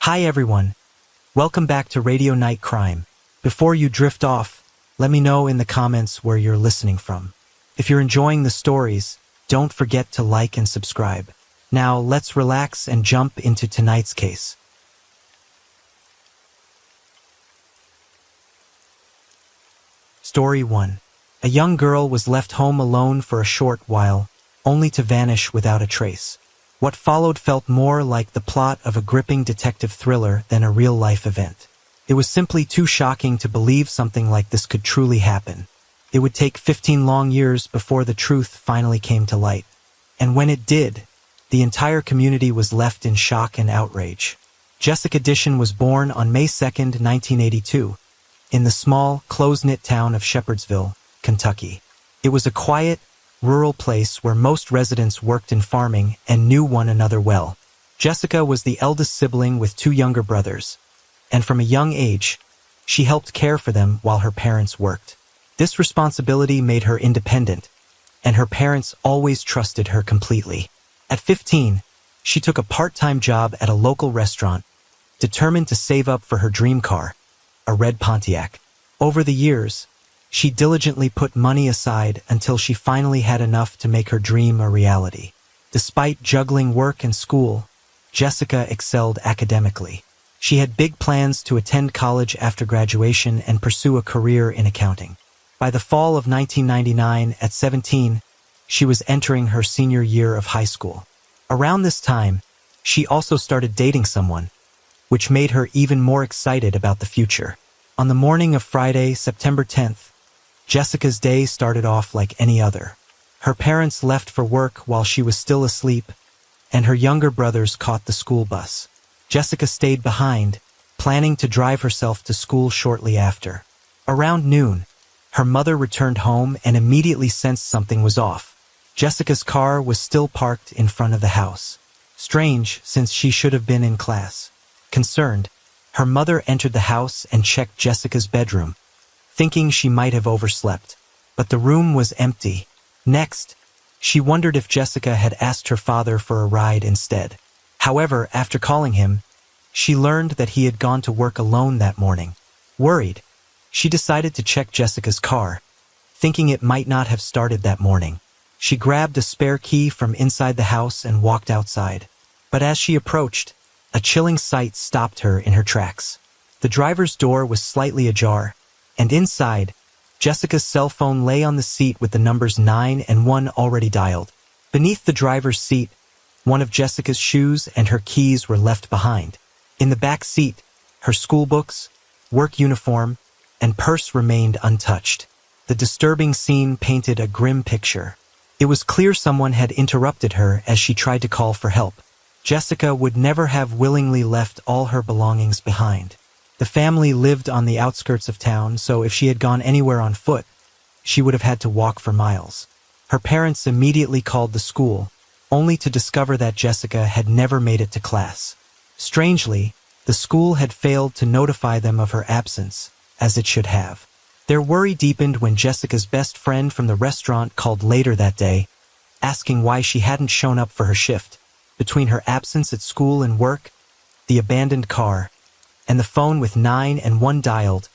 Hi everyone, welcome back to Radio Night Crime. Before you drift off, let me know in the comments where you're listening from. If you're enjoying the stories, don't forget to like and subscribe. Now let's relax and jump into tonight's case. Story 1. A young girl was left home alone for a short while, only to vanish without a trace. What followed felt more like the plot of a gripping detective thriller than a real-life event. It was simply too shocking to believe something like this could truly happen. It would take 15 long years before the truth finally came to light. And when it did, the entire community was left in shock and outrage. Jessica Dishon was born on May 2, 1982, in the small, close-knit town of Shepherdsville, Kentucky. It was a quiet, rural place where most residents worked in farming and knew one another well. Jessica was the eldest sibling with two younger brothers, and from a young age, she helped care for them while her parents worked. This responsibility made her independent, and her parents always trusted her completely. At 15, she took a part-time job at a local restaurant, determined to save up for her dream car, a red Pontiac. Over the years, she diligently put money aside until she finally had enough to make her dream a reality. Despite juggling work and school, Jessica excelled academically. She had big plans to attend college after graduation and pursue a career in accounting. By the fall of 1999, at 17, she was entering her senior year of high school. Around this time, she also started dating someone, which made her even more excited about the future. On the morning of Friday, September 10th, Jessica's day started off like any other. Her parents left for work while she was still asleep, and her younger brothers caught the school bus. Jessica stayed behind, planning to drive herself to school shortly after. Around noon, her mother returned home and immediately sensed something was off. Jessica's car was still parked in front of the house. Strange, since she should have been in class. Concerned, her mother entered the house and checked Jessica's bedroom, thinking she might have overslept. But the room was empty. Next, she wondered if Jessica had asked her father for a ride instead. However, after calling him, she learned that he had gone to work alone that morning. Worried, she decided to check Jessica's car, thinking it might not have started that morning. She grabbed a spare key from inside the house and walked outside. But as she approached, a chilling sight stopped her in her tracks. The driver's door was slightly ajar, and inside, Jessica's cell phone lay on the seat with the numbers 9 and 1 already dialed. Beneath the driver's seat, one of Jessica's shoes and her keys were left behind. In the back seat, her school books, work uniform, and purse remained untouched. The disturbing scene painted a grim picture. It was clear someone had interrupted her as she tried to call for help. Jessica would never have willingly left all her belongings behind. The family lived on the outskirts of town, so if she had gone anywhere on foot, she would have had to walk for miles. Her parents immediately called the school, only to discover that Jessica had never made it to class. Strangely, the school had failed to notify them of her absence, as it should have. Their worry deepened when Jessica's best friend from the restaurant called later that day, asking why she hadn't shown up for her shift. Between her absence at school and work, the abandoned car, and the phone with 9 and 1 dialed,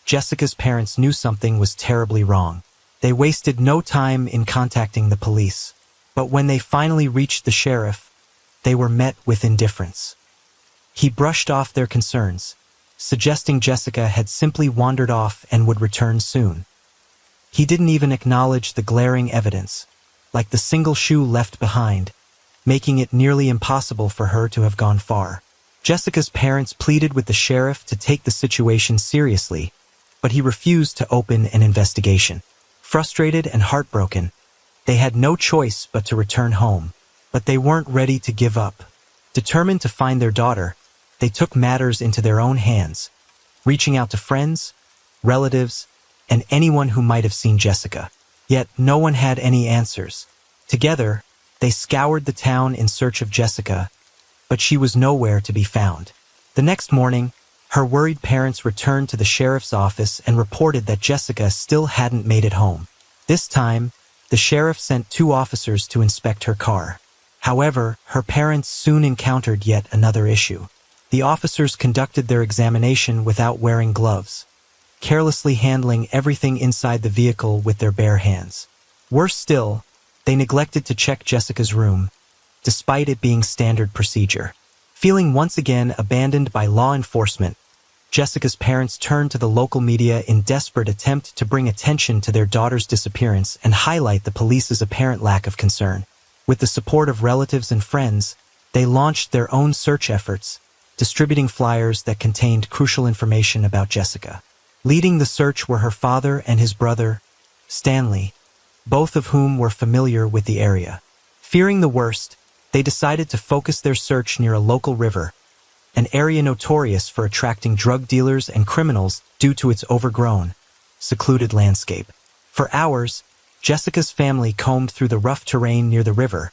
Jessica's parents knew something was terribly wrong. They wasted no time in contacting the police. But when they finally reached the sheriff, they were met with indifference. He brushed off their concerns, suggesting Jessica had simply wandered off and would return soon. He didn't even acknowledge the glaring evidence, like the single shoe left behind, making it nearly impossible for her to have gone far. Jessica's parents pleaded with the sheriff to take the situation seriously, but he refused to open an investigation. Frustrated and heartbroken, they had no choice but to return home. But they weren't ready to give up. Determined to find their daughter, they took matters into their own hands, reaching out to friends, relatives, and anyone who might have seen Jessica. Yet no one had any answers. Together, they scoured the town in search of Jessica, but she was nowhere to be found. The next morning, her worried parents returned to the sheriff's office and reported that Jessica still hadn't made it home. This time, the sheriff sent 2 officers to inspect her car. However, her parents soon encountered yet another issue. The officers conducted their examination without wearing gloves, carelessly handling everything inside the vehicle with their bare hands. Worse still, they neglected to check Jessica's room, despite it being standard procedure. Feeling once again abandoned by law enforcement, Jessica's parents turned to the local media in desperate attempt to bring attention to their daughter's disappearance and highlight the police's apparent lack of concern. With the support of relatives and friends, they launched their own search efforts, distributing flyers that contained crucial information about Jessica. Leading the search were her father and his brother, Stanley, both of whom were familiar with the area. Fearing the worst, they decided to focus their search near a local river, an area notorious for attracting drug dealers and criminals due to its overgrown, secluded landscape. For hours, Jessica's family combed through the rough terrain near the river,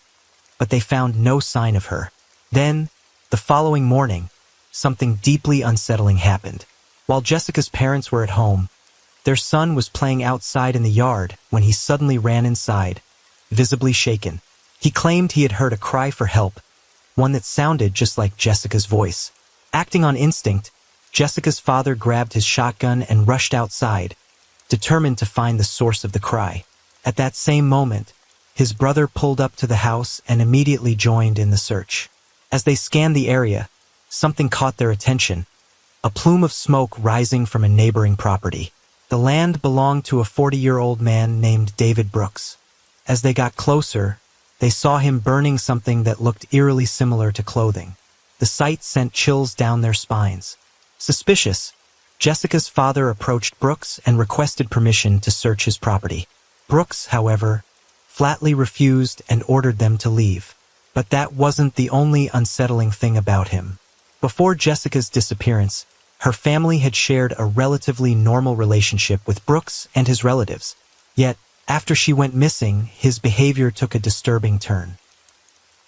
but they found no sign of her. Then, the following morning, something deeply unsettling happened. While Jessica's parents were at home, their son was playing outside in the yard when he suddenly ran inside, visibly shaken. He claimed he had heard a cry for help, one that sounded just like Jessica's voice. Acting on instinct, Jessica's father grabbed his shotgun and rushed outside, determined to find the source of the cry. At that same moment, his brother pulled up to the house and immediately joined in the search. As they scanned the area, something caught their attention, a plume of smoke rising from a neighboring property. The land belonged to a 40-year-old man named David Brooks. As they got closer, they saw him burning something that looked eerily similar to clothing. The sight sent chills down their spines. Suspicious, Jessica's father approached Brooks and requested permission to search his property. Brooks, however, flatly refused and ordered them to leave. But that wasn't the only unsettling thing about him. Before Jessica's disappearance, her family had shared a relatively normal relationship with Brooks and his relatives. Yet, after she went missing, his behavior took a disturbing turn.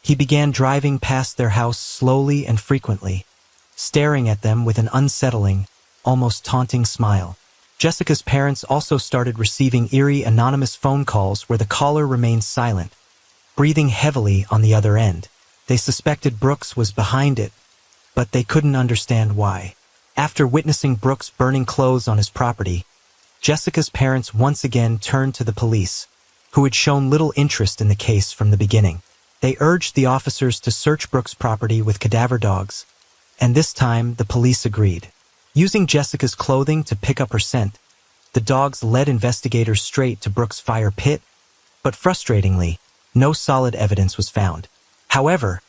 He began driving past their house slowly and frequently, staring at them with an unsettling, almost taunting smile. Jessica's parents also started receiving eerie anonymous phone calls where the caller remained silent, breathing heavily on the other end. They suspected Brooks was behind it, but they couldn't understand why. After witnessing Brooks burning clothes on his property, Jessica's parents once again turned to the police, who had shown little interest in the case from the beginning. They urged the officers to search Brooks' property with cadaver dogs, and this time the police agreed. Using Jessica's clothing to pick up her scent, the dogs led investigators straight to Brooks' fire pit, but frustratingly, no solid evidence was found. However,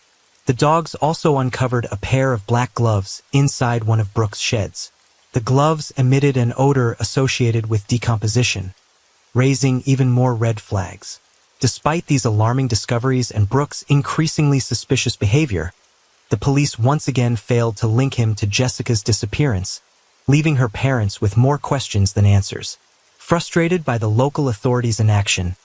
the dogs also uncovered a pair of black gloves inside one of Brooks' sheds. The gloves emitted an odor associated with decomposition, raising even more red flags. Despite these alarming discoveries and Brooks' increasingly suspicious behavior, the police once again failed to link him to Jessica's disappearance, leaving her parents with more questions than answers. Frustrated by the local authorities' inaction,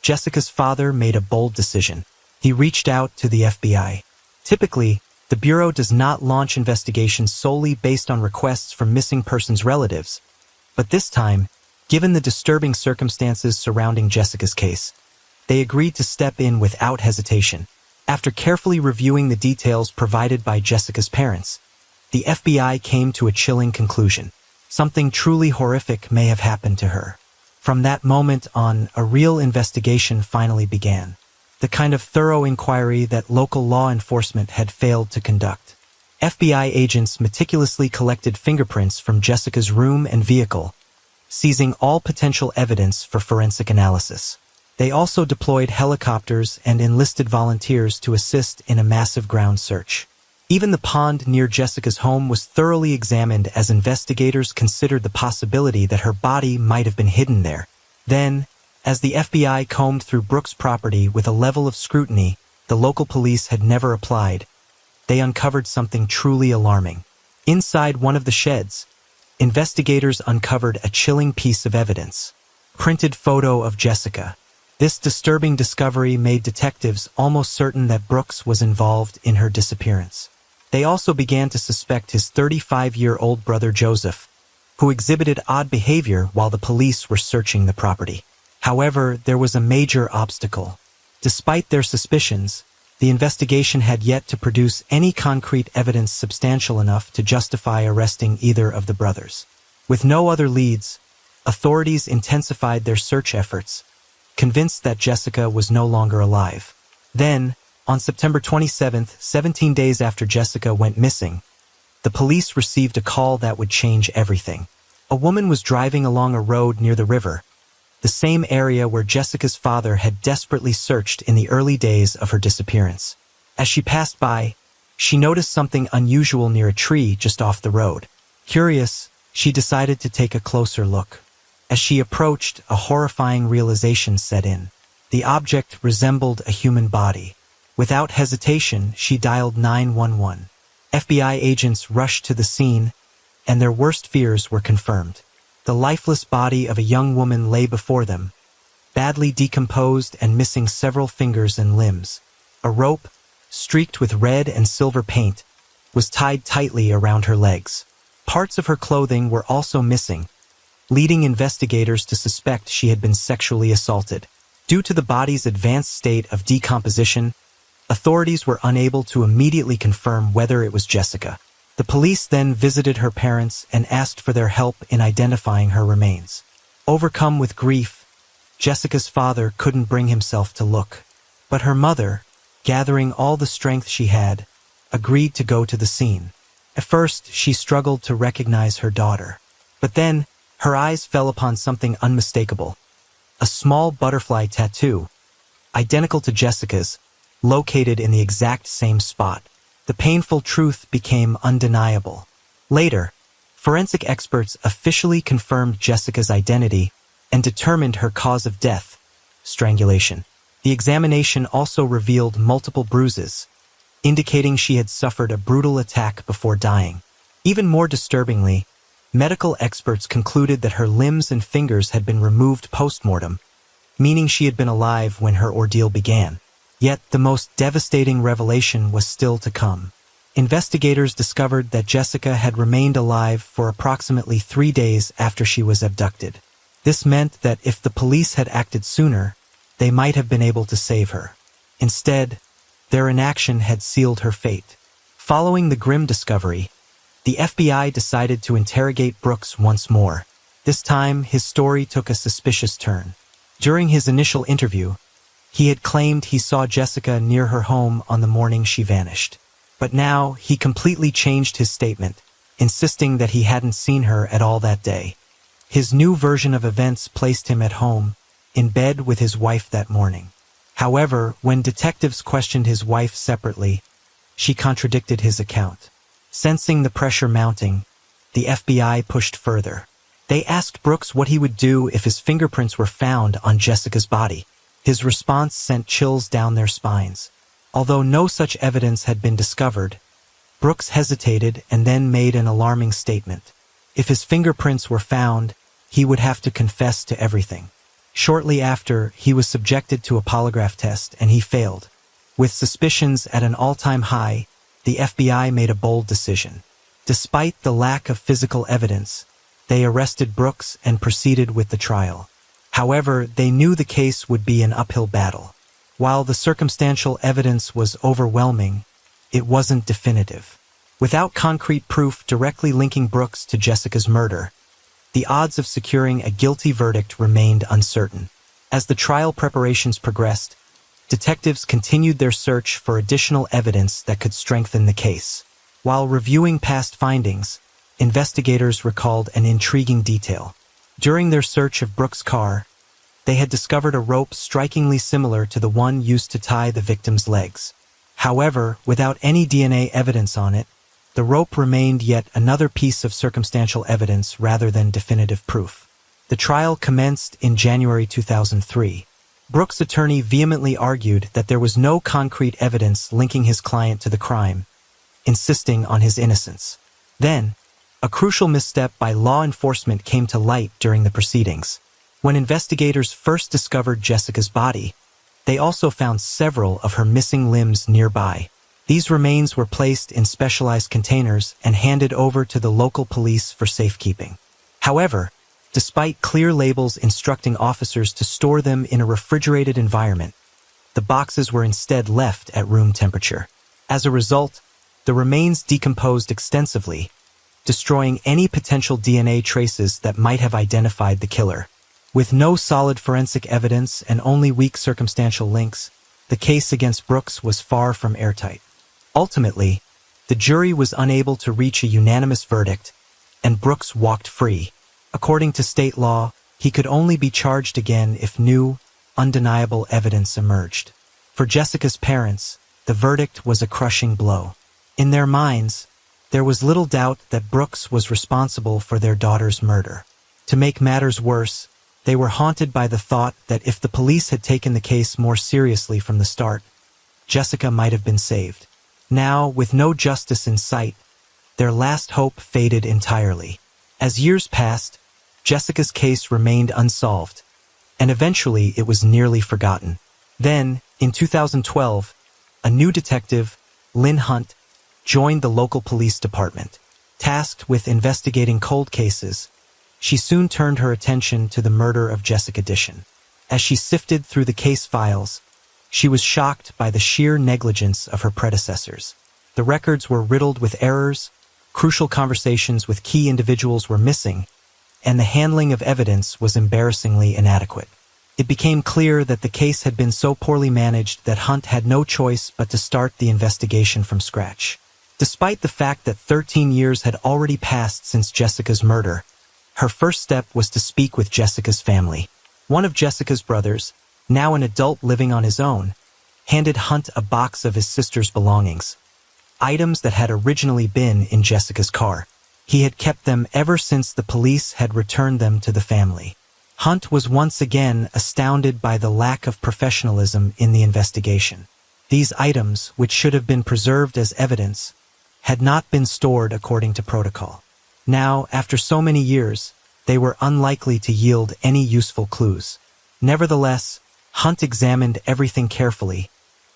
Jessica's father made a bold decision. He reached out to the FBI. Typically, the Bureau does not launch investigations solely based on requests from missing persons' relatives. But this time, given the disturbing circumstances surrounding Jessica's case, they agreed to step in without hesitation. After carefully reviewing the details provided by Jessica's parents, the FBI came to a chilling conclusion. Something truly horrific may have happened to her. From that moment on, a real investigation finally began. The kind of thorough inquiry that local law enforcement had failed to conduct. FBI agents meticulously collected fingerprints from Jessica's room and vehicle, seizing all potential evidence for forensic analysis. They also deployed helicopters and enlisted volunteers to assist in a massive ground search. Even the pond near Jessica's home was thoroughly examined as investigators considered the possibility that her body might have been hidden there. Then, as the FBI combed through Brooks' property with a level of scrutiny the local police had never applied, they uncovered something truly alarming. Inside one of the sheds, investigators uncovered a chilling piece of evidence. Printed photo of Jessica. This disturbing discovery made detectives almost certain that Brooks was involved in her disappearance. They also began to suspect his 35-year-old brother Joseph, who exhibited odd behavior while the police were searching the property. However, there was a major obstacle. Despite their suspicions, the investigation had yet to produce any concrete evidence substantial enough to justify arresting either of the brothers. With no other leads, authorities intensified their search efforts, convinced that Jessica was no longer alive. Then, on September 27th, 17 days after Jessica went missing, the police received a call that would change everything. A woman was driving along a road near the river, the same area where Jessica's father had desperately searched in the early days of her disappearance. As she passed by, she noticed something unusual near a tree just off the road. Curious, she decided to take a closer look. As she approached, a horrifying realization set in. The object resembled a human body. Without hesitation, she dialed 911. FBI agents rushed to the scene, and their worst fears were confirmed. The lifeless body of a young woman lay before them, badly decomposed and missing several fingers and limbs. A rope, streaked with red and silver paint, was tied tightly around her legs. Parts of her clothing were also missing, leading investigators to suspect she had been sexually assaulted. Due to the body's advanced state of decomposition, authorities were unable to immediately confirm whether it was Jessica. The police then visited her parents and asked for their help in identifying her remains. Overcome with grief, Jessica's father couldn't bring himself to look. But her mother, gathering all the strength she had, agreed to go to the scene. At first, she struggled to recognize her daughter. But then, her eyes fell upon something unmistakable. A small butterfly tattoo, identical to Jessica's, located in the exact same spot. The painful truth became undeniable. Later, forensic experts officially confirmed Jessica's identity and determined her cause of death, strangulation. The examination also revealed multiple bruises, indicating she had suffered a brutal attack before dying. Even more disturbingly, medical experts concluded that her limbs and fingers had been removed post-mortem, meaning she had been alive when her ordeal began. Yet the most devastating revelation was still to come. Investigators discovered that Jessica had remained alive for approximately 3 days after she was abducted. This meant that if the police had acted sooner, they might have been able to save her. Instead, their inaction had sealed her fate. Following the grim discovery, the FBI decided to interrogate Brooks once more. This time, his story took a suspicious turn. During his initial interview, he had claimed he saw Jessica near her home on the morning she vanished. But now, he completely changed his statement, insisting that he hadn't seen her at all that day. His new version of events placed him at home, in bed with his wife that morning. However, when detectives questioned his wife separately, she contradicted his account. Sensing the pressure mounting, the FBI pushed further. They asked Brooks what he would do if his fingerprints were found on Jessica's body. His response sent chills down their spines. Although no such evidence had been discovered, Brooks hesitated and then made an alarming statement. If his fingerprints were found, he would have to confess to everything. Shortly after, he was subjected to a polygraph test and he failed. With suspicions at an all-time high, the FBI made a bold decision. Despite the lack of physical evidence, they arrested Brooks and proceeded with the trial. However, they knew the case would be an uphill battle. While the circumstantial evidence was overwhelming, it wasn't definitive. Without concrete proof directly linking Brooks to Jessica's murder, the odds of securing a guilty verdict remained uncertain. As the trial preparations progressed, detectives continued their search for additional evidence that could strengthen the case. While reviewing past findings, investigators recalled an intriguing detail. During their search of Brooks' car, they had discovered a rope strikingly similar to the one used to tie the victim's legs. However, without any DNA evidence on it, the rope remained yet another piece of circumstantial evidence rather than definitive proof. The trial commenced in January 2003. Brooks' attorney vehemently argued that there was no concrete evidence linking his client to the crime, insisting on his innocence. Then, a crucial misstep by law enforcement came to light during the proceedings. When investigators first discovered Jessica's body, they also found several of her missing limbs nearby. These remains were placed in specialized containers and handed over to the local police for safekeeping. However, despite clear labels instructing officers to store them in a refrigerated environment, the boxes were instead left at room temperature. As a result, the remains decomposed extensively, destroying any potential DNA traces that might have identified the killer. With no solid forensic evidence and only weak circumstantial links, the case against Brooks was far from airtight. Ultimately, the jury was unable to reach a unanimous verdict, and Brooks walked free. According to state law, he could only be charged again if new, undeniable evidence emerged. For Jessica's parents, the verdict was a crushing blow. In their minds, there was little doubt that Brooks was responsible for their daughter's murder. To make matters worse, they were haunted by the thought that if the police had taken the case more seriously from the start, Jessica might have been saved. Now, with no justice in sight, their last hope faded entirely. As years passed, Jessica's case remained unsolved, and eventually it was nearly forgotten. Then, in 2012, a new detective, Lynn Hunt, joined the local police department. Tasked with investigating cold cases, she soon turned her attention to the murder of Jessica Dishon. As she sifted through the case files, she was shocked by the sheer negligence of her predecessors. The records were riddled with errors, crucial conversations with key individuals were missing, and the handling of evidence was embarrassingly inadequate. It became clear that the case had been so poorly managed that Hunt had no choice but to start the investigation from scratch. Despite the fact that 13 years had already passed since Jessica's murder, her first step was to speak with Jessica's family. One of Jessica's brothers, now an adult living on his own, handed Hunt a box of his sister's belongings, items that had originally been in Jessica's car. He had kept them ever since the police had returned them to the family. Hunt was once again astounded by the lack of professionalism in the investigation. These items, which should have been preserved as evidence, had not been stored according to protocol. Now, after so many years, they were unlikely to yield any useful clues. Nevertheless, Hunt examined everything carefully,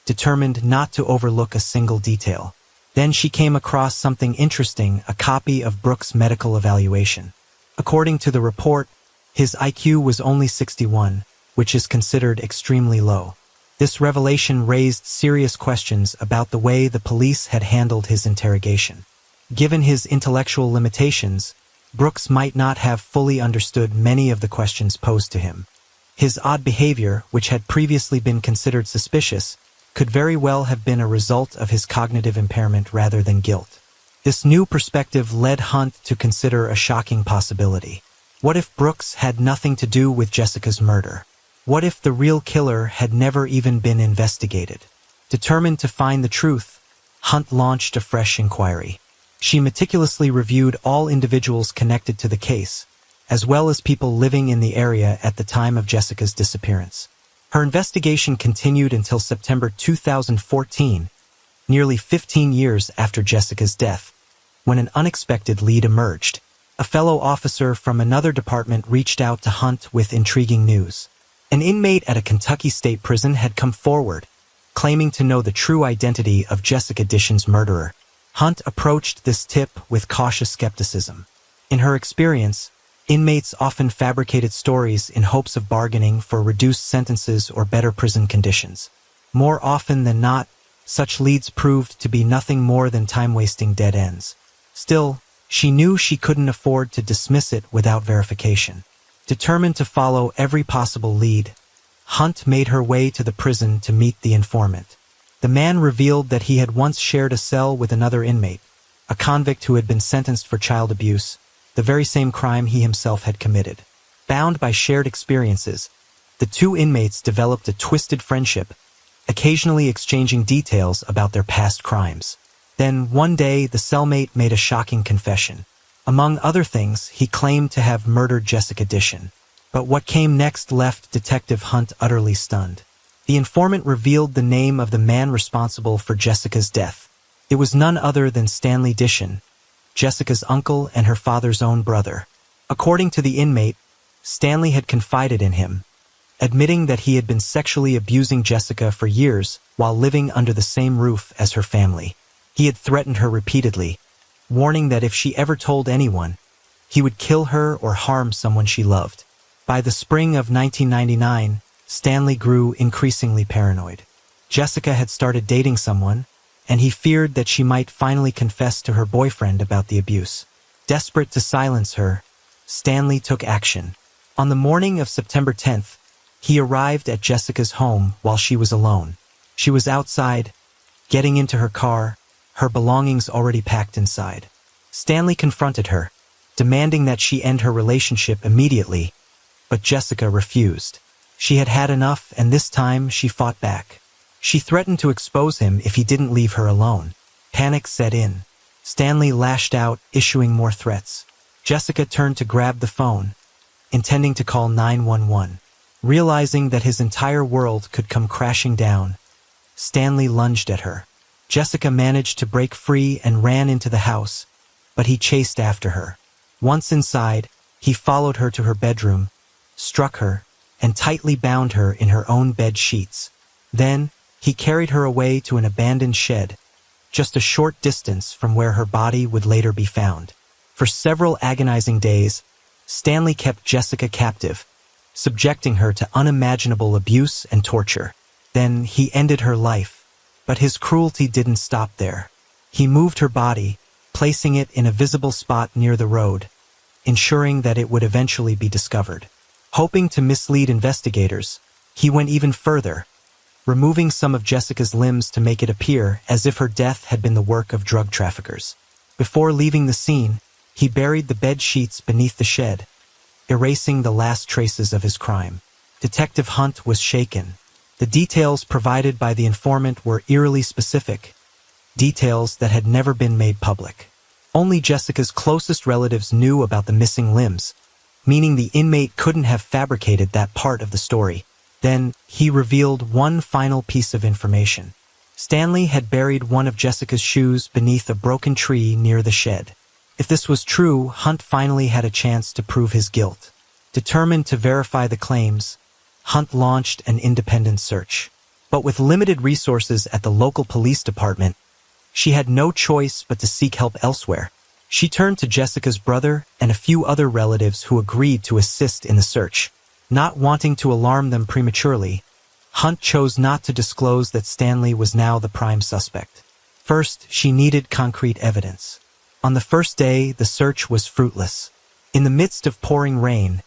determined not to overlook a single detail. Then she came across something interesting, a copy of Brooks' medical evaluation. According to the report, his IQ was only 61, which is considered extremely low. This revelation raised serious questions about the way the police had handled his interrogation. Given his intellectual limitations, Brooks might not have fully understood many of the questions posed to him. His odd behavior, which had previously been considered suspicious, could very well have been a result of his cognitive impairment rather than guilt. This new perspective led Hunt to consider a shocking possibility. What if Brooks had nothing to do with Jessica's murder? What if the real killer had never even been investigated? Determined to find the truth, Hunt launched a fresh inquiry. She meticulously reviewed all individuals connected to the case, as well as people living in the area at the time of Jessica's disappearance. Her investigation continued until September 2014, nearly 15 years after Jessica's death, when an unexpected lead emerged. A fellow officer from another department reached out to Hunt with intriguing news. An inmate at a Kentucky state prison had come forward, claiming to know the true identity of Jessica Dishon's murderer. Hunt approached this tip with cautious skepticism. In her experience, inmates often fabricated stories in hopes of bargaining for reduced sentences or better prison conditions. More often than not, such leads proved to be nothing more than time-wasting dead ends. Still, she knew she couldn't afford to dismiss it without verification. Determined to follow every possible lead, Hunt made her way to the prison to meet the informant. The man revealed that he had once shared a cell with another inmate, a convict who had been sentenced for child abuse, the very same crime he himself had committed. Bound by shared experiences, the two inmates developed a twisted friendship, occasionally exchanging details about their past crimes. Then, one day, the cellmate made a shocking confession. Among other things, he claimed to have murdered Jessica Dishon. But what came next left Detective Hunt utterly stunned. The informant revealed the name of the man responsible for Jessica's death. It was none other than Stanley Dishon, Jessica's uncle and her father's own brother. According to the inmate, Stanley had confided in him, admitting that he had been sexually abusing Jessica for years while living under the same roof as her family. He had threatened her repeatedly, warning that if she ever told anyone, he would kill her or harm someone she loved. By the spring of 1999, Stanley grew increasingly paranoid. Jessica had started dating someone, and he feared that she might finally confess to her boyfriend about the abuse. Desperate to silence her, Stanley took action. On the morning of September 10th, he arrived at Jessica's home while she was alone. She was outside, getting into her car, her belongings already packed inside. Stanley confronted her, demanding that she end her relationship immediately, but Jessica refused. She had had enough, and this time she fought back. She threatened to expose him if he didn't leave her alone. Panic set in. Stanley lashed out, issuing more threats. Jessica turned to grab the phone, intending to call 911. Realizing that his entire world could come crashing down, Stanley lunged at her. Jessica managed to break free and ran into the house, but he chased after her. Once inside, he followed her to her bedroom, struck her, and tightly bound her in her own bed sheets. Then, he carried her away to an abandoned shed, just a short distance from where her body would later be found. For several agonizing days, Stanley kept Jessica captive, subjecting her to unimaginable abuse and torture. Then he ended her life, but his cruelty didn't stop there. He moved her body, placing it in a visible spot near the road, ensuring that it would eventually be discovered. Hoping to mislead investigators, he went even further, removing some of Jessica's limbs to make it appear as if her death had been the work of drug traffickers. Before leaving the scene, he buried the bed sheets beneath the shed, erasing the last traces of his crime. Detective Hunt was shaken. The details provided by the informant were eerily specific, details that had never been made public. Only Jessica's closest relatives knew about the missing limbs, meaning the inmate couldn't have fabricated that part of the story. Then, he revealed one final piece of information. Stanley had buried one of Jessica's shoes beneath a broken tree near the shed. If this was true, Hunt finally had a chance to prove his guilt. Determined to verify the claims, Hunt launched an independent search. But with limited resources at the local police department, she had no choice but to seek help elsewhere. She turned to Jessica's brother and a few other relatives who agreed to assist in the search. Not wanting to alarm them prematurely, Hunt chose not to disclose that Stanley was now the prime suspect. First, she needed concrete evidence. On the first day, the search was fruitless. In the midst of pouring rain,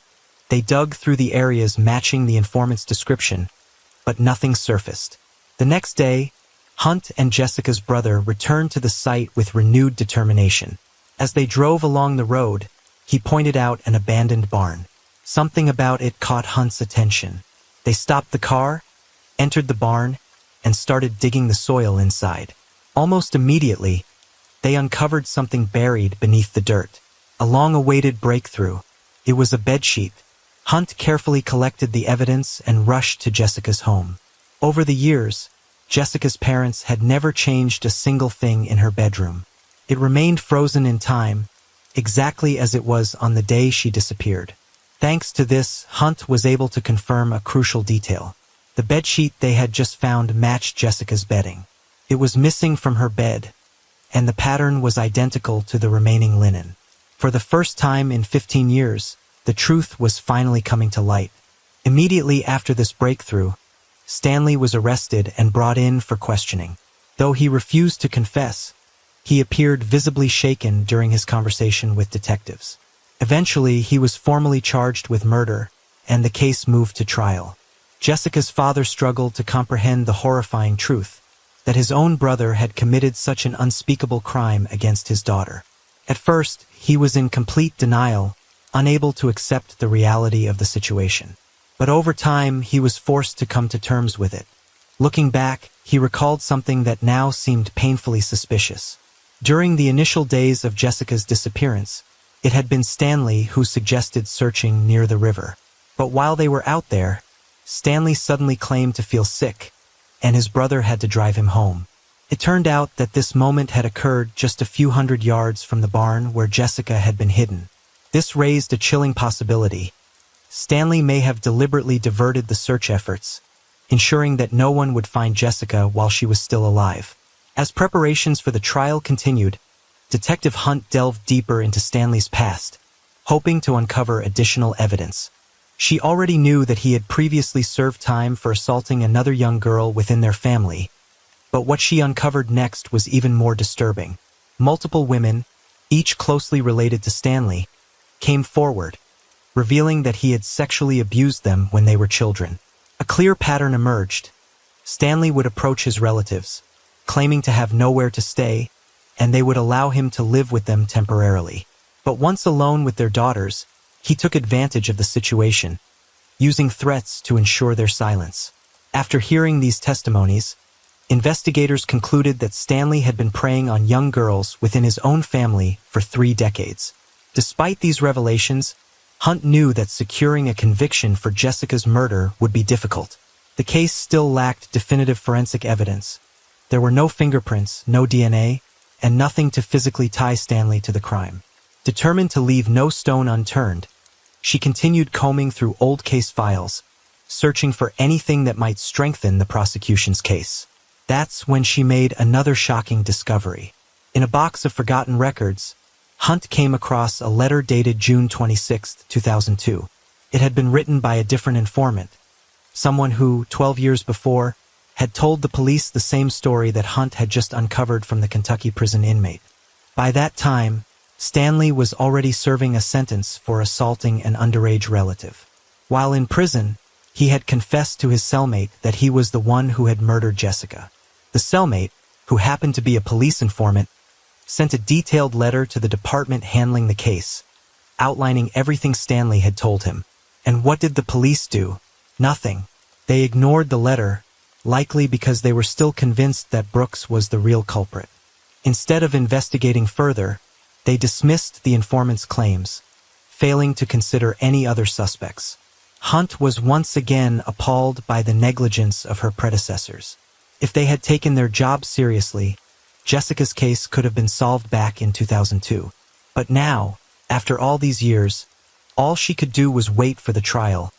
they dug through the areas matching the informant's description, but nothing surfaced. The next day, Hunt and Jessica's brother returned to the site with renewed determination. As they drove along the road, he pointed out an abandoned barn. Something about it caught Hunt's attention. They stopped the car, entered the barn, and started digging the soil inside. Almost immediately, they uncovered something buried beneath the dirt. A long-awaited breakthrough. It was a bedsheet. Hunt carefully collected the evidence and rushed to Jessica's home. Over the years, Jessica's parents had never changed a single thing in her bedroom. It remained frozen in time, exactly as it was on the day she disappeared. Thanks to this, Hunt was able to confirm a crucial detail. The bedsheet they had just found matched Jessica's bedding. It was missing from her bed, and the pattern was identical to the remaining linen. For the first time in 15 years, the truth was finally coming to light. Immediately after this breakthrough, Stanley was arrested and brought in for questioning. Though he refused to confess, he appeared visibly shaken during his conversation with detectives. Eventually, he was formally charged with murder, and the case moved to trial. Jessica's father struggled to comprehend the horrifying truth that his own brother had committed such an unspeakable crime against his daughter. At first, he was in complete denial, unable to accept the reality of the situation. But over time, he was forced to come to terms with it. Looking back, he recalled something that now seemed painfully suspicious. During the initial days of Jessica's disappearance, it had been Stanley who suggested searching near the river. But while they were out there, Stanley suddenly claimed to feel sick, and his brother had to drive him home. It turned out that this moment had occurred just a few hundred yards from the barn where Jessica had been hidden. This raised a chilling possibility. Stanley may have deliberately diverted the search efforts, ensuring that no one would find Jessica while she was still alive. As preparations for the trial continued, Detective Hunt delved deeper into Stanley's past, hoping to uncover additional evidence. She already knew that he had previously served time for assaulting another young girl within their family, but what she uncovered next was even more disturbing. Multiple women, each closely related to Stanley, came forward, revealing that he had sexually abused them when they were children. A clear pattern emerged. Stanley would approach his relatives, claiming to have nowhere to stay, and they would allow him to live with them temporarily. But once alone with their daughters, he took advantage of the situation, using threats to ensure their silence. After hearing these testimonies, investigators concluded that Stanley had been preying on young girls within his own family for 3 decades. Despite these revelations, Hunt knew that securing a conviction for Jessica's murder would be difficult. The case still lacked definitive forensic evidence. There were no fingerprints, no DNA, and nothing to physically tie Stanley to the crime. Determined to leave no stone unturned, she continued combing through old case files, searching for anything that might strengthen the prosecution's case. That's when she made another shocking discovery. In a box of forgotten records, Hunt came across a letter dated June 26, 2002. It had been written by a different informant, someone who, 12 years before, had told the police the same story that Hunt had just uncovered from the Kentucky prison inmate. By that time, Stanley was already serving a sentence for assaulting an underage relative. While in prison, he had confessed to his cellmate that he was the one who had murdered Jessica. The cellmate, who happened to be a police informant, sent a detailed letter to the department handling the case, outlining everything Stanley had told him. And what did the police do? Nothing. They ignored the letter, likely because they were still convinced that Brooks was the real culprit. Instead of investigating further, they dismissed the informant's claims, failing to consider any other suspects. Hunt was once again appalled by the negligence of her predecessors. If they had taken their job seriously, Jessica's case could have been solved back in 2002. But now, after all these years, all she could do was wait for the trial,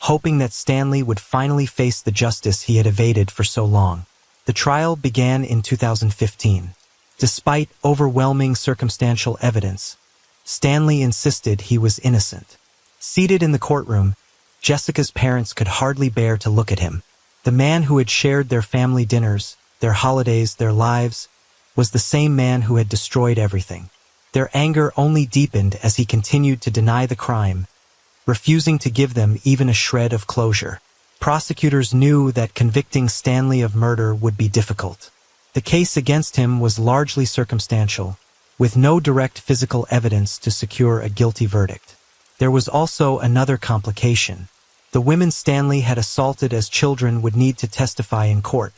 hoping that Stanley would finally face the justice he had evaded for so long. The trial began in 2015. Despite overwhelming circumstantial evidence, Stanley insisted he was innocent. Seated in the courtroom, Jessica's parents could hardly bear to look at him. The man who had shared their family dinners, their holidays, their lives, was the same man who had destroyed everything. Their anger only deepened as he continued to deny the crime, refusing to give them even a shred of closure. Prosecutors knew that convicting Stanley of murder would be difficult. The case against him was largely circumstantial, with no direct physical evidence to secure a guilty verdict. There was also another complication. The women Stanley had assaulted as children would need to testify in court,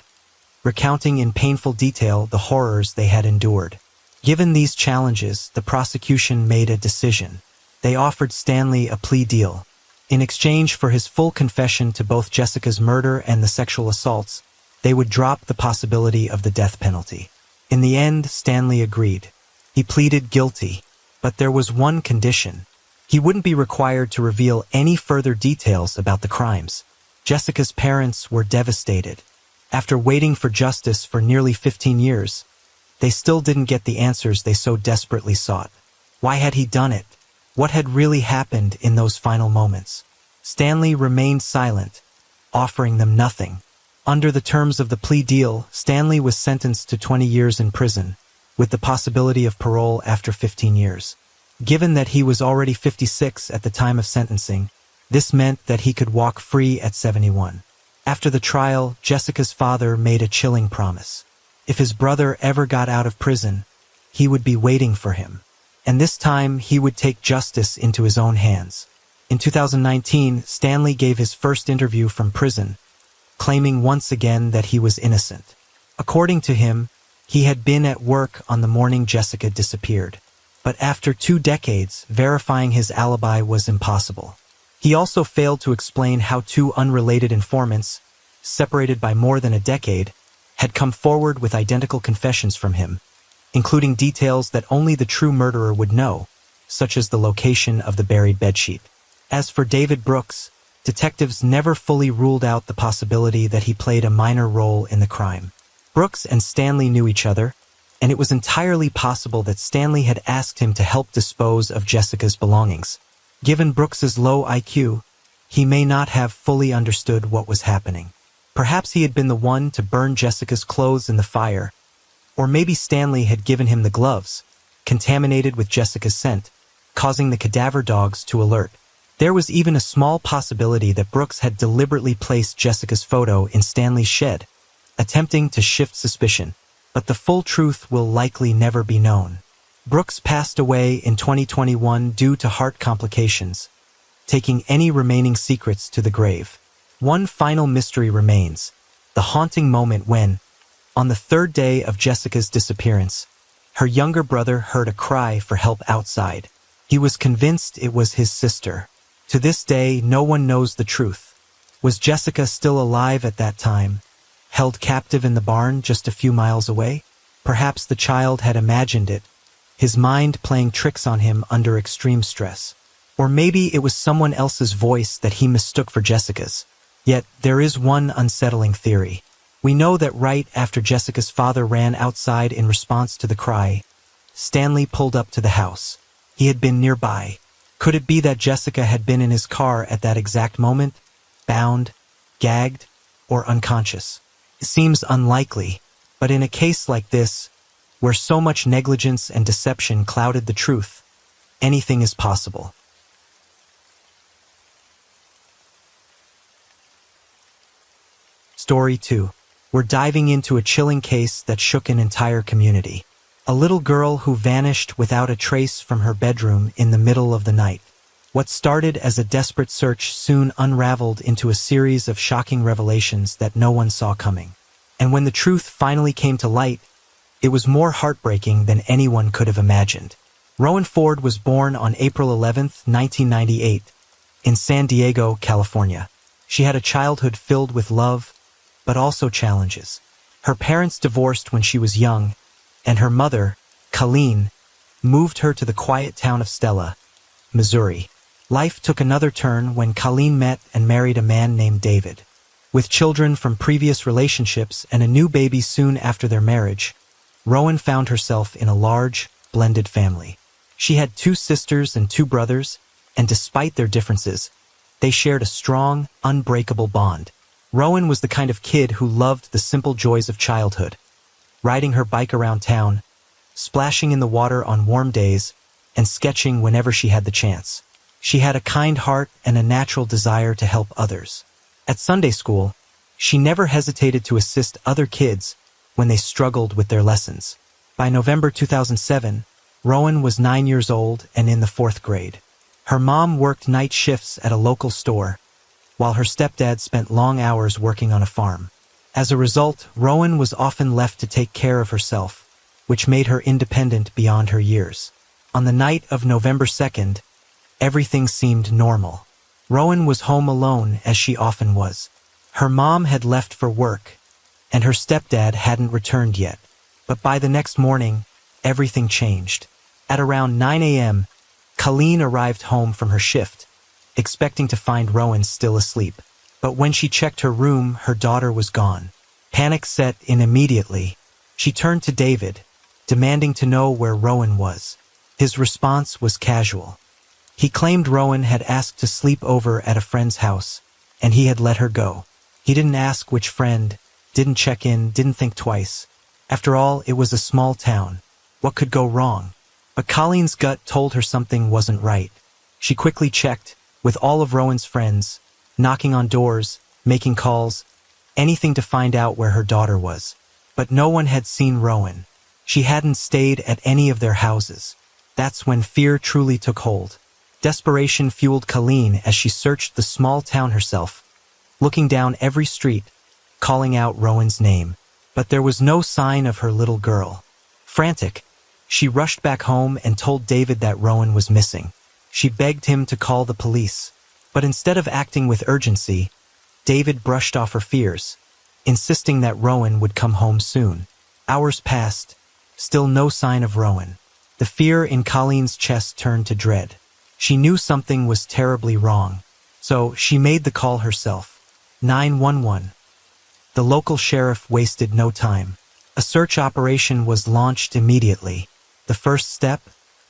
recounting in painful detail the horrors they had endured. Given these challenges, the prosecution made a decision. They offered Stanley a plea deal. In exchange for his full confession to both Jessica's murder and the sexual assaults, they would drop the possibility of the death penalty. In the end, Stanley agreed. He pleaded guilty, but there was one condition. He wouldn't be required to reveal any further details about the crimes. Jessica's parents were devastated. After waiting for justice for nearly 15 years, they still didn't get the answers they so desperately sought. Why had he done it? What had really happened in those final moments? Stanley remained silent, offering them nothing. Under the terms of the plea deal, Stanley was sentenced to 20 years in prison, with the possibility of parole after 15 years. Given that he was already 56 at the time of sentencing, this meant that he could walk free at 71. After the trial, Jessica's father made a chilling promise. If his brother ever got out of prison, he would be waiting for him. And this time, he would take justice into his own hands. In 2019, Stanley gave his first interview from prison, claiming once again that he was innocent. According to him, he had been at work on the morning Jessica disappeared. But after 2 decades, verifying his alibi was impossible. He also failed to explain how 2 unrelated informants, separated by more than a decade, had come forward with identical confessions from him, including details that only the true murderer would know, such as the location of the buried bedsheet. As for David Brooks, detectives never fully ruled out the possibility that he played a minor role in the crime. Brooks and Stanley knew each other, and it was entirely possible that Stanley had asked him to help dispose of Jessica's belongings. Given Brooks's low IQ, he may not have fully understood what was happening. Perhaps he had been the one to burn Jessica's clothes in the fire, or maybe Stanley had given him the gloves, contaminated with Jessica's scent, causing the cadaver dogs to alert. There was even a small possibility that Brooks had deliberately placed Jessica's photo in Stanley's shed, attempting to shift suspicion, but the full truth will likely never be known. Brooks passed away in 2021 due to heart complications, taking any remaining secrets to the grave. One final mystery remains, the haunting moment when, on the third day of Jessica's disappearance, her younger brother heard a cry for help outside. He was convinced it was his sister. To this day, no one knows the truth. Was Jessica still alive at that time, held captive in the barn just a few miles away? Perhaps the child had imagined it, his mind playing tricks on him under extreme stress. Or maybe it was someone else's voice that he mistook for Jessica's. Yet, there is one unsettling theory. We know that right after Jessica's father ran outside in response to the cry, Stanley pulled up to the house. He had been nearby. Could it be that Jessica had been in his car at that exact moment, bound, gagged, or unconscious? It seems unlikely, but in a case like this, where so much negligence and deception clouded the truth, anything is possible. Story 2. We're diving into a chilling case that shook an entire community. A little girl who vanished without a trace from her bedroom in the middle of the night. What started as a desperate search soon unraveled into a series of shocking revelations that no one saw coming. And when the truth finally came to light, it was more heartbreaking than anyone could have imagined. Rowan Ford was born on April 11, 1998, in San Diego, California. She had a childhood filled with love, but also challenges. Her parents divorced when she was young, and her mother, Colleen, moved her to the quiet town of Stella, Missouri. Life took another turn when Colleen met and married a man named David. With children from previous relationships and a new baby soon after their marriage, Rowan found herself in a large, blended family. She had 2 sisters and 2 brothers, and despite their differences, they shared a strong, unbreakable bond. Rowan was the kind of kid who loved the simple joys of childhood, riding her bike around town, splashing in the water on warm days, and sketching whenever she had the chance. She had a kind heart and a natural desire to help others. At Sunday school, she never hesitated to assist other kids when they struggled with their lessons. By November 2007, Rowan was 9 years old and in the 4th grade. Her mom worked night shifts at a local store, while her stepdad spent long hours working on a farm. As a result, Rowan was often left to take care of herself, which made her independent beyond her years. On the night of November 2nd, everything seemed normal. Rowan was home alone, as she often was. Her mom had left for work, and her stepdad hadn't returned yet. But by the next morning, everything changed. At around 9 a.m., Colleen arrived home from her shift, expecting to find Rowan still asleep. But when she checked her room, her daughter was gone. Panic set in immediately. She turned to David, demanding to know where Rowan was. His response was casual. He claimed Rowan had asked to sleep over at a friend's house, and he had let her go. He didn't ask which friend, didn't check in, didn't think twice. After all, it was a small town. What could go wrong? But Colleen's gut told her something wasn't right. She quickly checked, with all of Rowan's friends, knocking on doors, making calls, anything to find out where her daughter was. But no one had seen Rowan. She hadn't stayed at any of their houses. That's when fear truly took hold. Desperation fueled Colleen as she searched the small town herself, looking down every street, calling out Rowan's name. But there was no sign of her little girl. Frantic, she rushed back home and told David that Rowan was missing. She begged him to call the police. But instead of acting with urgency, David brushed off her fears, insisting that Rowan would come home soon. Hours passed, still no sign of Rowan. The fear in Colleen's chest turned to dread. She knew something was terribly wrong, so she made the call herself. 911. The local sheriff wasted no time. A search operation was launched immediately. The first step?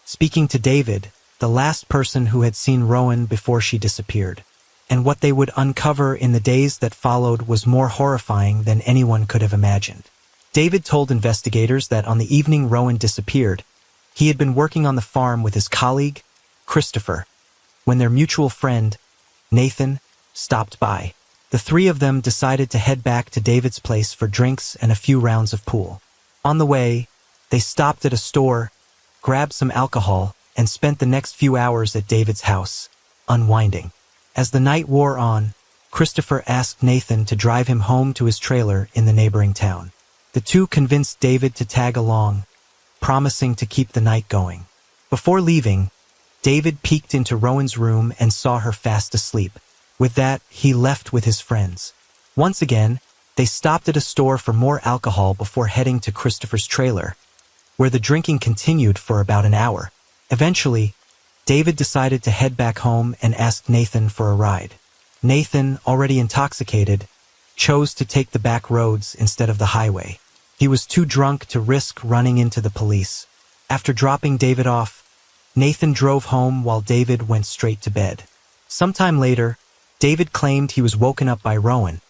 Speaking to David, the last person who had seen Rowan before she disappeared. and what they would uncover in the days that followed was more horrifying than anyone could have imagined. David told investigators that on the evening Rowan disappeared, he had been working on the farm with his colleague, Christopher, when their mutual friend, Nathan, stopped by. The three of them decided to head back to David's place for drinks and a few rounds of pool. On the way, they stopped at a store, grabbed some alcohol, and spent the next few hours at David's house, unwinding. As the night wore on, Christopher asked Nathan to drive him home to his trailer in the neighboring town. The two convinced David to tag along, promising to keep the night going. Before leaving, David peeked into Rowan's room and saw her fast asleep. With that, he left with his friends. Once again, they stopped at a store for more alcohol before heading to Christopher's trailer, where the drinking continued for about an hour. Eventually, David decided to head back home and asked Nathan for a ride. Nathan, already intoxicated, chose to take the back roads instead of the highway. He was too drunk to risk running into the police. After dropping David off, Nathan drove home while David went straight to bed. Sometime later, David claimed he was woken up by Rowan,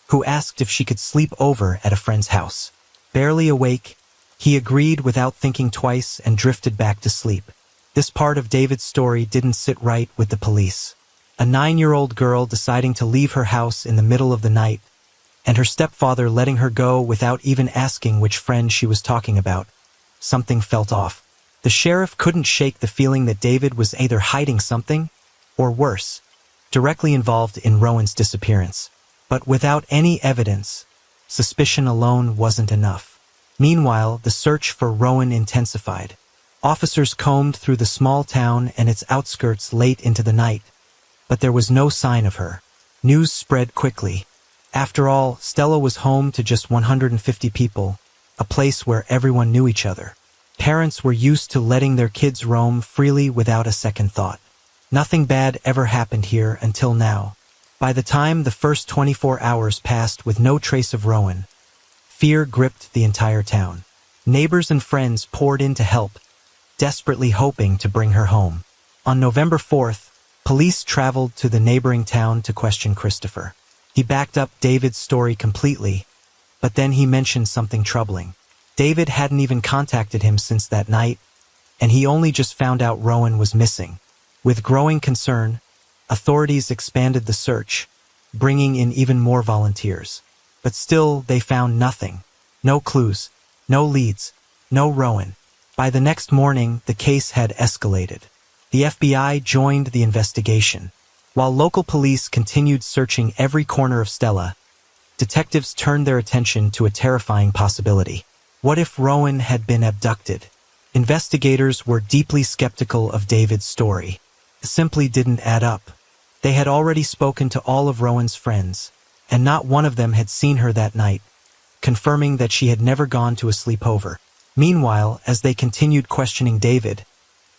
who asked if she could sleep over at a friend's house. Barely awake, he agreed without thinking twice and drifted back to sleep. This part of David's story didn't sit right with the police. A 9-year-old girl deciding to leave her house in the middle of the night, and her stepfather letting her go without even asking which friend she was talking about. Something felt off. The sheriff couldn't shake the feeling that David was either hiding something, or worse, directly involved in Rowan's disappearance. But without any evidence, suspicion alone wasn't enough. Meanwhile, the search for Rowan intensified. Officers combed through the small town and its outskirts late into the night, but there was no sign of her. News spread quickly. After all, Stella was home to just 150 people, a place where everyone knew each other. Parents were used to letting their kids roam freely without a second thought. Nothing bad ever happened here until now. By the time the first 24 hours passed with no trace of Rowan, fear gripped the entire town. Neighbors and friends poured in to help, desperately hoping to bring her home. On November 4th, police traveled to the neighboring town to question Christopher. He backed up David's story completely, but then he mentioned something troubling. David hadn't even contacted him since that night, and he only just found out Rowan was missing. With growing concern, authorities expanded the search, bringing in even more volunteers. But still, they found nothing. No clues, no leads, no Rowan. By the next morning, the case had escalated. The FBI joined the investigation. While local police continued searching every corner of Stella, detectives turned their attention to a terrifying possibility. What if Rowan had been abducted? Investigators were deeply skeptical of David's story. It simply didn't add up. They had already spoken to all of Rowan's friends, and not one of them had seen her that night, confirming that she had never gone to a sleepover. Meanwhile, as they continued questioning David,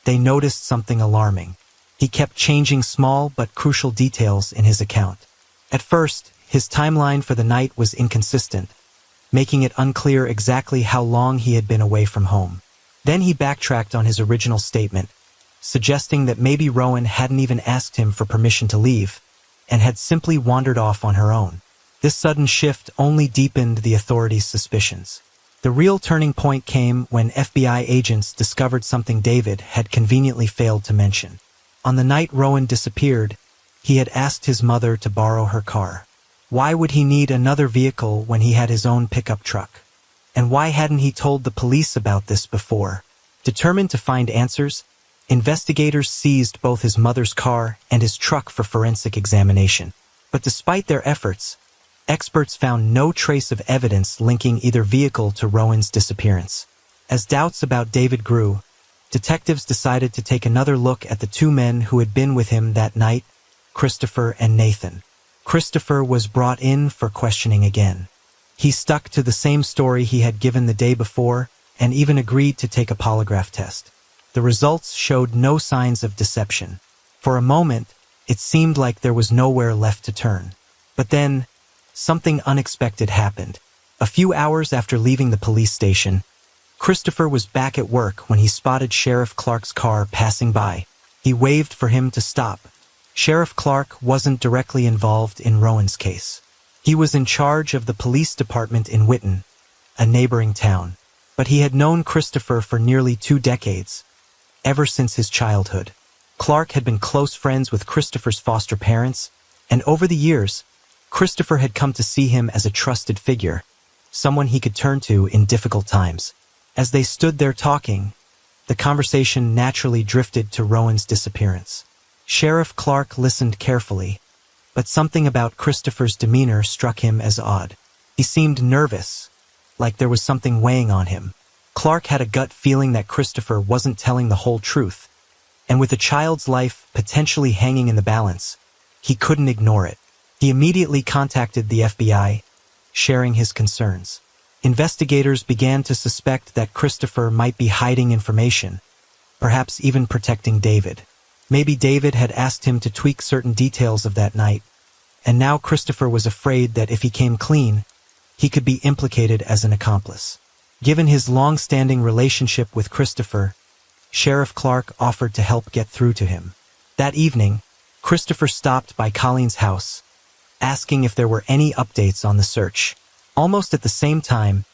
they noticed something alarming. He kept changing small but crucial details in his account. At first, his timeline for the night was inconsistent, making it unclear exactly how long he had been away from home. Then he backtracked on his original statement, suggesting that maybe Rowan hadn't even asked him for permission to leave, and had simply wandered off on her own. This sudden shift only deepened the authorities' suspicions. The real turning point came when FBI agents discovered something David had conveniently failed to mention. On the night Rowan disappeared, he had asked his mother to borrow her car. Why would he need another vehicle when he had his own pickup truck? And why hadn't he told the police about this before? Determined to find answers, investigators seized both his mother's car and his truck for forensic examination. But despite their efforts, experts found no trace of evidence linking either vehicle to Rowan's disappearance. As doubts about David grew, detectives decided to take another look at the two men who had been with him that night, Christopher and Nathan. Christopher was brought in for questioning again. He stuck to the same story he had given the day before and even agreed to take a polygraph test. The results showed no signs of deception. For a moment, it seemed like there was nowhere left to turn. But then, something unexpected happened. A few hours after leaving the police station, Christopher was back at work when he spotted Sheriff Clark's car passing by. He waved for him to stop, Sheriff Clark wasn't directly involved in Rowan's case. He was in charge of the police department in Witten, a neighboring town. But he had known Christopher for nearly 2 decades, ever since his childhood. Clark had been close friends with Christopher's foster parents, and over the years, Christopher had come to see him as a trusted figure, someone he could turn to in difficult times. As they stood there talking, the conversation naturally drifted to Rowan's disappearance. Sheriff Clark listened carefully, but something about Christopher's demeanor struck him as odd. He seemed nervous, like there was something weighing on him. Clark had a gut feeling that Christopher wasn't telling the whole truth, and with a child's life potentially hanging in the balance, he couldn't ignore it. He immediately contacted the FBI, sharing his concerns. Investigators began to suspect that Christopher might be hiding information, perhaps even protecting David. Maybe David had asked him to tweak certain details of that night, and now Christopher was afraid that if he came clean, he could be implicated as an accomplice. Given his long-standing relationship with Christopher, Sheriff Clark offered to help get through to him. That evening, Christopher stopped by Colleen's house, asking if there were any updates on the search. Almost at the same time,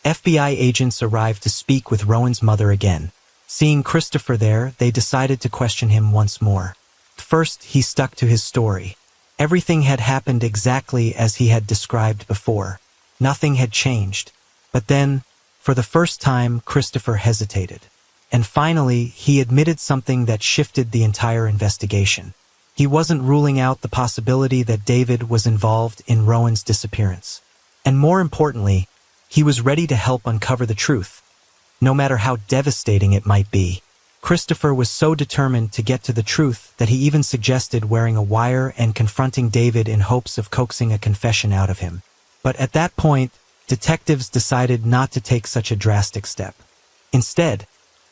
FBI agents arrived to speak with Rowan's mother again. Seeing Christopher there, they decided to question him once more. First, he stuck to his story. Everything had happened exactly as he had described before. Nothing had changed. But then, for the first time, Christopher hesitated. And finally, he admitted something that shifted the entire investigation. He wasn't ruling out the possibility that David was involved in Rowan's disappearance. And more importantly, he was ready to help uncover the truth, no matter how devastating it might be. Christopher was so determined to get to the truth that he even suggested wearing a wire and confronting David in hopes of coaxing a confession out of him. But at that point, detectives decided not to take such a drastic step. Instead,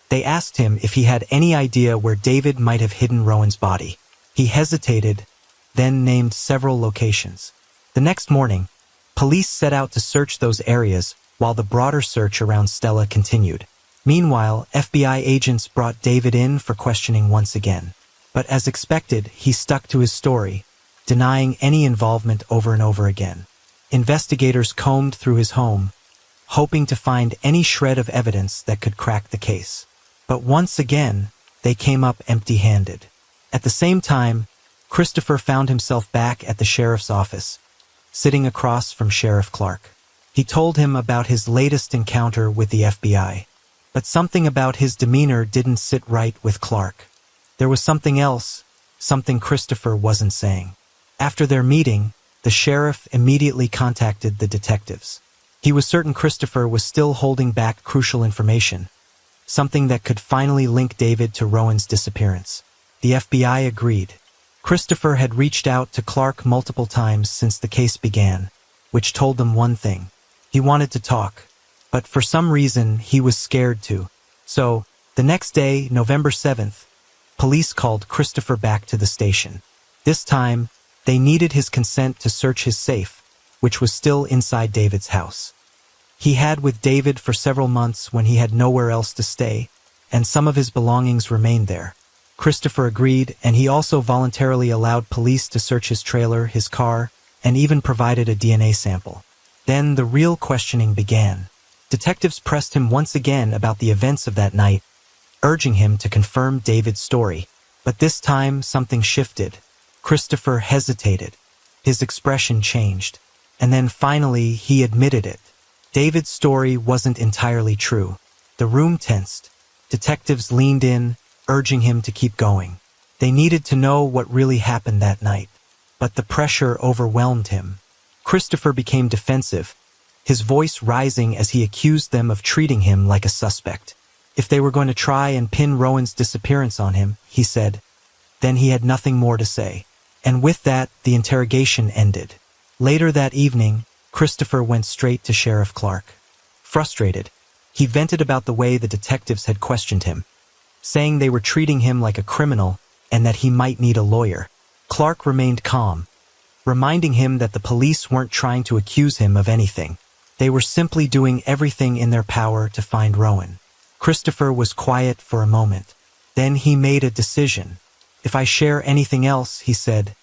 they asked him if he had any idea where David might have hidden Rowan's body. He hesitated, then named several locations. The next morning, police set out to search those areas while the broader search around Stella continued. Meanwhile, FBI agents brought David in for questioning once again. But as expected, he stuck to his story, denying any involvement over and over again. Investigators combed through his home, hoping to find any shred of evidence that could crack the case. But once again, they came up empty-handed. At the same time, Christopher found himself back at the sheriff's office, sitting across from Sheriff Clark. He told him about his latest encounter with the FBI. But something about his demeanor didn't sit right with Clark. There was something else, something Christopher wasn't saying. After their meeting, the sheriff immediately contacted the detectives. He was certain Christopher was still holding back crucial information, something that could finally link David to Rowan's disappearance. The FBI agreed. Christopher had reached out to Clark multiple times since the case began, which told them one thing. He wanted to talk, but for some reason he was scared to. So, the next day, November 7th, police called Christopher back to the station. This time, they needed his consent to search his safe, which was still inside David's house. He had with David for several months when he had nowhere else to stay, and some of his belongings remained there. Christopher agreed, and he also voluntarily allowed police to search his trailer, his car, and even provided a DNA sample. Then the real questioning began. Detectives pressed him once again about the events of that night, urging him to confirm David's story. But this time, something shifted. Christopher hesitated. His expression changed. And then finally, he admitted it. David's story wasn't entirely true. The room tensed. Detectives leaned in, urging him to keep going. They needed to know what really happened that night. But the pressure overwhelmed him. Christopher became defensive, his voice rising as he accused them of treating him like a suspect. If they were going to try and pin Rowan's disappearance on him, he said, then he had nothing more to say. And with that, the interrogation ended. Later that evening, Christopher went straight to Sheriff Clark. Frustrated, he vented about the way the detectives had questioned him, saying they were treating him like a criminal and that he might need a lawyer. Clark remained calm, reminding him that the police weren't trying to accuse him of anything. They were simply doing everything in their power to find Rowan. Christopher was quiet for a moment. Then he made a decision. "If I share anything else," he said,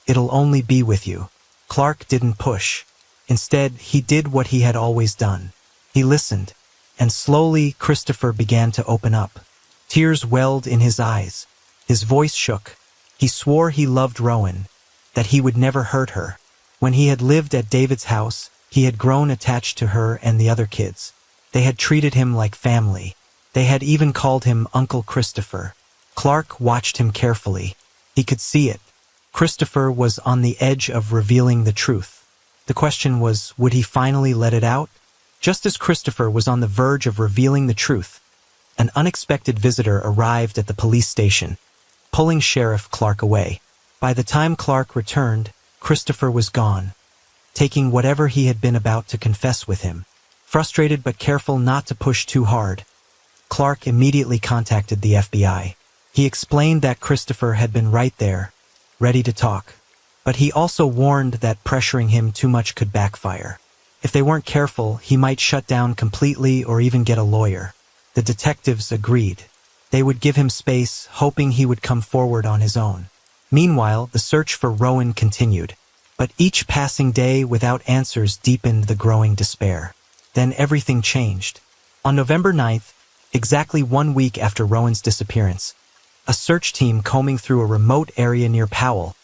"it'll only be with you." Clark didn't push. Instead, he did what he had always done. He listened, and slowly Christopher began to open up. Tears welled in his eyes. His voice shook. He swore he loved Rowan, that he would never hurt her. When he had lived at David's house, he had grown attached to her and the other kids. They had treated him like family. They had even called him Uncle Christopher. Clark watched him carefully. He could see it. Christopher was on the edge of revealing the truth. The question was, would he finally let it out? Just as Christopher was on the verge of revealing the truth, an unexpected visitor arrived at the police station, pulling Sheriff Clark away. By the time Clark returned, Christopher was gone, taking whatever he had been about to confess with him. Frustrated but careful not to push too hard, Clark immediately contacted the FBI. He explained that Christopher had been right there, ready to talk. But he also warned that pressuring him too much could backfire. If they weren't careful, he might shut down completely or even get a lawyer. The detectives agreed. They would give him space, hoping he would come forward on his own. Meanwhile, the search for Rowan continued. But each passing day without answers deepened the growing despair. Then everything changed. On November 9th, exactly 1 week after Rowan's disappearance, a search team combing through a remote area near Powell,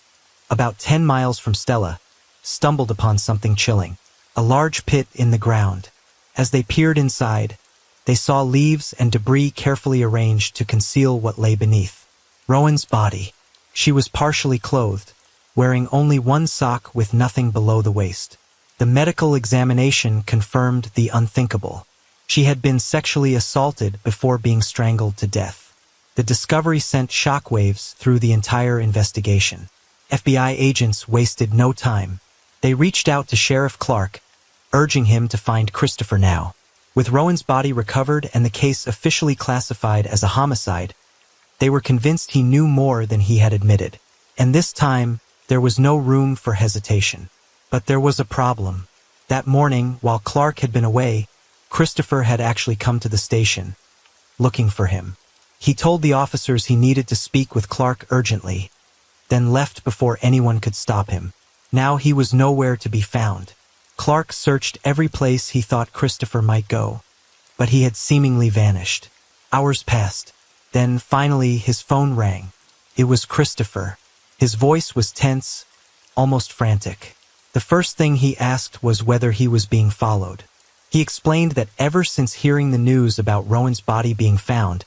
about 10 miles from Stella, stumbled upon something chilling. A large pit in the ground. As they peered inside, they saw leaves and debris carefully arranged to conceal what lay beneath. Rowan's body. She was partially clothed, wearing only one sock with nothing below the waist. The medical examination confirmed the unthinkable. She had been sexually assaulted before being strangled to death. The discovery sent shockwaves through the entire investigation. FBI agents wasted no time. They reached out to Sheriff Clark, urging him to find Christopher now. With Rowan's body recovered and the case officially classified as a homicide, they were convinced he knew more than he had admitted. And this time, there was no room for hesitation. But there was a problem. That morning, while Clark had been away, Christopher had actually come to the station, looking for him. He told the officers he needed to speak with Clark urgently, then left before anyone could stop him. Now he was nowhere to be found. Clark searched every place he thought Christopher might go, but he had seemingly vanished. Hours passed. Then, finally, his phone rang. It was Christopher. His voice was tense, almost frantic. The first thing he asked was whether he was being followed. He explained that ever since hearing the news about Rowan's body being found,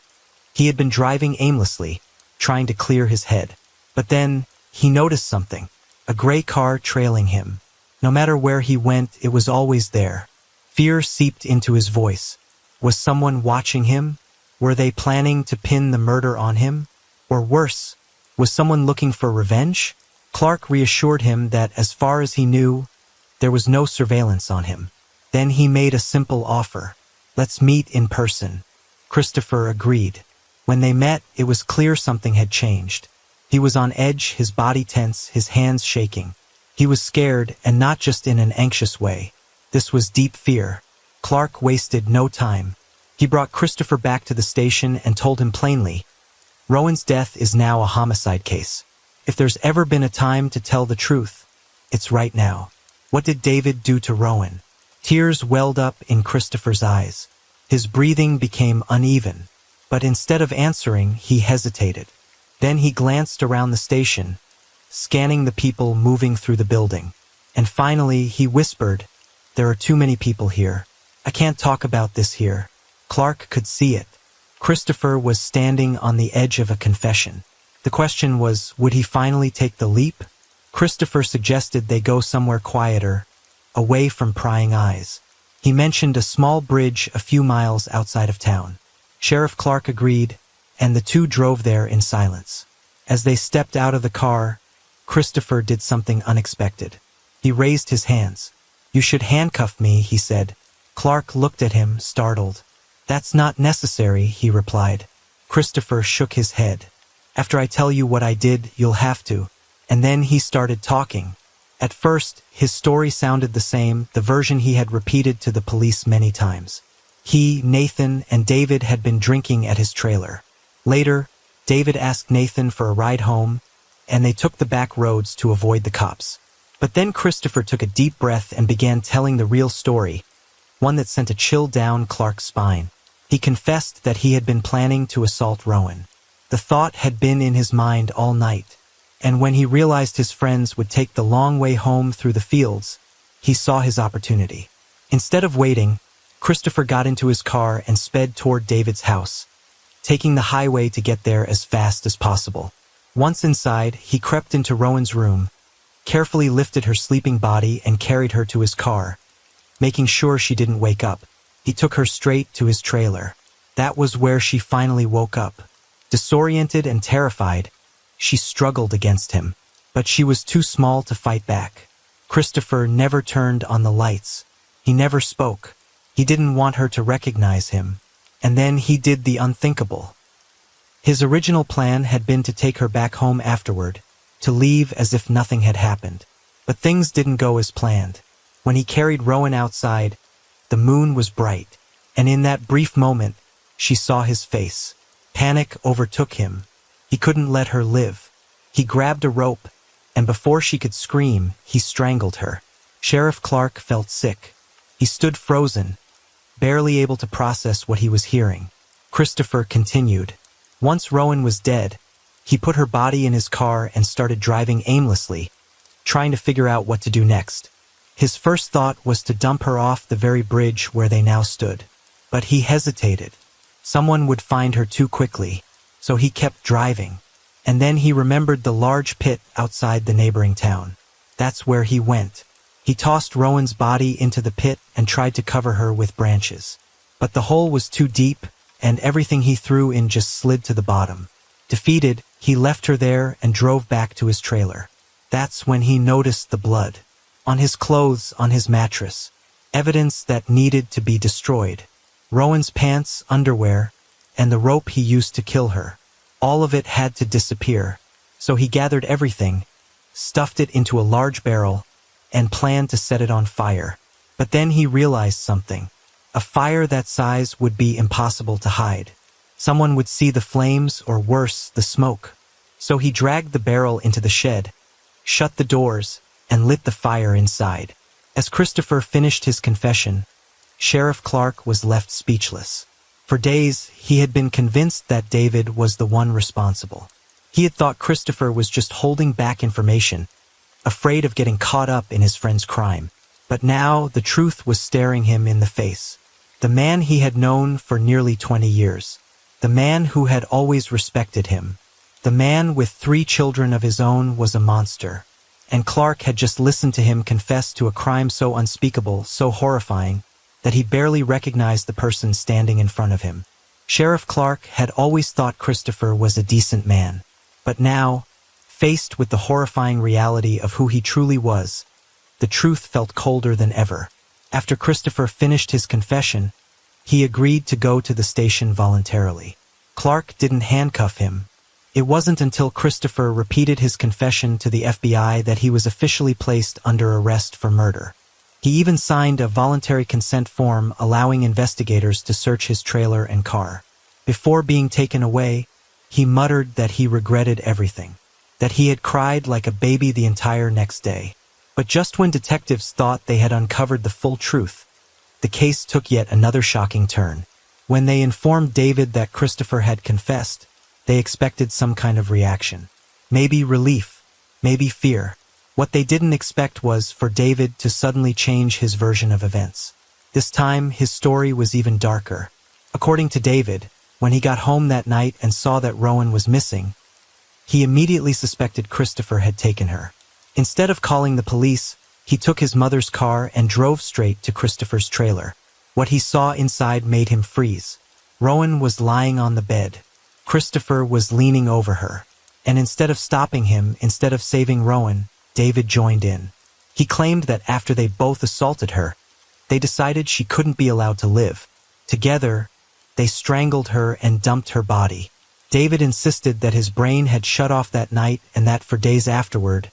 he had been driving aimlessly, trying to clear his head. But then, he noticed something. A gray car trailing him. No matter where he went, it was always there. Fear seeped into his voice. Was someone watching him? Were they planning to pin the murder on him? Or worse, was someone looking for revenge? Clark reassured him that as far as he knew, there was no surveillance on him. Then he made a simple offer. "Let's meet in person." Christopher agreed. When they met, it was clear something had changed. He was on edge, his body tense, his hands shaking. He was scared, and not just in an anxious way. This was deep fear. Clark wasted no time. He brought Christopher back to the station and told him plainly, "Rowan's death is now a homicide case. If there's ever been a time to tell the truth, it's right now." What did David do to Rowan? Tears welled up in Christopher's eyes. His breathing became uneven, but instead of answering, he hesitated. Then he glanced around the station, scanning the people moving through the building. And finally, he whispered, "There are too many people here. I can't talk about this here." Clark could see it. Christopher was standing on the edge of a confession. The question was, would he finally take the leap? Christopher suggested they go somewhere quieter, away from prying eyes. He mentioned a small bridge a few miles outside of town. Sheriff Clark agreed, and the two drove there in silence. As they stepped out of the car, Christopher did something unexpected. He raised his hands. "You should handcuff me," he said. Clark looked at him, startled. "That's not necessary," he replied. Christopher shook his head. "After I tell you what I did, you'll have to." And then he started talking. At first, his story sounded the same, the version he had repeated to the police many times. He, Nathan, and David had been drinking at his trailer. Later, David asked Nathan for a ride home, and they took the back roads to avoid the cops. But then Christopher took a deep breath and began telling the real story, one that sent a chill down Clark's spine. He confessed that he had been planning to assault Rowan. The thought had been in his mind all night, and when he realized his friends would take the long way home through the fields, he saw his opportunity. Instead of waiting, Christopher got into his car and sped toward David's house, taking the highway to get there as fast as possible. Once inside, he crept into Rowan's room, carefully lifted her sleeping body and carried her to his car, making sure she didn't wake up. He took her straight to his trailer. That was where she finally woke up. Disoriented and terrified, she struggled against him, but she was too small to fight back. Christopher never turned on the lights. He never spoke. He didn't want her to recognize him. And then he did the unthinkable. His original plan had been to take her back home afterward, to leave as if nothing had happened. But things didn't go as planned. When he carried Rowan outside, the moon was bright, and in that brief moment, she saw his face. Panic overtook him. He couldn't let her live. He grabbed a rope, and before she could scream, he strangled her. Sheriff Clark felt sick. He stood frozen, barely able to process what he was hearing. Christopher continued. Once Rowan was dead, he put her body in his car and started driving aimlessly, trying to figure out what to do next. His first thought was to dump her off the very bridge where they now stood. But he hesitated. Someone would find her too quickly, so he kept driving. And then he remembered the large pit outside the neighboring town. That's where he went. He tossed Rowan's body into the pit and tried to cover her with branches. But the hole was too deep, and everything he threw in just slid to the bottom. Defeated, he left her there and drove back to his trailer. That's when he noticed the blood. On his clothes, on his mattress. Evidence that needed to be destroyed. Rowan's pants, underwear, and the rope he used to kill her. All of it had to disappear. So he gathered everything, stuffed it into a large barrel, and planned to set it on fire. But then he realized something. A fire that size would be impossible to hide. Someone would see the flames, or worse, the smoke. So he dragged the barrel into the shed, shut the doors, and lit the fire inside. As Christopher finished his confession, Sheriff Clark was left speechless. For days, he had been convinced that David was the one responsible. He had thought Christopher was just holding back information, afraid of getting caught up in his friend's crime. But now the truth was staring him in the face. The man he had known for nearly 20 years. The man who had always respected him. The man with 3 children of his own was a monster. And Clark had just listened to him confess to a crime so unspeakable, so horrifying, that he barely recognized the person standing in front of him. Sheriff Clark had always thought Christopher was a decent man. But now, faced with the horrifying reality of who he truly was, the truth felt colder than ever. After Christopher finished his confession, he agreed to go to the station voluntarily. Clark didn't handcuff him. It wasn't until Christopher repeated his confession to the FBI that he was officially placed under arrest for murder. He even signed a voluntary consent form allowing investigators to search his trailer and car. Before being taken away, he muttered that he regretted everything, that he had cried like a baby the entire next day. But just when detectives thought they had uncovered the full truth, the case took yet another shocking turn. When they informed David that Christopher had confessed, they expected some kind of reaction. Maybe relief, maybe fear. What they didn't expect was for David to suddenly change his version of events. This time, his story was even darker. According to David, when he got home that night and saw that Rowan was missing, he immediately suspected Christopher had taken her. Instead of calling the police, he took his mother's car and drove straight to Christopher's trailer. What he saw inside made him freeze. Rowan was lying on the bed. Christopher was leaning over her. And instead of stopping him, instead of saving Rowan, David joined in. He claimed that after they both assaulted her, they decided she couldn't be allowed to live. Together, they strangled her and dumped her body. David insisted that his brain had shut off that night and that for days afterward,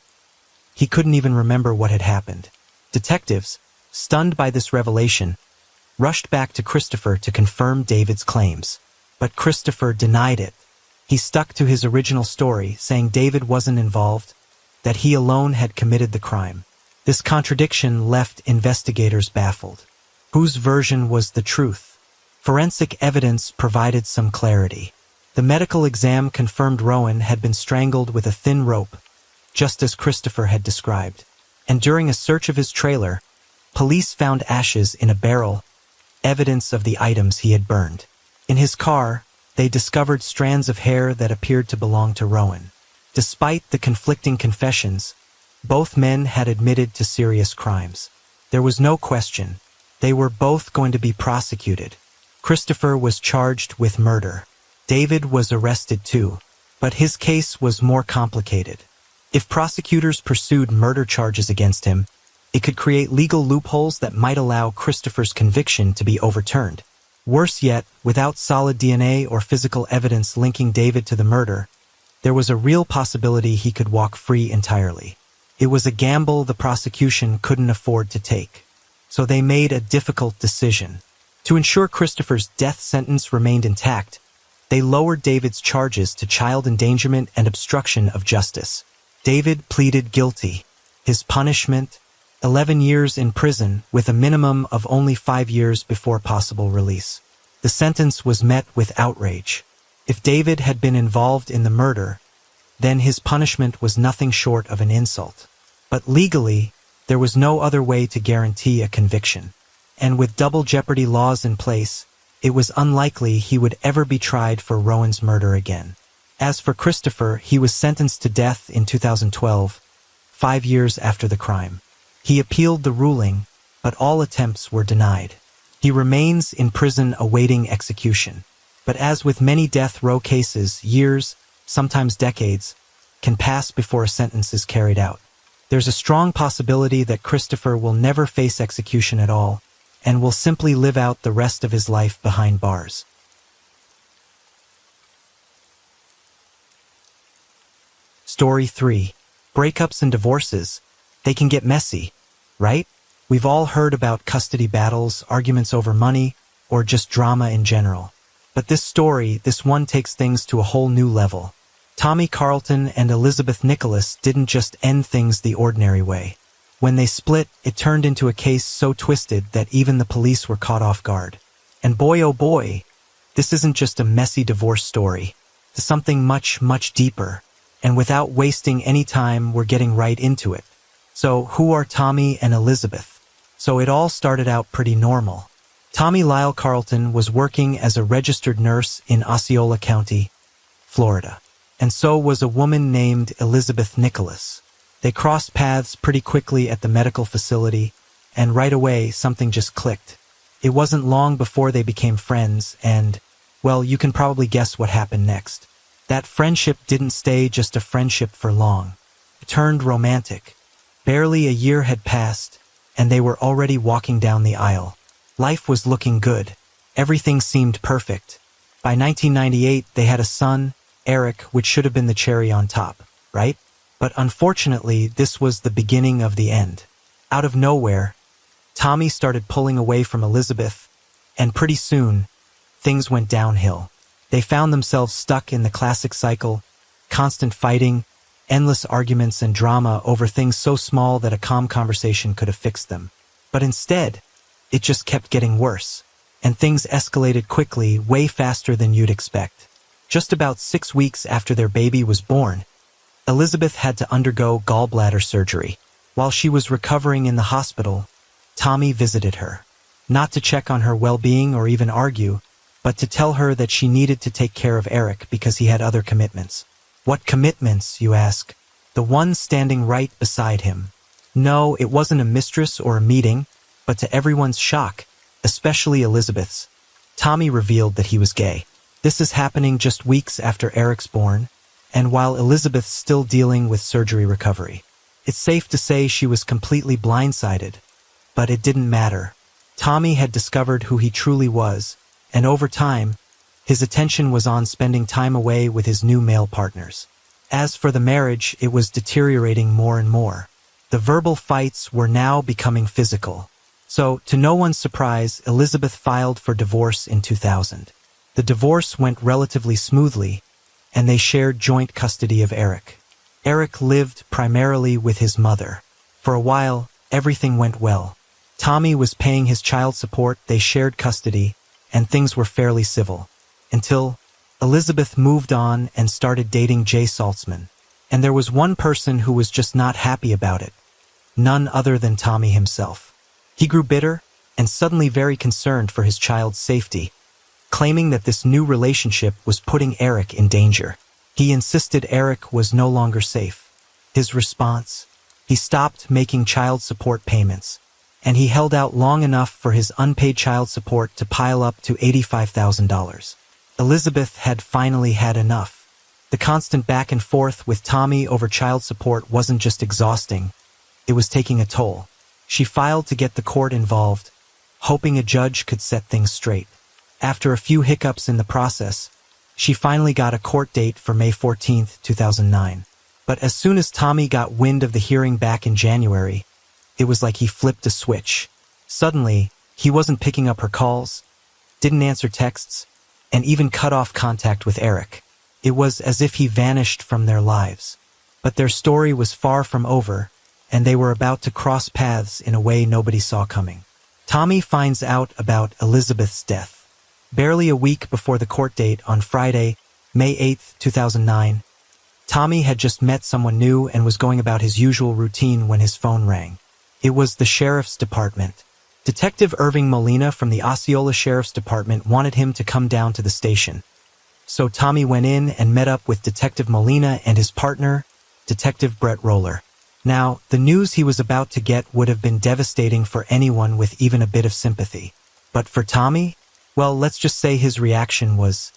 he couldn't even remember what had happened. Detectives, stunned by this revelation, rushed back to Christopher to confirm David's claims. But Christopher denied it. He stuck to his original story, saying David wasn't involved, that he alone had committed the crime. This contradiction left investigators baffled. Whose version was the truth? Forensic evidence provided some clarity. The medical exam confirmed Rowan had been strangled with a thin rope, just as Christopher had described. And during a search of his trailer, police found ashes in a barrel, evidence of the items he had burned. In his car, they discovered strands of hair that appeared to belong to Rowan. Despite the conflicting confessions, both men had admitted to serious crimes. There was no question. They were both going to be prosecuted. Christopher was charged with murder. David was arrested too, but his case was more complicated. If prosecutors pursued murder charges against him, it could create legal loopholes that might allow Christopher's conviction to be overturned. Worse yet, without solid DNA or physical evidence linking David to the murder, there was a real possibility he could walk free entirely. It was a gamble the prosecution couldn't afford to take. So they made a difficult decision. To ensure Christopher's death sentence remained intact, they lowered David's charges to child endangerment and obstruction of justice. David pleaded guilty. His punishment, 11 years in prison with a minimum of only 5 years before possible release. The sentence was met with outrage. If David had been involved in the murder, then his punishment was nothing short of an insult. But legally, there was no other way to guarantee a conviction. And with double jeopardy laws in place, it was unlikely he would ever be tried for Rowan's murder again. As for Christopher, he was sentenced to death in 2012, 5 years after the crime. He appealed the ruling, but all attempts were denied. He remains in prison awaiting execution. But as with many death row cases, years, sometimes decades, can pass before a sentence is carried out. There's a strong possibility that Christopher will never face execution at all, and will simply live out the rest of his life behind bars. Story 3. Breakups and divorces. They can get messy, right? We've all heard about custody battles, arguments over money, or just drama in general. But this one takes things to a whole new level. Tommy Carlton and Elizabeth Nicholas didn't just end things the ordinary way. When they split, it turned into a case so twisted that even the police were caught off guard. And boy oh boy, this isn't just a messy divorce story. It's something much, much deeper. And without wasting any time, we're getting right into it. So, who are Tommy and Elizabeth? So it all started out pretty normal. Tommy Lyle Carlton was working as a registered nurse in Osceola County, Florida. And so was a woman named Elizabeth Nicholas. They crossed paths pretty quickly at the medical facility, and right away something just clicked. It wasn't long before they became friends, and, well, you can probably guess what happened next. That friendship didn't stay just a friendship for long. It turned romantic. Barely a year had passed, and they were already walking down the aisle. Life was looking good. Everything seemed perfect. By 1998, they had a son, Eric, which should have been the cherry on top, right? But unfortunately, this was the beginning of the end. Out of nowhere, Tommy started pulling away from Elizabeth, and pretty soon, things went downhill. They found themselves stuck in the classic cycle, constant fighting, endless arguments and drama over things so small that a calm conversation could have fixed them. But instead, it just kept getting worse, and things escalated quickly, way faster than you'd expect. Just about 6 weeks after their baby was born, Elizabeth had to undergo gallbladder surgery. While she was recovering in the hospital, Tommy visited her. Not to check on her well-being or even argue, but to tell her that she needed to take care of Eric because he had other commitments. What commitments, you ask? The one standing right beside him. No, it wasn't a mistress or a meeting, but to everyone's shock, especially Elizabeth's, Tommy revealed that he was gay. This is happening just weeks after Eric's born, and while Elizabeth's still dealing with surgery recovery. It's safe to say she was completely blindsided, but it didn't matter. Tommy had discovered who he truly was, and over time, his attention was on spending time away with his new male partners. As for the marriage, it was deteriorating more and more. The verbal fights were now becoming physical. So, to no one's surprise, Elizabeth filed for divorce in 2000. The divorce went relatively smoothly, and they shared joint custody of Eric. Eric lived primarily with his mother. For a while, everything went well. Tommy was paying his child support, they shared custody, and things were fairly civil. Until Elizabeth moved on and started dating Jay Saltzman. And there was one person who was just not happy about it. None other than Tommy himself. He grew bitter and suddenly very concerned for his child's safety, claiming that this new relationship was putting Eric in danger. He insisted Eric was no longer safe. His response? He stopped making child support payments, and he held out long enough for his unpaid child support to pile up to $85,000. Elizabeth had finally had enough. The constant back and forth with Tommy over child support wasn't just exhausting, it was taking a toll. She filed to get the court involved, hoping a judge could set things straight. After a few hiccups in the process, she finally got a court date for May 14, 2009. But as soon as Tommy got wind of the hearing back in January, it was like he flipped a switch. Suddenly, he wasn't picking up her calls, didn't answer texts, and even cut off contact with Eric. It was as if he vanished from their lives. But their story was far from over, and they were about to cross paths in a way nobody saw coming. Tommy finds out about Elizabeth's death. Barely a week before the court date on Friday, May 8, 2009, Tommy had just met someone new and was going about his usual routine when his phone rang. It was the sheriff's department. Detective Irving Molina from the Osceola Sheriff's Department wanted him to come down to the station. So Tommy went in and met up with Detective Molina and his partner, Detective Brett Roller. Now, the news he was about to get would have been devastating for anyone with even a bit of sympathy. But for Tommy, well, let's just say his reaction was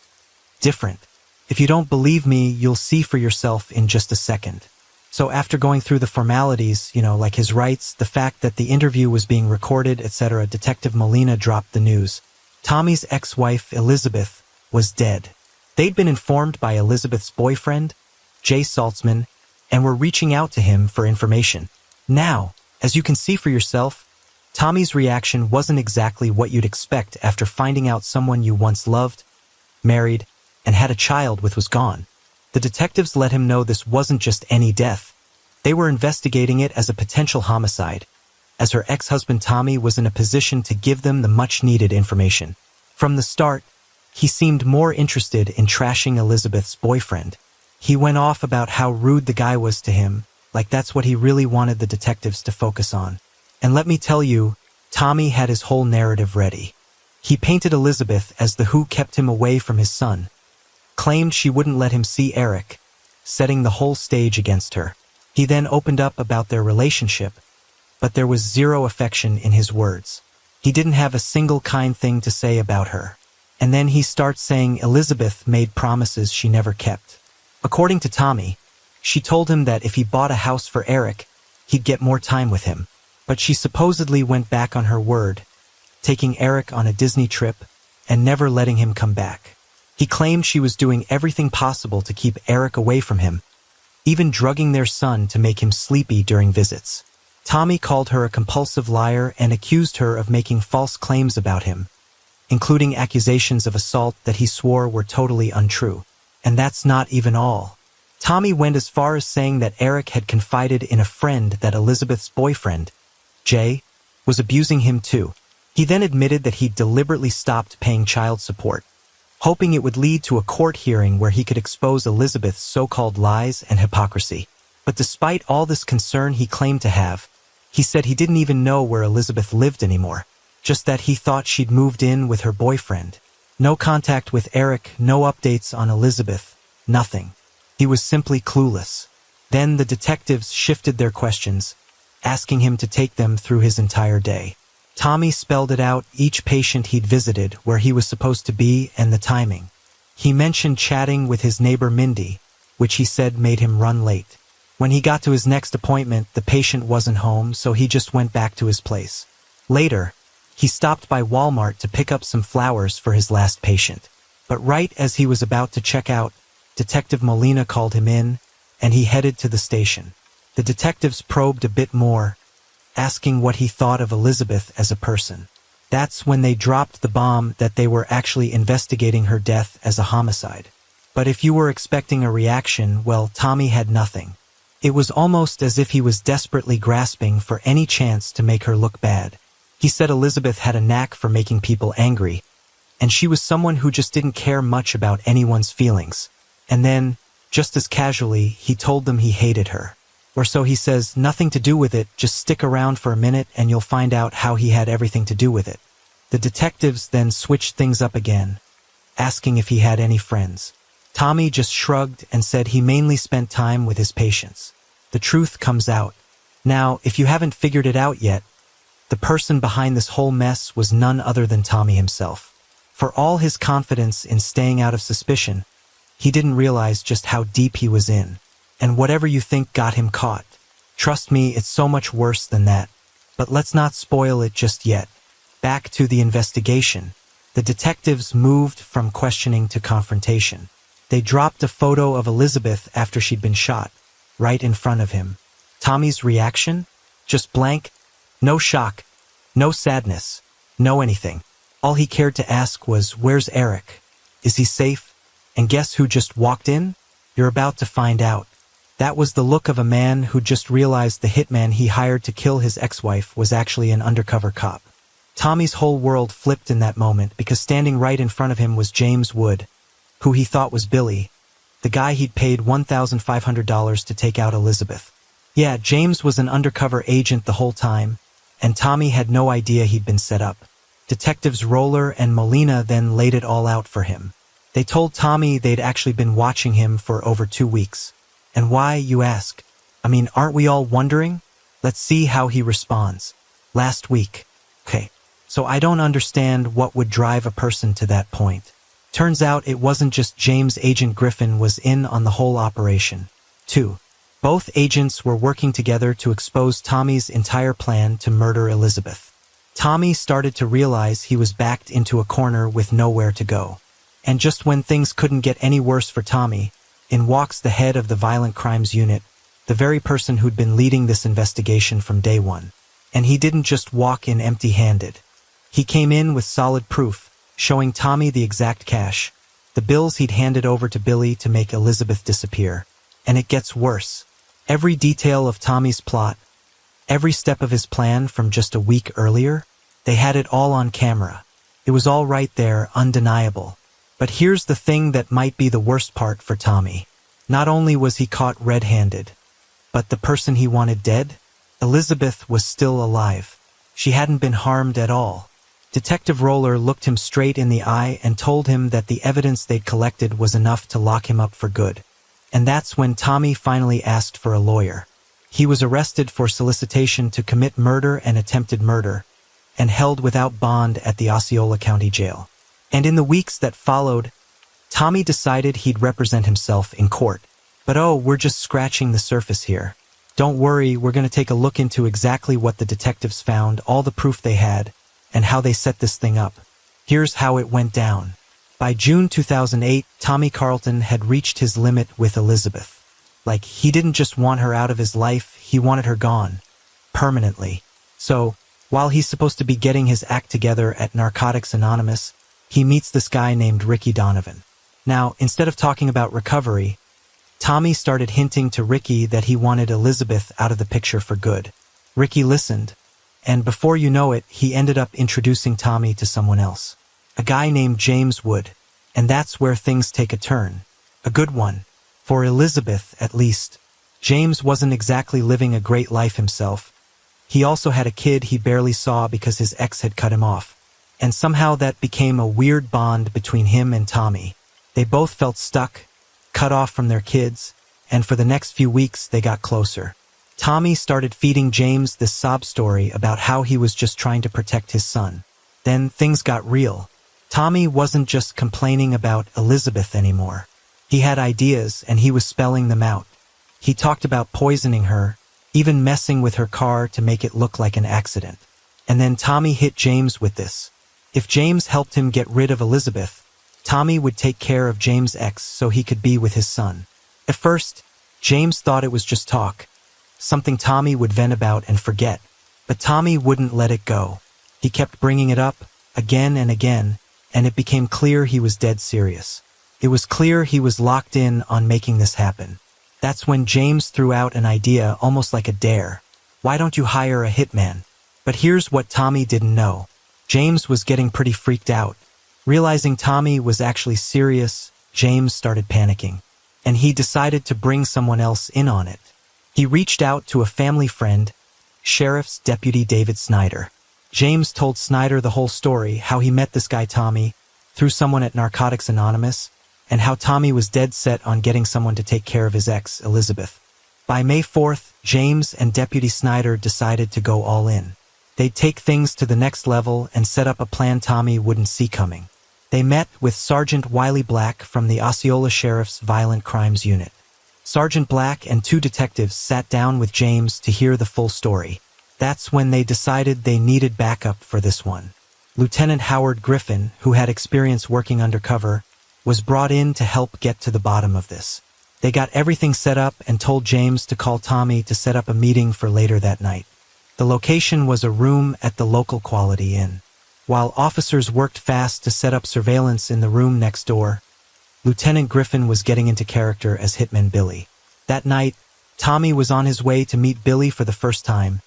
different. If you don't believe me, you'll see for yourself in just a second. So after going through the formalities, like his rights, the fact that the interview was being recorded, etc., Detective Molina dropped the news. Tommy's ex-wife, Elizabeth, was dead. They'd been informed by Elizabeth's boyfriend, Jay Saltzman, and were reaching out to him for information. Now, as you can see for yourself, Tommy's reaction wasn't exactly what you'd expect after finding out someone you once loved, married, and had a child with was gone. The detectives let him know this wasn't just any death. They were investigating it as a potential homicide, as her ex-husband Tommy was in a position to give them the much-needed information. From the start, he seemed more interested in trashing Elizabeth's boyfriend. He went off about how rude the guy was to him, like that's what he really wanted the detectives to focus on. And let me tell you, Tommy had his whole narrative ready. He painted Elizabeth as the who kept him away from his son, claimed she wouldn't let him see Eric, setting the whole stage against her. He then opened up about their relationship, but there was zero affection in his words. He didn't have a single kind thing to say about her. And then he starts saying Elizabeth made promises she never kept. According to Tommy, she told him that if he bought a house for Eric, he'd get more time with him. But she supposedly went back on her word, taking Eric on a Disney trip and never letting him come back. He claimed she was doing everything possible to keep Eric away from him, even drugging their son to make him sleepy during visits. Tommy called her a compulsive liar and accused her of making false claims about him, including accusations of assault that he swore were totally untrue. And that's not even all. Tommy went as far as saying that Eric had confided in a friend that Elizabeth's boyfriend, Jay, was abusing him too. He then admitted that he'd deliberately stopped paying child support, hoping it would lead to a court hearing where he could expose Elizabeth's so-called lies and hypocrisy. But despite all this concern he claimed to have, he said he didn't even know where Elizabeth lived anymore, just that he thought she'd moved in with her boyfriend. No contact with Eric, no updates on Elizabeth, nothing. He was simply clueless. Then the detectives shifted their questions, asking him to take them through his entire day. Tommy spelled it out, each patient he'd visited, where he was supposed to be, and the timing. He mentioned chatting with his neighbor Mindy, which he said made him run late. When he got to his next appointment, the patient wasn't home, so he just went back to his place. Later, he stopped by Walmart to pick up some flowers for his last patient. But right as he was about to check out, Detective Molina called him in, and he headed to the station. The detectives probed a bit more, asking what he thought of Elizabeth as a person. That's when they dropped the bomb that they were actually investigating her death as a homicide. But if you were expecting a reaction, well, Tommy had nothing. It was almost as if he was desperately grasping for any chance to make her look bad. He said Elizabeth had a knack for making people angry, and she was someone who just didn't care much about anyone's feelings. And then, just as casually, he told them he hated her. Or so he says, nothing to do with it, just stick around for a minute and you'll find out how he had everything to do with it. The detectives then switched things up again, asking if he had any friends. Tommy just shrugged and said he mainly spent time with his patients. The truth comes out. Now, if you haven't figured it out yet, the person behind this whole mess was none other than Tommy himself. For all his confidence in staying out of suspicion, he didn't realize just how deep he was in. And whatever you think got him caught. Trust me, it's so much worse than that. But let's not spoil it just yet. Back to the investigation. The detectives moved from questioning to confrontation. They dropped a photo of Elizabeth after she'd been shot, right in front of him. Tommy's reaction? Just blank. No shock. No sadness. No anything. All he cared to ask was, where's Eric? Is he safe? And guess who just walked in? You're about to find out. That was the look of a man who just realized the hitman he hired to kill his ex-wife was actually an undercover cop. Tommy's whole world flipped in that moment because standing right in front of him was James Wood, who he thought was Billy, the guy he'd paid $1,500 to take out Elizabeth. Yeah, James was an undercover agent the whole time, and Tommy had no idea he'd been set up. Detectives Roller and Molina then laid it all out for him. They told Tommy they'd actually been watching him for over 2 weeks. And why, you ask? I mean, aren't we all wondering? Let's see how he responds. Last week. Okay, so I don't understand what would drive a person to that point. Turns out it wasn't just James. Agent Griffin was in on the whole operation. 2. Both agents were working together to expose Tommy's entire plan to murder Elizabeth. Tommy started to realize he was backed into a corner with nowhere to go. And just when things couldn't get any worse for Tommy, in walks the head of the Violent Crimes Unit, the very person who'd been leading this investigation from day one. And he didn't just walk in empty-handed. He came in with solid proof, showing Tommy the exact cash, the bills he'd handed over to Billy to make Elizabeth disappear. And it gets worse. Every detail of Tommy's plot, every step of his plan from just a week earlier, they had it all on camera. It was all right there, undeniable. But here's the thing that might be the worst part for Tommy. Not only was he caught red-handed, but the person he wanted dead? Elizabeth was still alive. She hadn't been harmed at all. Detective Roller looked him straight in the eye and told him that the evidence they'd collected was enough to lock him up for good. And that's when Tommy finally asked for a lawyer. He was arrested for solicitation to commit murder and attempted murder, and held without bond at the Osceola County Jail. And in the weeks that followed, Tommy decided he'd represent himself in court. But oh, we're just scratching the surface here. Don't worry, we're going to take a look into exactly what the detectives found, all the proof they had, and how they set this thing up. Here's how it went down. By June 2008, Tommy Carlton had reached his limit with Elizabeth. Like, he didn't just want her out of his life, he wanted her gone. Permanently. So, while he's supposed to be getting his act together at Narcotics Anonymous, he meets this guy named Ricky Donovan. Now, instead of talking about recovery, Tommy started hinting to Ricky that he wanted Elizabeth out of the picture for good. Ricky listened, and before you know it, he ended up introducing Tommy to someone else. A guy named James Wood. And that's where things take a turn. A good one. For Elizabeth, at least. James wasn't exactly living a great life himself. He also had a kid he barely saw because his ex had cut him off. And somehow that became a weird bond between him and Tommy. They both felt stuck, cut off from their kids, and for the next few weeks they got closer. Tommy started feeding James this sob story about how he was just trying to protect his son. Then things got real. Tommy wasn't just complaining about Elizabeth anymore. He had ideas and he was spelling them out. He talked about poisoning her, even messing with her car to make it look like an accident. And then Tommy hit James with this. If James helped him get rid of Elizabeth, Tommy would take care of James' ex so he could be with his son. At first, James thought it was just talk, something Tommy would vent about and forget. But Tommy wouldn't let it go. He kept bringing it up, again and again, and it became clear he was dead serious. It was clear he was locked in on making this happen. That's when James threw out an idea almost like a dare. Why don't you hire a hitman? But here's what Tommy didn't know. James was getting pretty freaked out. Realizing Tommy was actually serious, James started panicking. And he decided to bring someone else in on it. He reached out to a family friend, Sheriff's Deputy David Snyder. James told Snyder the whole story, how he met this guy Tommy through someone at Narcotics Anonymous, and how Tommy was dead set on getting someone to take care of his ex, Elizabeth. By May 4th, James and Deputy Snyder decided to go all in. They'd take things to the next level and set up a plan Tommy wouldn't see coming. They met with Sergeant Wiley Black from the Osceola Sheriff's Violent Crimes Unit. Sergeant Black and 2 detectives sat down with James to hear the full story. That's when they decided they needed backup for this one. Lieutenant Howard Griffin, who had experience working undercover, was brought in to help get to the bottom of this. They got everything set up and told James to call Tommy to set up a meeting for later that night. The location was a room at the local Quality Inn. While officers worked fast to set up surveillance in the room next door, Lieutenant Griffin was getting into character as Hitman Billy. That night, Tommy was on his way to meet Billy for the first time,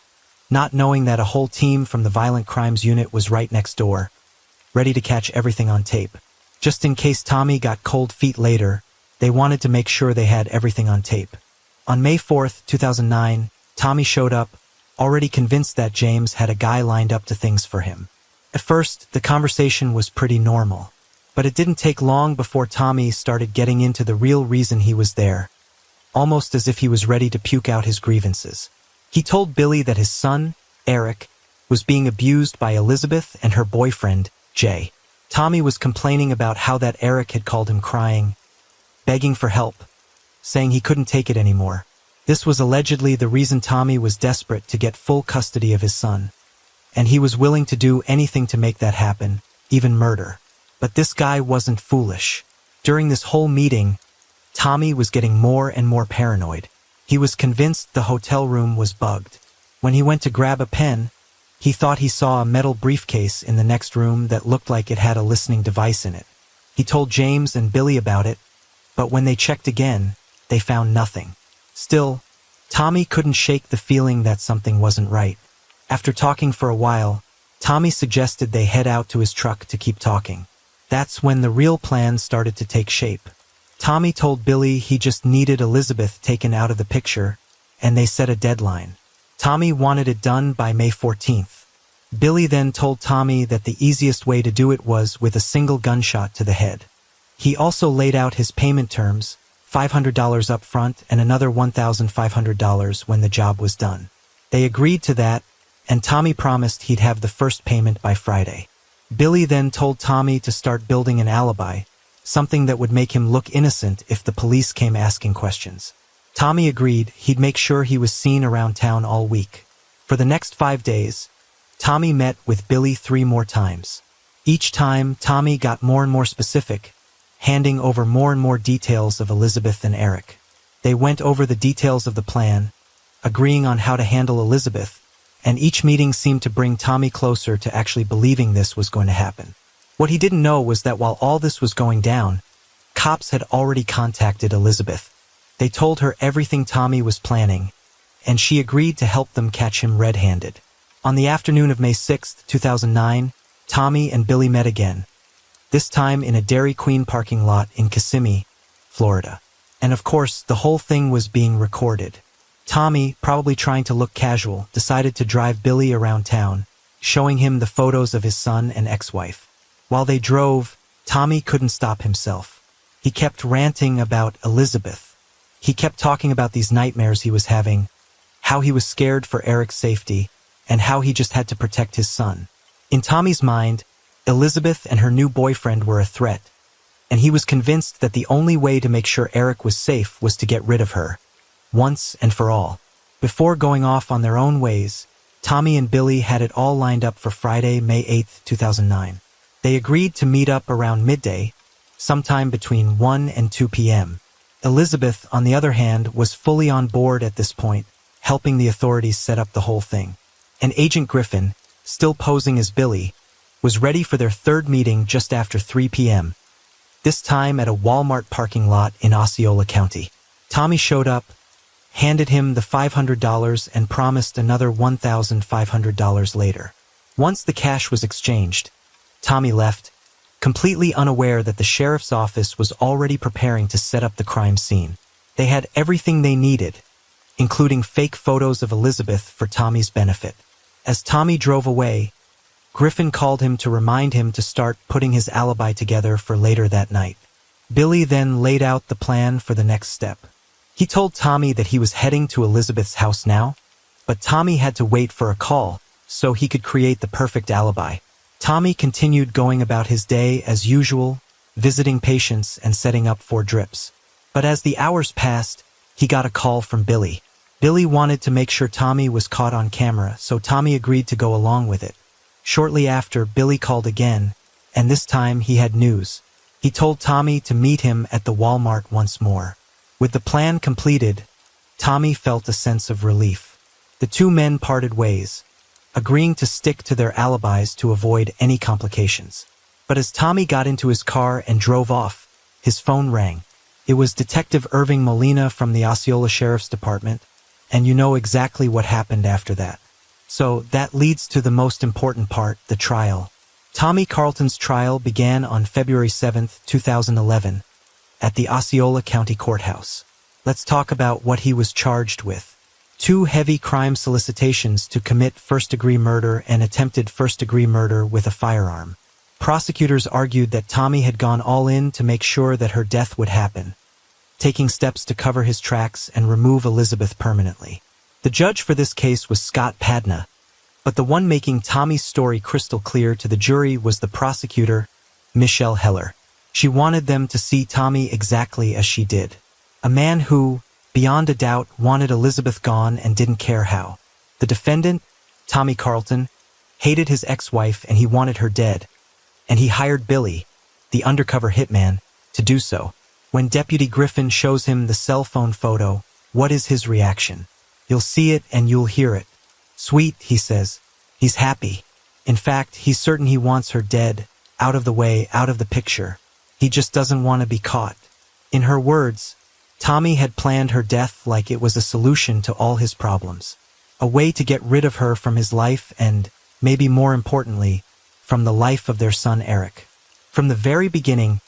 not knowing that a whole team from the Violent Crimes Unit was right next door, ready to catch everything on tape. Just in case Tommy got cold feet later, they wanted to make sure they had everything on tape. On May 4th, 2009, Tommy showed up, already convinced that James had a guy lined up to things for him. At first, the conversation was pretty normal, but it didn't take long before Tommy started getting into the real reason he was there, almost as if he was ready to puke out his grievances. He told Billy that his son, Eric, was being abused by Elizabeth and her boyfriend, Jay. Tommy was complaining about how that Eric had called him crying, begging for help, saying he couldn't take it anymore. This was allegedly the reason Tommy was desperate to get full custody of his son, and he was willing to do anything to make that happen, even murder. But this guy wasn't foolish. During this whole meeting, Tommy was getting more and more paranoid. He was convinced the hotel room was bugged. When he went to grab a pen, he thought he saw a metal briefcase in the next room that looked like it had a listening device in it. He told James and Billy about it, but when they checked again, they found nothing. Still, Tommy couldn't shake the feeling that something wasn't right. After talking for a while, Tommy suggested they head out to his truck to keep talking. That's when the real plan started to take shape. Tommy told Billy he just needed Elizabeth taken out of the picture, and they set a deadline. Tommy wanted it done by May 14th. Billy then told Tommy that the easiest way to do it was with a single gunshot to the head. He also laid out his payment terms, $500 up front and another $1,500 when the job was done. They agreed to that, and Tommy promised he'd have the first payment by Friday. Billy then told Tommy to start building an alibi, something that would make him look innocent if the police came asking questions. Tommy agreed he'd make sure he was seen around town all week. For the next 5 days, Tommy met with Billy 3 more times. Each time, Tommy got more and more specific, handing over more and more details of Elizabeth and Eric. They went over the details of the plan, agreeing on how to handle Elizabeth, and each meeting seemed to bring Tommy closer to actually believing this was going to happen. What he didn't know was that while all this was going down, cops had already contacted Elizabeth. They told her everything Tommy was planning, and she agreed to help them catch him red-handed. On the afternoon of May 6, 2009, Tommy and Billy met again, this time in a Dairy Queen parking lot in Kissimmee, Florida. And of course, the whole thing was being recorded. Tommy, probably trying to look casual, decided to drive Billy around town, showing him the photos of his son and ex-wife. While they drove, Tommy couldn't stop himself. He kept ranting about Elizabeth. He kept talking about these nightmares he was having, how he was scared for Eric's safety, and how he just had to protect his son. In Tommy's mind, Elizabeth and her new boyfriend were a threat, and he was convinced that the only way to make sure Eric was safe was to get rid of her, once and for all. Before going off on their own ways, Tommy and Billy had it all lined up for Friday, May 8, 2009. They agreed to meet up around midday, sometime between 1 and 2 p.m. Elizabeth, on the other hand, was fully on board at this point, helping the authorities set up the whole thing. And Agent Griffin, still posing as Billy, was ready for their third meeting just after 3 p.m. this time at a Walmart parking lot in Osceola County. Tommy showed up, handed him the $500 and promised another $1,500 later. Once the cash was exchanged, Tommy left, completely unaware that the sheriff's office was already preparing to set up the crime scene. They had everything they needed, including fake photos of Elizabeth for Tommy's benefit. As Tommy drove away, Griffin called him to remind him to start putting his alibi together for later that night. Billy then laid out the plan for the next step. He told Tommy that he was heading to Elizabeth's house now, but Tommy had to wait for a call so he could create the perfect alibi. Tommy continued going about his day as usual, visiting patients and setting up for drips. But as the hours passed, he got a call from Billy. Billy wanted to make sure Tommy was caught on camera, so Tommy agreed to go along with it. Shortly after, Billy called again, and this time he had news. He told Tommy to meet him at the Walmart once more. With the plan completed, Tommy felt a sense of relief. The two men parted ways, agreeing to stick to their alibis to avoid any complications. But as Tommy got into his car and drove off, his phone rang. It was Detective Irving Molina from the Osceola Sheriff's Department, and you know exactly what happened after that. So that leads to the most important part, the trial. Tommy Carlton's trial began on February 7, 2011, at the Osceola County Courthouse. Let's talk about what he was charged with. 2 heavy crime solicitations to commit first-degree murder and attempted first-degree murder with a firearm. Prosecutors argued that Tommy had gone all in to make sure that her death would happen, taking steps to cover his tracks and remove Elizabeth permanently. The judge for this case was Scott Padna, but the one making Tommy's story crystal clear to the jury was the prosecutor, Michelle Heller. She wanted them to see Tommy exactly as she did. A man who, beyond a doubt, wanted Elizabeth gone and didn't care how. The defendant, Tommy Carlton, hated his ex-wife and he wanted her dead, and he hired Billy, the undercover hitman, to do so. When Deputy Griffin shows him the cell phone photo, what is his reaction? You'll see it and you'll hear it. Sweet, he says. He's happy. In fact, he's certain he wants her dead, out of the way, out of the picture. He just doesn't want to be caught. In her words, Tommy had planned her death like it was a solution to all his problems. A way to get rid of her from his life and, maybe more importantly, from the life of their son Eric. From the very beginning,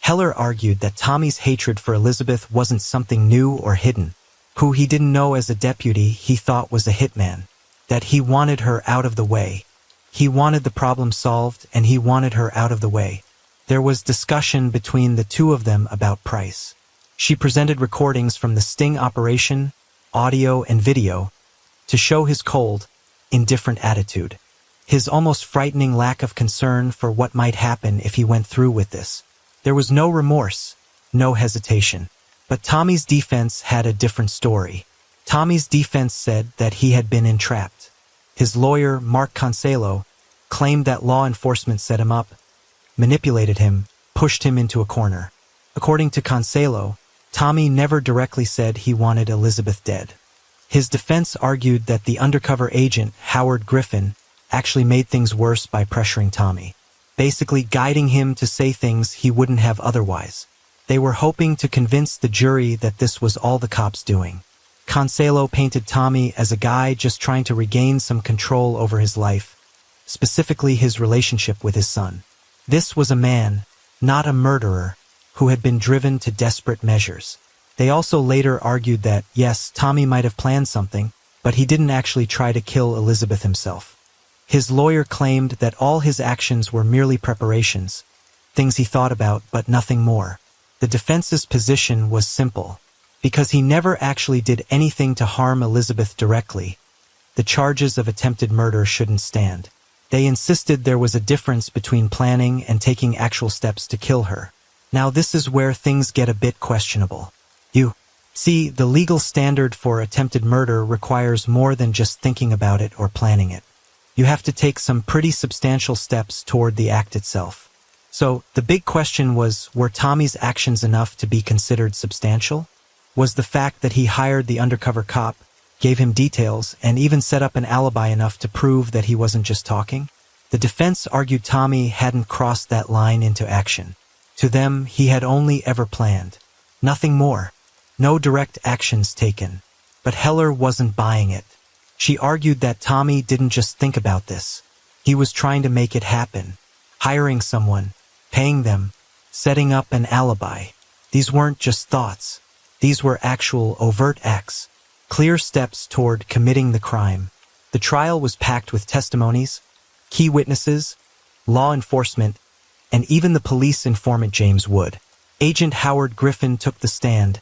Heller argued that Tommy's hatred for Elizabeth wasn't something new or hidden. Who he didn't know as a deputy he thought was a hitman. That he wanted her out of the way. He wanted the problem solved and he wanted her out of the way. There was discussion between the two of them about price. She presented recordings from the sting operation, audio and video, to show his cold, indifferent attitude. His almost frightening lack of concern for what might happen if he went through with this. There was no remorse, no hesitation. But Tommy's defense had a different story. Tommy's defense said that he had been entrapped. His lawyer, Mark Cancelo, claimed that law enforcement set him up, manipulated him, pushed him into a corner. According to Cancelo, Tommy never directly said he wanted Elizabeth dead. His defense argued that the undercover agent, Howard Griffin, actually made things worse by pressuring Tommy, basically guiding him to say things he wouldn't have otherwise. They were hoping to convince the jury that this was all the cops doing. Cancelo painted Tommy as a guy just trying to regain some control over his life, specifically his relationship with his son. This was a man, not a murderer, who had been driven to desperate measures. They also later argued that, yes, Tommy might have planned something, but he didn't actually try to kill Elizabeth himself. His lawyer claimed that all his actions were merely preparations, things he thought about, but nothing more. The defense's position was simple. Because he never actually did anything to harm Elizabeth directly, the charges of attempted murder shouldn't stand. They insisted there was a difference between planning and taking actual steps to kill her. Now this is where things get a bit questionable. You see, the legal standard for attempted murder requires more than just thinking about it or planning it. You have to take some pretty substantial steps toward the act itself. So, the big question was, were Tommy's actions enough to be considered substantial? Was the fact that he hired the undercover cop, gave him details, and even set up an alibi enough to prove that he wasn't just talking? The defense argued Tommy hadn't crossed that line into action. To them, he had only ever planned. Nothing more. No direct actions taken. But Heller wasn't buying it. She argued that Tommy didn't just think about this. He was trying to make it happen. Hiring someone, paying them, setting up an alibi. These weren't just thoughts. These were actual overt acts. Clear steps toward committing the crime. The trial was packed with testimonies, key witnesses, law enforcement, and even the police informant James Wood. Agent Howard Griffin took the stand,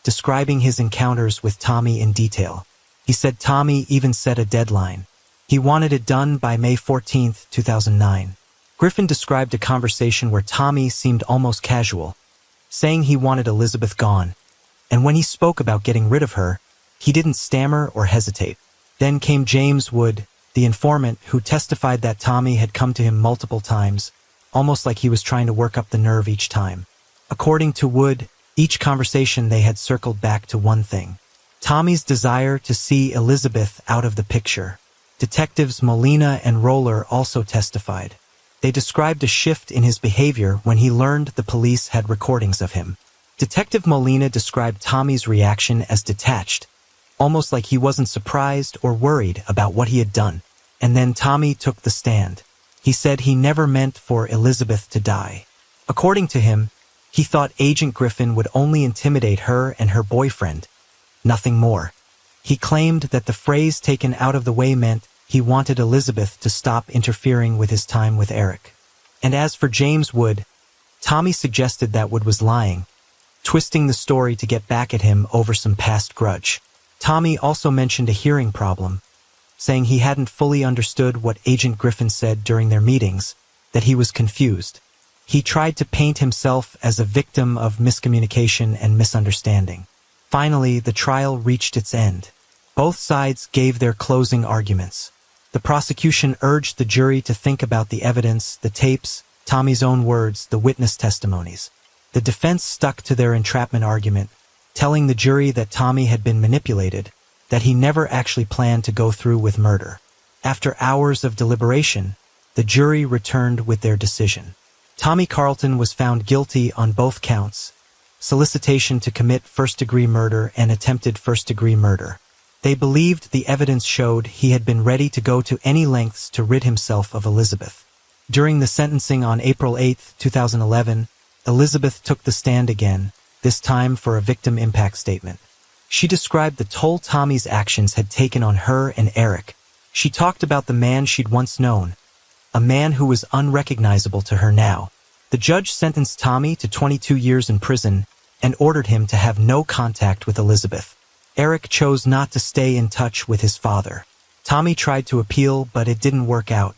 describing his encounters with Tommy in detail. He said Tommy even set a deadline. He wanted it done by May 14, 2009. Griffin described a conversation where Tommy seemed almost casual, saying he wanted Elizabeth gone. And when he spoke about getting rid of her, he didn't stammer or hesitate. Then came James Wood, the informant who testified that Tommy had come to him multiple times, almost like he was trying to work up the nerve each time. According to Wood, each conversation they had circled back to one thing: Tommy's desire to see Elizabeth out of the picture. Detectives Molina and Roller also testified. They described a shift in his behavior when he learned the police had recordings of him. Detective Molina described Tommy's reaction as detached, almost like he wasn't surprised or worried about what he had done. And then Tommy took the stand. He said he never meant for Elizabeth to die. According to him, he thought Agent Griffin would only intimidate her and her boyfriend, nothing more. He claimed that the phrase taken out of the way meant he wanted Elizabeth to stop interfering with his time with Eric. And as for James Wood, Tommy suggested that Wood was lying, twisting the story to get back at him over some past grudge. Tommy also mentioned a hearing problem, saying he hadn't fully understood what Agent Griffin said during their meetings, that he was confused. He tried to paint himself as a victim of miscommunication and misunderstanding. Finally, the trial reached its end. Both sides gave their closing arguments. The prosecution urged the jury to think about the evidence, the tapes, Tommy's own words, the witness testimonies. The defense stuck to their entrapment argument, telling the jury that Tommy had been manipulated, that he never actually planned to go through with murder. After hours of deliberation, the jury returned with their decision. Tommy Carlton was found guilty on both counts: solicitation to commit first-degree murder and attempted first-degree murder. They believed the evidence showed he had been ready to go to any lengths to rid himself of Elizabeth. During the sentencing on April 8, 2011, Elizabeth took the stand again, this time for a victim impact statement. She described the toll Tommy's actions had taken on her and Eric. She talked about the man she'd once known, a man who was unrecognizable to her now. The judge sentenced Tommy to 22 years in prison and ordered him to have no contact with Elizabeth. Eric chose not to stay in touch with his father. Tommy tried to appeal, but it didn't work out.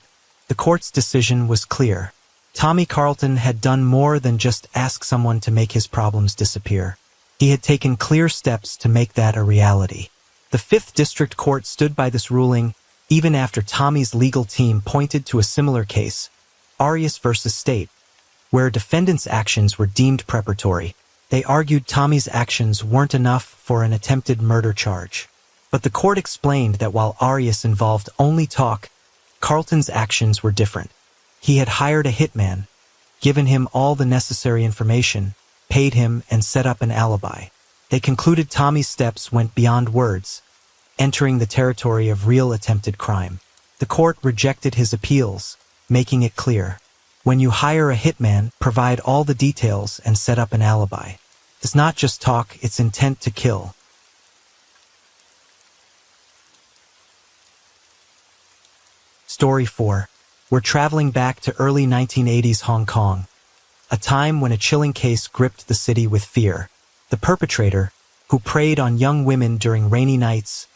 The court's decision was clear. Tommy Carlton had done more than just ask someone to make his problems disappear. He had taken clear steps to make that a reality. The 5th District Court stood by this ruling even after Tommy's legal team pointed to a similar case, Arias versus State, where defendants' actions were deemed preparatory. They argued Tommy's actions weren't enough for an attempted murder charge. But the court explained that while Arias involved only talk, Carlton's actions were different. He had hired a hitman, given him all the necessary information, paid him, and set up an alibi. They concluded Tommy's steps went beyond words, entering the territory of real attempted crime. The court rejected his appeals, making it clear: when you hire a hitman, provide all the details and set up an alibi. It's not just talk, it's intent to kill. Story 4. We're traveling back to early 1980s Hong Kong, a time when a chilling case gripped the city with fear. The perpetrator, who preyed on young women during rainy nights,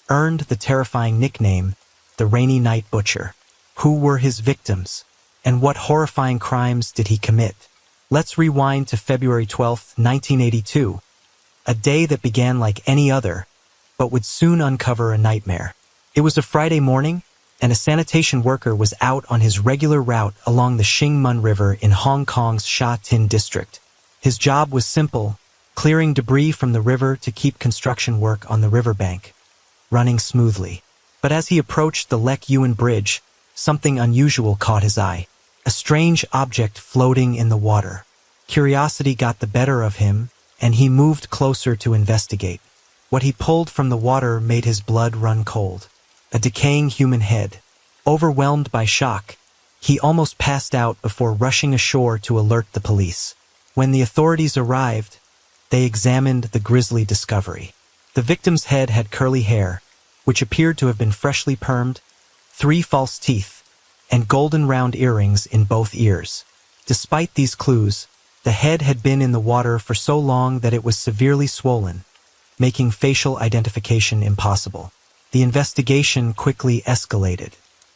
earned the terrifying nickname, the Rainy Night Butcher. Who were his victims? And what horrifying crimes did he commit? Let's rewind to February 12, 1982, a day that began like any other, but would soon uncover a nightmare. It was a Friday morning, and a sanitation worker was out on his regular route along the Shing Mun River in Hong Kong's Sha Tin district. His job was simple: clearing debris from the river to keep construction work on the riverbank running smoothly. But as he approached the Lek Yuen Bridge, something unusual caught his eye. A strange object floating in the water. Curiosity got the better of him, and he moved closer to investigate. What he pulled from the water made his blood run cold. A decaying human head. Overwhelmed by shock, he almost passed out before rushing ashore to alert the police. When the authorities arrived, they examined the grisly discovery. The victim's head had curly hair, which appeared to have been freshly permed, 3 false teeth, and golden round earrings in both ears. Despite these clues, the head had been in the water for so long that it was severely swollen, making facial identification impossible. The investigation quickly escalated.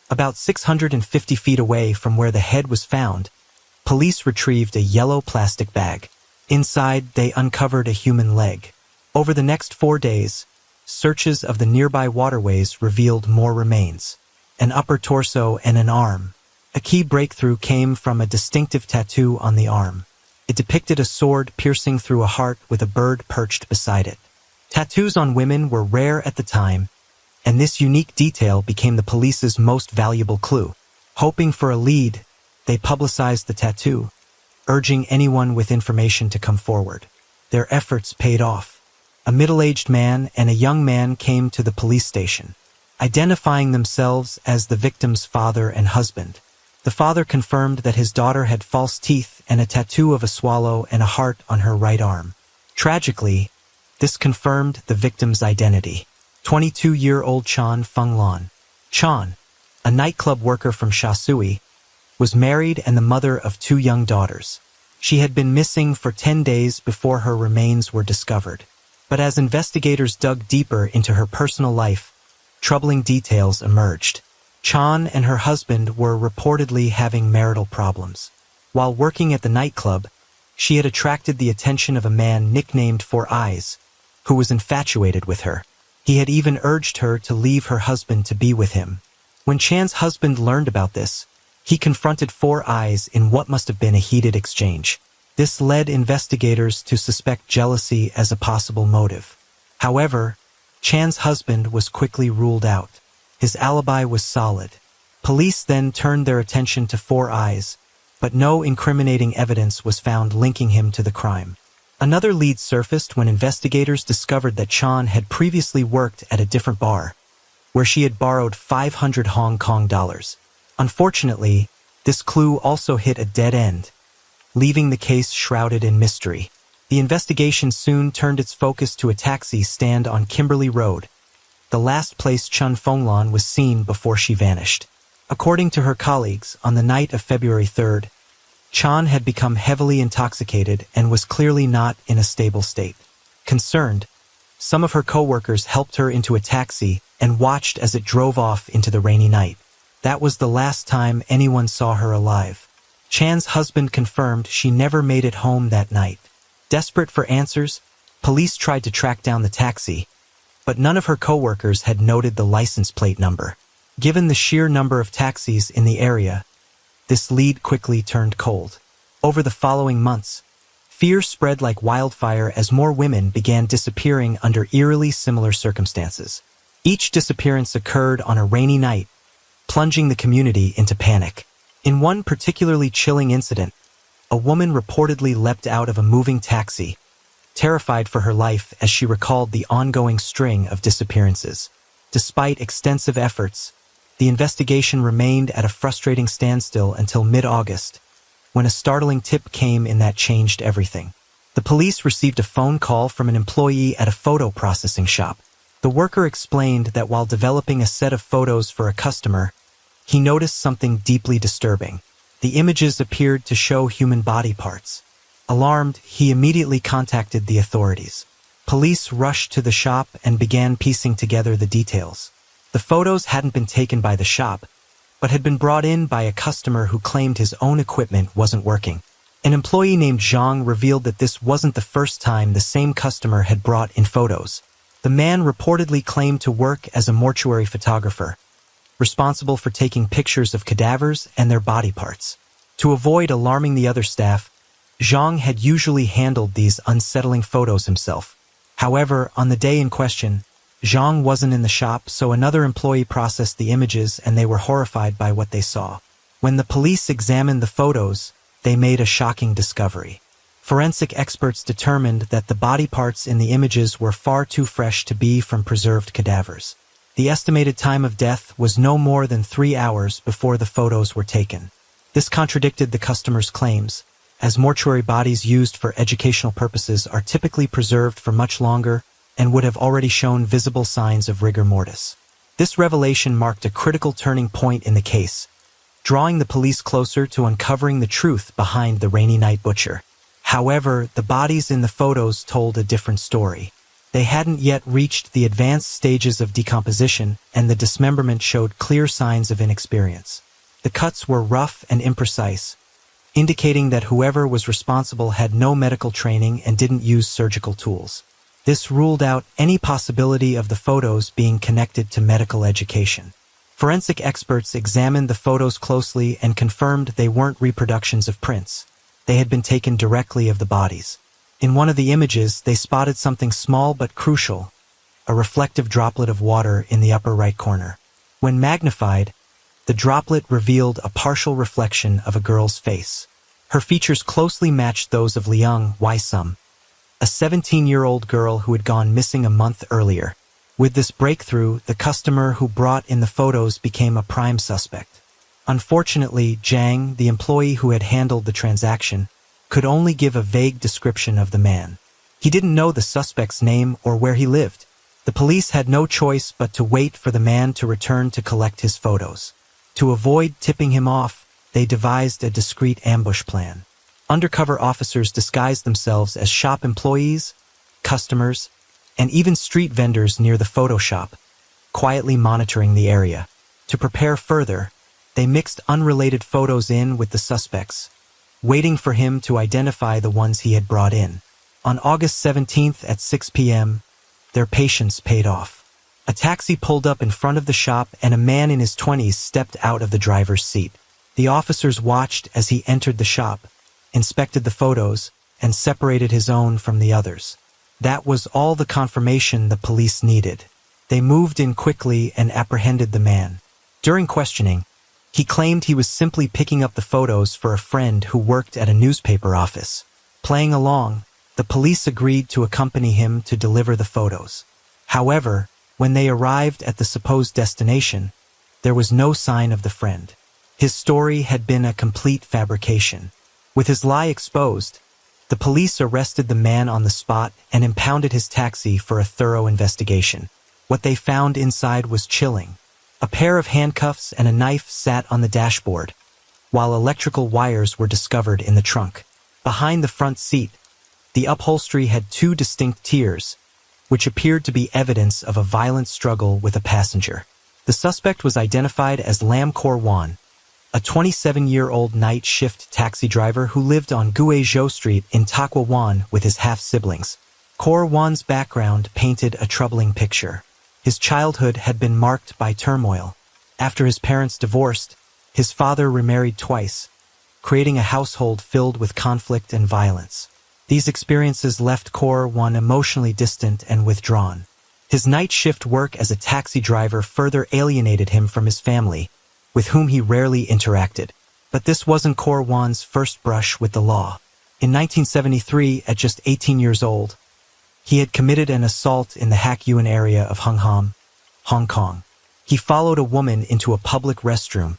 About 650 feet away from where the head was found, police retrieved a yellow plastic bag. Inside, they uncovered a human leg. Over the next 4 days, searches of the nearby waterways revealed more remains. An upper torso and an arm. A key breakthrough came from a distinctive tattoo on the arm. It depicted a sword piercing through a heart with a bird perched beside it. Tattoos on women were rare at the time, and this unique detail became the police's most valuable clue. Hoping for a lead, they publicized the tattoo, urging anyone with information to come forward. Their efforts paid off. A middle-aged man and a young man came to the police station, identifying themselves as the victim's father and husband. The father confirmed that his daughter had false teeth and a tattoo of a swallow and a heart on her right arm. Tragically, this confirmed the victim's identity. 22-year-old Chan Fenglan. Chan, a nightclub worker from Shasui, was married and the mother of 2 young daughters. She had been missing for 10 days before her remains were discovered. But as investigators dug deeper into her personal life, troubling details emerged. Chan and her husband were reportedly having marital problems. While working at the nightclub, she had attracted the attention of a man nicknamed 4 Eyes, who was infatuated with her. He had even urged her to leave her husband to be with him. When Chan's husband learned about this, he confronted 4 Eyes in what must have been a heated exchange. This led investigators to suspect jealousy as a possible motive. However, Chan's husband was quickly ruled out. His alibi was solid. Police then turned their attention to 4 Eyes, but no incriminating evidence was found linking him to the crime. Another lead surfaced when investigators discovered that Chan had previously worked at a different bar, where she had borrowed 500 Hong Kong dollars. Unfortunately, this clue also hit a dead end, leaving the case shrouded in mystery. The investigation soon turned its focus to a taxi stand on Kimberley Road, the last place Chan Fenglan was seen before she vanished. According to her colleagues, on the night of February 3rd, Chan had become heavily intoxicated and was clearly not in a stable state. Concerned, some of her co-workers helped her into a taxi and watched as it drove off into the rainy night. That was the last time anyone saw her alive. Chan's husband confirmed she never made it home that night. Desperate for answers, police tried to track down the taxi, but none of her co-workers had noted the license plate number. Given the sheer number of taxis in the area, this lead quickly turned cold. Over the following months, fear spread like wildfire as more women began disappearing under eerily similar circumstances. Each disappearance occurred on a rainy night, plunging the community into panic. In one particularly chilling incident, a woman reportedly leapt out of a moving taxi, terrified for her life as she recalled the ongoing string of disappearances. Despite extensive efforts, the investigation remained at a frustrating standstill until mid-August, when a startling tip came in that changed everything. The police received a phone call from an employee at a photo processing shop. The worker explained that while developing a set of photos for a customer, he noticed something deeply disturbing. The images appeared to show human body parts. Alarmed, he immediately contacted the authorities. Police rushed to the shop and began piecing together the details. The photos hadn't been taken by the shop, but had been brought in by a customer who claimed his own equipment wasn't working. An employee named Zhang revealed that this wasn't the first time the same customer had brought in photos. The man reportedly claimed to work as a mortuary photographer, responsible for taking pictures of cadavers and their body parts. To avoid alarming the other staff, Zhang had usually handled these unsettling photos himself. However, on the day in question, Zhang wasn't in the shop, so another employee processed the images and they were horrified by what they saw. When the police examined the photos, they made a shocking discovery. Forensic experts determined that the body parts in the images were far too fresh to be from preserved cadavers. The estimated time of death was no more than 3 hours before the photos were taken. This contradicted the customer's claims, as mortuary bodies used for educational purposes are typically preserved for much longer and would have already shown visible signs of rigor mortis. This revelation marked a critical turning point in the case, drawing the police closer to uncovering the truth behind the Rainy Night Butcher. However, the bodies in the photos told a different story. They hadn't yet reached the advanced stages of decomposition, and the dismemberment showed clear signs of inexperience. The cuts were rough and imprecise, indicating that whoever was responsible had no medical training and didn't use surgical tools. This ruled out any possibility of the photos being connected to medical education. Forensic experts examined the photos closely and confirmed they weren't reproductions of prints. They had been taken directly of the bodies. In one of the images, they spotted something small but crucial, a reflective droplet of water in the upper right corner. When magnified, the droplet revealed a partial reflection of a girl's face. Her features closely matched those of Leung Wai-sum, a 17-year-old girl who had gone missing a month earlier. With this breakthrough, the customer who brought in the photos became a prime suspect. Unfortunately, Zhang, the employee who had handled the transaction, could only give a vague description of the man. He didn't know the suspect's name or where he lived. The police had no choice but to wait for the man to return to collect his photos. To avoid tipping him off, they devised a discreet ambush plan. Undercover officers disguised themselves as shop employees, customers, and even street vendors near the photo shop, quietly monitoring the area. To prepare further, they mixed unrelated photos in with the suspects, waiting for him to identify the ones he had brought in. On August 17th at 6 p.m., their patience paid off. A taxi pulled up in front of the shop and a man in his 20s stepped out of the driver's seat. The officers watched as he entered the shop, inspected the photos, and separated his own from the others. That was all the confirmation the police needed. They moved in quickly and apprehended the man. During questioning, he claimed he was simply picking up the photos for a friend who worked at a newspaper office. Playing along, the police agreed to accompany him to deliver the photos. However, when they arrived at the supposed destination, there was no sign of the friend. His story had been a complete fabrication. With his lie exposed, the police arrested the man on the spot and impounded his taxi for a thorough investigation. What they found inside was chilling. A pair of handcuffs and a knife sat on the dashboard, while electrical wires were discovered in the trunk. Behind the front seat, the upholstery had 2 distinct tears, which appeared to be evidence of a violent struggle with a passenger. The suspect was identified as Lam Kor Wan, a 27-year-old night shift taxi driver who lived on Guizhou Street in Takwa Wan with his half-siblings. Kor Wan's background painted a troubling picture. His childhood had been marked by turmoil. After his parents divorced, his father remarried twice, creating a household filled with conflict and violence. These experiences left Kor Wan emotionally distant and withdrawn. His night shift work as a taxi driver further alienated him from his family, with whom he rarely interacted. But this wasn't Kor Wan's first brush with the law. In 1973, at just 18 years old, he had committed an assault in the Hak Yuen area of Hung, Hong Kong. He followed a woman into a public restroom,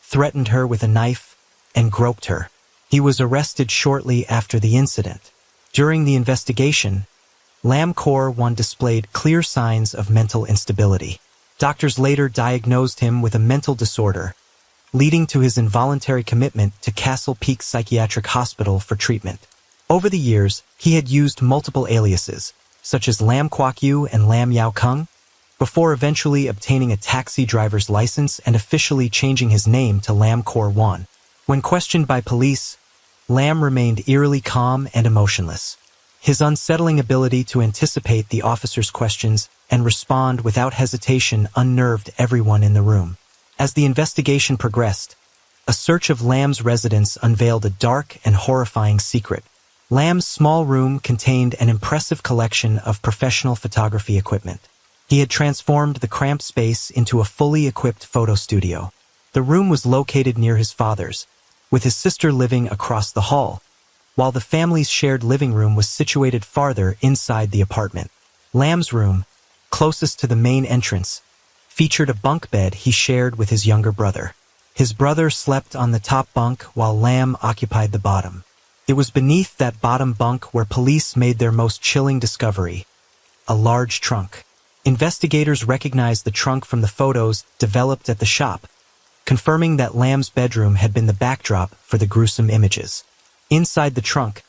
threatened her with a knife, and groped her. He was arrested shortly after the incident. During the investigation, Lam Kor Wan displayed clear signs of mental instability. Doctors later diagnosed him with a mental disorder, leading to his involuntary commitment to Castle Peak Psychiatric Hospital for treatment. Over the years, he had used multiple aliases, such as Lam Kwok Yu and Lam Yao Kung, before eventually obtaining a taxi driver's license and officially changing his name to Lam Kor Wan. When questioned by police, Lam remained eerily calm and emotionless. His unsettling ability to anticipate the officers' questions and respond without hesitation unnerved everyone in the room. As the investigation progressed, a search of Lam's residence unveiled a dark and horrifying secret. Lam's small room contained an impressive collection of professional photography equipment. He had transformed the cramped space into a fully equipped photo studio. The room was located near his father's, with his sister living across the hall, while the family's shared living room was situated farther inside the apartment. Lamb's room, closest to the main entrance, featured a bunk bed he shared with his younger brother. His brother slept on the top bunk while Lamb occupied the bottom. It was beneath that bottom bunk where police made their most chilling discovery: a large trunk. Investigators recognized the trunk from the photos developed at the shop, confirming that Lamb's bedroom had been the backdrop for the gruesome images. Inside the trunk,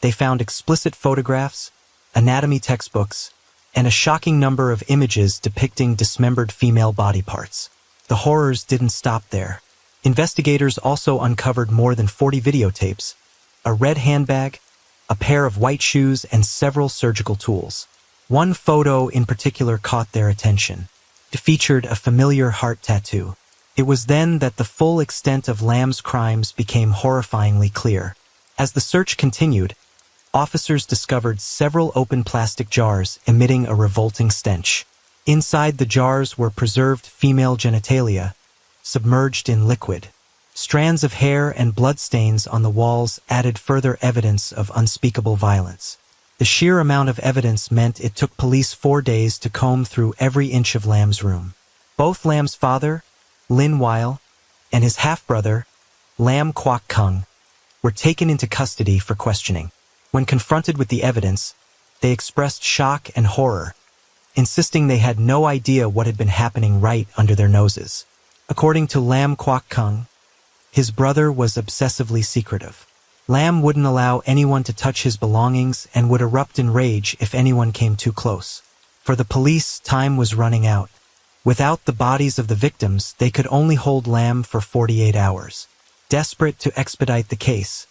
they found explicit photographs, anatomy textbooks, and a shocking number of images depicting dismembered female body parts. The horrors didn't stop there. Investigators also uncovered more than 40 videotapes, a red handbag, a pair of white shoes, and several surgical tools. One photo in particular caught their attention. It featured a familiar heart tattoo. It was then that the full extent of Lamb's crimes became horrifyingly clear. As the search continued, officers discovered several open plastic jars emitting a revolting stench. Inside the jars were preserved female genitalia, submerged in liquid. Strands of hair and bloodstains on the walls added further evidence of unspeakable violence. The sheer amount of evidence meant it took police 4 days to comb through every inch of Lamb's room. Both Lamb's father, Lin Weil, and his half-brother, Lam Kwok Kung, were taken into custody for questioning. When confronted with the evidence, they expressed shock and horror, insisting they had no idea what had been happening right under their noses. According to Lam Kwok Kung, his brother was obsessively secretive. Lam wouldn't allow anyone to touch his belongings and would erupt in rage if anyone came too close. For the police, time was running out. Without the bodies of the victims, they could only hold Lam for 48 hours. Desperate to expedite the case,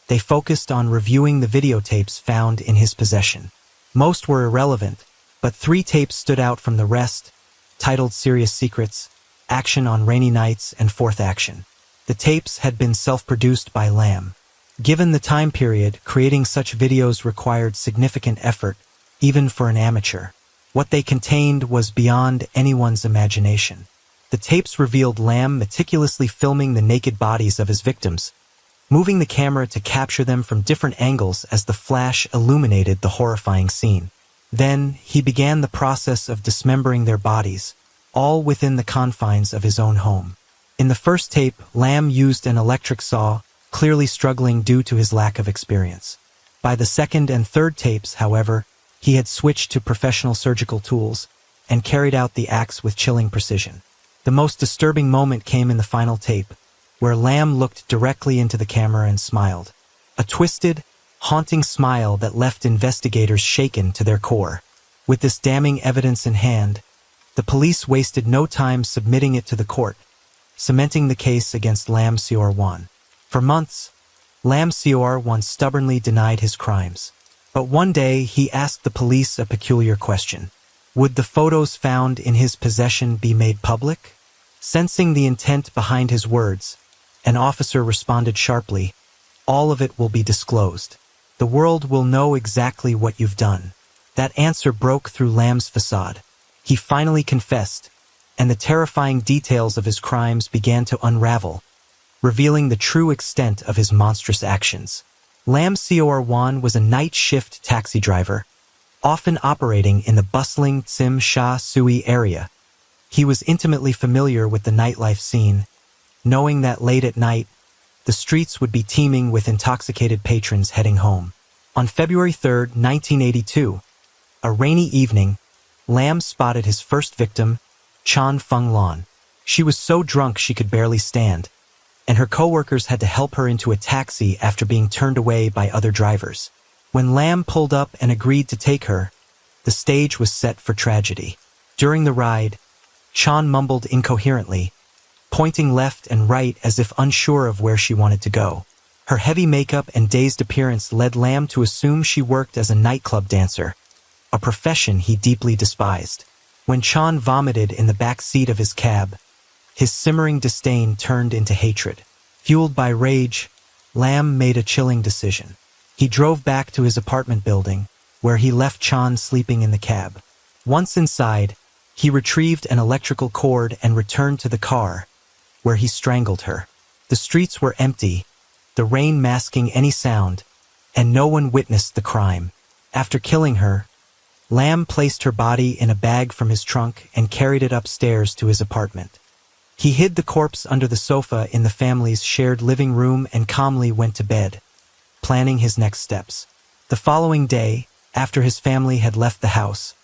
they focused on reviewing the videotapes found in his possession. Most were irrelevant, but 3 tapes stood out from the rest, titled Serious Secrets, Action on Rainy Nights, and Fourth Action. The tapes had been self-produced by Lam. Given the time period, creating such videos required significant effort, even for an amateur. What they contained was beyond anyone's imagination. The tapes revealed Lam meticulously filming the naked bodies of his victims, moving the camera to capture them from different angles as the flash illuminated the horrifying scene. Then, he began the process of dismembering their bodies, all within the confines of his own home. In the first tape, Lam used an electric saw, clearly struggling due to his lack of experience. By the second and third tapes, however, he had switched to professional surgical tools and carried out the acts with chilling precision. The most disturbing moment came in the final tape, where Lam looked directly into the camera and smiled. A twisted, haunting smile that left investigators shaken to their core. With this damning evidence in hand, the police wasted no time submitting it to the court, cementing the case against Lam Seor Wan. For months, Lam Seor Wan stubbornly denied his crimes. But one day, he asked the police a peculiar question. Would the photos found in his possession be made public? Sensing the intent behind his words, an officer responded sharply, "All of it will be disclosed. The world will know exactly what you've done." That answer broke through Lam's facade. He finally confessed, and the terrifying details of his crimes began to unravel, revealing the true extent of his monstrous actions. Lam Seor Wan was a night shift taxi driver, often operating in the bustling Tsim Sha Tsui area. He was intimately familiar with the nightlife scene, knowing that late at night, the streets would be teeming with intoxicated patrons heading home. On February 3, 1982, a rainy evening, Lam spotted his first victim, Chan Feng Lan. She was so drunk she could barely stand, and her coworkers had to help her into a taxi after being turned away by other drivers. When Lam pulled up and agreed to take her, the stage was set for tragedy. During the ride, Chan mumbled incoherently, pointing left and right as if unsure of where she wanted to go. Her heavy makeup and dazed appearance led Lam to assume she worked as a nightclub dancer, a profession he deeply despised. When Chan vomited in the back seat of his cab, his simmering disdain turned into hatred. Fueled by rage, Lam made a chilling decision. He drove back to his apartment building, where he left Chan sleeping in the cab. Once inside, he retrieved an electrical cord and returned to the car, where he strangled her. The streets were empty, the rain masking any sound, and no one witnessed the crime. After killing her, Lamb placed her body in a bag from his trunk and carried it upstairs to his apartment. He hid the corpse under the sofa in the family's shared living room and calmly went to bed, planning his next steps. The following day, after his family had left the house,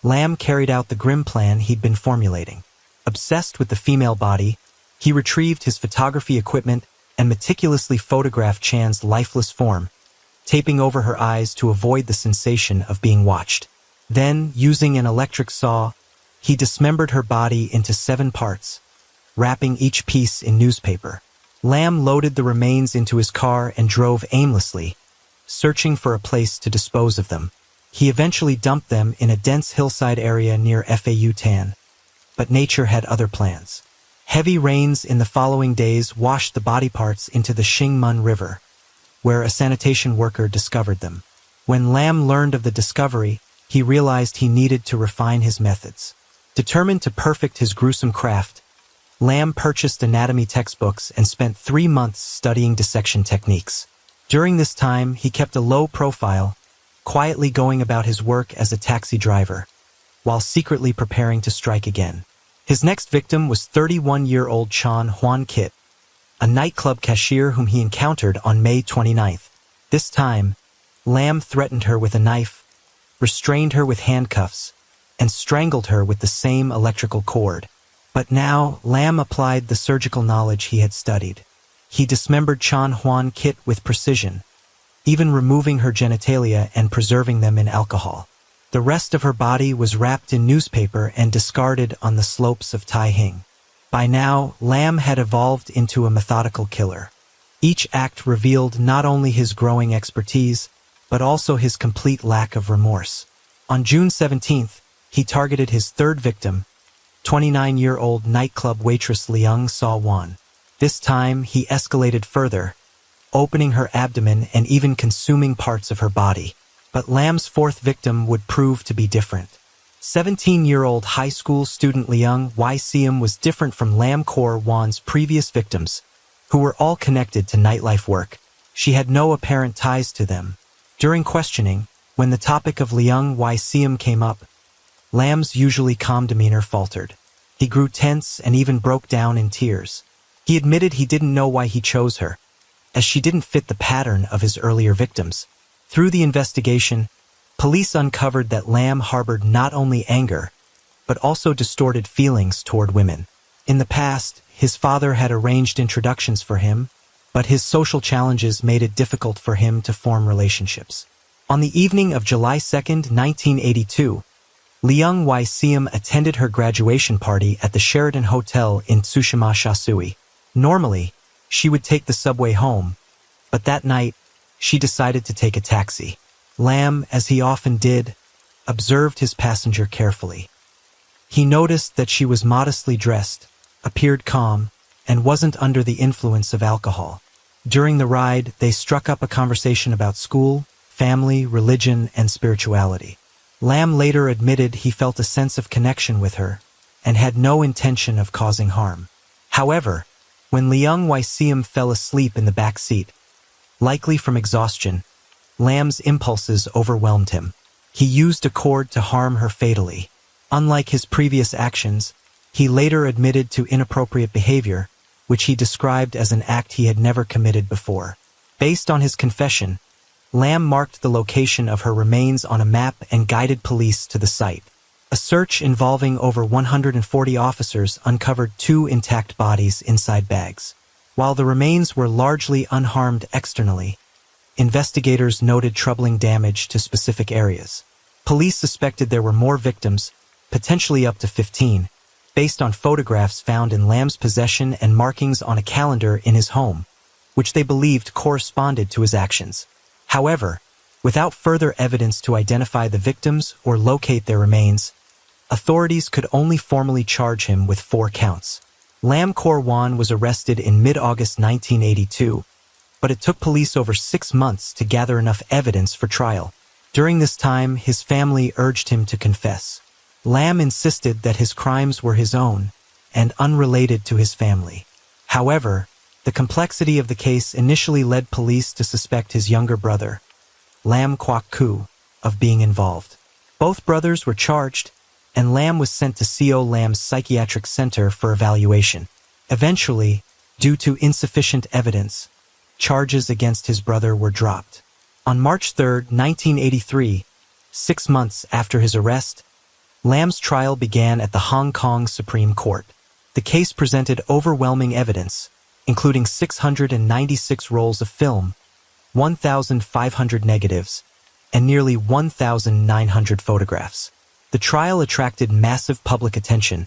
Lamb carried out the grim plan he'd been formulating. Obsessed with the female body, he retrieved his photography equipment and meticulously photographed Chan's lifeless form, taping over her eyes to avoid the sensation of being watched. Then, using an electric saw, he dismembered her body into 7 parts, wrapping each piece in newspaper. Lamb loaded the remains into his car and drove aimlessly, searching for a place to dispose of them. He eventually dumped them in a dense hillside area near Fau Tan. But nature had other plans. Heavy rains in the following days washed the body parts into the Xingmen River, where a sanitation worker discovered them. When Lamb learned of the discovery, he realized he needed to refine his methods. Determined to perfect his gruesome craft, Lamb purchased anatomy textbooks and spent 3 months studying dissection techniques. During this time, he kept a low profile, quietly going about his work as a taxi driver, while secretly preparing to strike again. His next victim was 31-year-old Chan Huan Kit, a nightclub cashier whom he encountered on May 29th. This time, Lamb threatened her with a knife, restrained her with handcuffs, and strangled her with the same electrical cord. But now, Lamb applied the surgical knowledge he had studied. He dismembered Chan Huan Kit with precision, even removing her genitalia and preserving them in alcohol. The rest of her body was wrapped in newspaper and discarded on the slopes of Tai Hing. By now, Lamb had evolved into a methodical killer. Each act revealed not only his growing expertise, but also his complete lack of remorse. On June 17th, he targeted his third victim, 29-year-old nightclub waitress Liang Sa-wan. This time, he escalated further, opening her abdomen and even consuming parts of her body. But Lamb's fourth victim would prove to be different. 17-year-old high school student Liang Yseum was different from Lam Kor Wan's previous victims, who were all connected to nightlife work. She had no apparent ties to them. During questioning, when the topic of Liang Yseum came up, Lam's usually calm demeanor faltered. He grew tense and even broke down in tears. He admitted he didn't know why he chose her, as she didn't fit the pattern of his earlier victims. Through the investigation, police uncovered that Lamb harbored not only anger, but also distorted feelings toward women. In the past, his father had arranged introductions for him, but his social challenges made it difficult for him to form relationships. On the evening of July 2, 1982, Liang Yseum attended her graduation party at the Sheraton Hotel in Tsushima Shasui. Normally, she would take the subway home, but that night, she decided to take a taxi. Lamb, as he often did, observed his passenger carefully. He noticed that she was modestly dressed, appeared calm, and wasn't under the influence of alcohol. During the ride, they struck up a conversation about school, family, religion, and spirituality. Lamb later admitted he felt a sense of connection with her and had no intention of causing harm. However, when Liang Yseum fell asleep in the back seat, likely from exhaustion, Lamb's impulses overwhelmed him. He used a cord to harm her fatally. Unlike his previous actions, he later admitted to inappropriate behavior, which he described as an act he had never committed before. Based on his confession, Lamb marked the location of her remains on a map and guided police to the site. A search involving over 140 officers uncovered 2 intact bodies inside bags. While the remains were largely unharmed externally, investigators noted troubling damage to specific areas. Police suspected there were more victims, potentially up to 15, based on photographs found in Lamb's possession and markings on a calendar in his home, which they believed corresponded to his actions. However, without further evidence to identify the victims or locate their remains, authorities could only formally charge him with 4 counts. Lam Kor Wan was arrested in mid-August 1982, but it took police over 6 months to gather enough evidence for trial. During this time, his family urged him to confess. Lam insisted that his crimes were his own and unrelated to his family. However, the complexity of the case initially led police to suspect his younger brother, Lam Kwok Koo, of being involved. Both brothers were charged, and Lam was sent to Co Lam's psychiatric center for evaluation. Eventually, due to insufficient evidence, charges against his brother were dropped. On March 3, 1983, 6 months after his arrest, Lam's trial began at the Hong Kong Supreme Court. The case presented overwhelming evidence, including 696 rolls of film, 1,500 negatives, and nearly 1,900 photographs. The trial attracted massive public attention,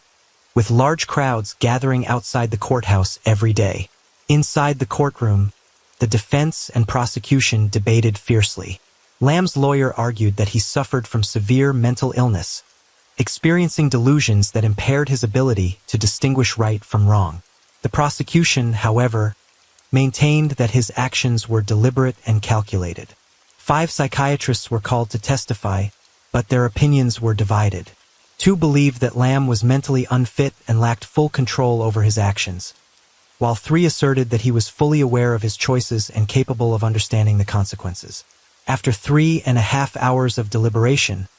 with large crowds gathering outside the courthouse every day. Inside the courtroom, the defense and prosecution debated fiercely. Lam's lawyer argued that he suffered from severe mental illness, experiencing delusions that impaired his ability to distinguish right from wrong. The prosecution, however, maintained that his actions were deliberate and calculated. 5 psychiatrists were called to testify, but their opinions were divided. 2 believed that Lam was mentally unfit and lacked full control over his actions, while 3 asserted that he was fully aware of his choices and capable of understanding the consequences. After 3.5 hours of deliberation,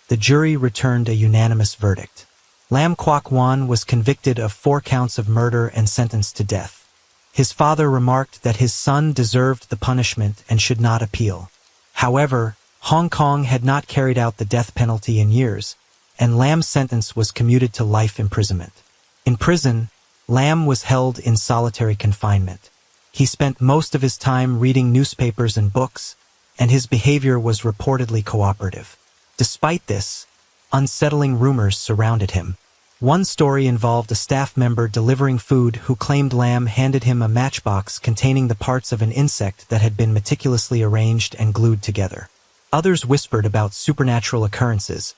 the jury returned a unanimous verdict. Lam Kwok Wan was convicted of 4 counts of murder and sentenced to death. His father remarked that his son deserved the punishment and should not appeal. However, Hong Kong had not carried out the death penalty in years, and Lam's sentence was commuted to life imprisonment. In prison, Lam was held in solitary confinement. He spent most of his time reading newspapers and books, and his behavior was reportedly cooperative. Despite this, unsettling rumors surrounded him. One story involved a staff member delivering food who claimed Lam handed him a matchbox containing the parts of an insect that had been meticulously arranged and glued together. Others whispered about supernatural occurrences,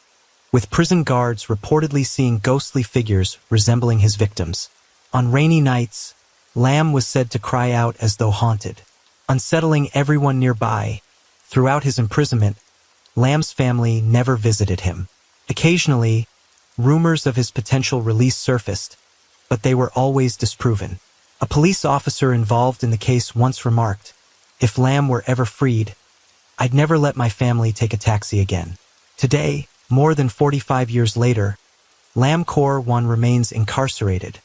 with prison guards reportedly seeing ghostly figures resembling his victims. On rainy nights, Lam was said to cry out as though haunted, unsettling everyone nearby. Throughout his imprisonment, Lam's family never visited him. Occasionally, rumors of his potential release surfaced, but they were always disproven. A police officer involved in the case once remarked, "If Lam were ever freed, I'd never let my family take a taxi again." Today, more than 45 years later, Lam Kwok Wan remains incarcerated,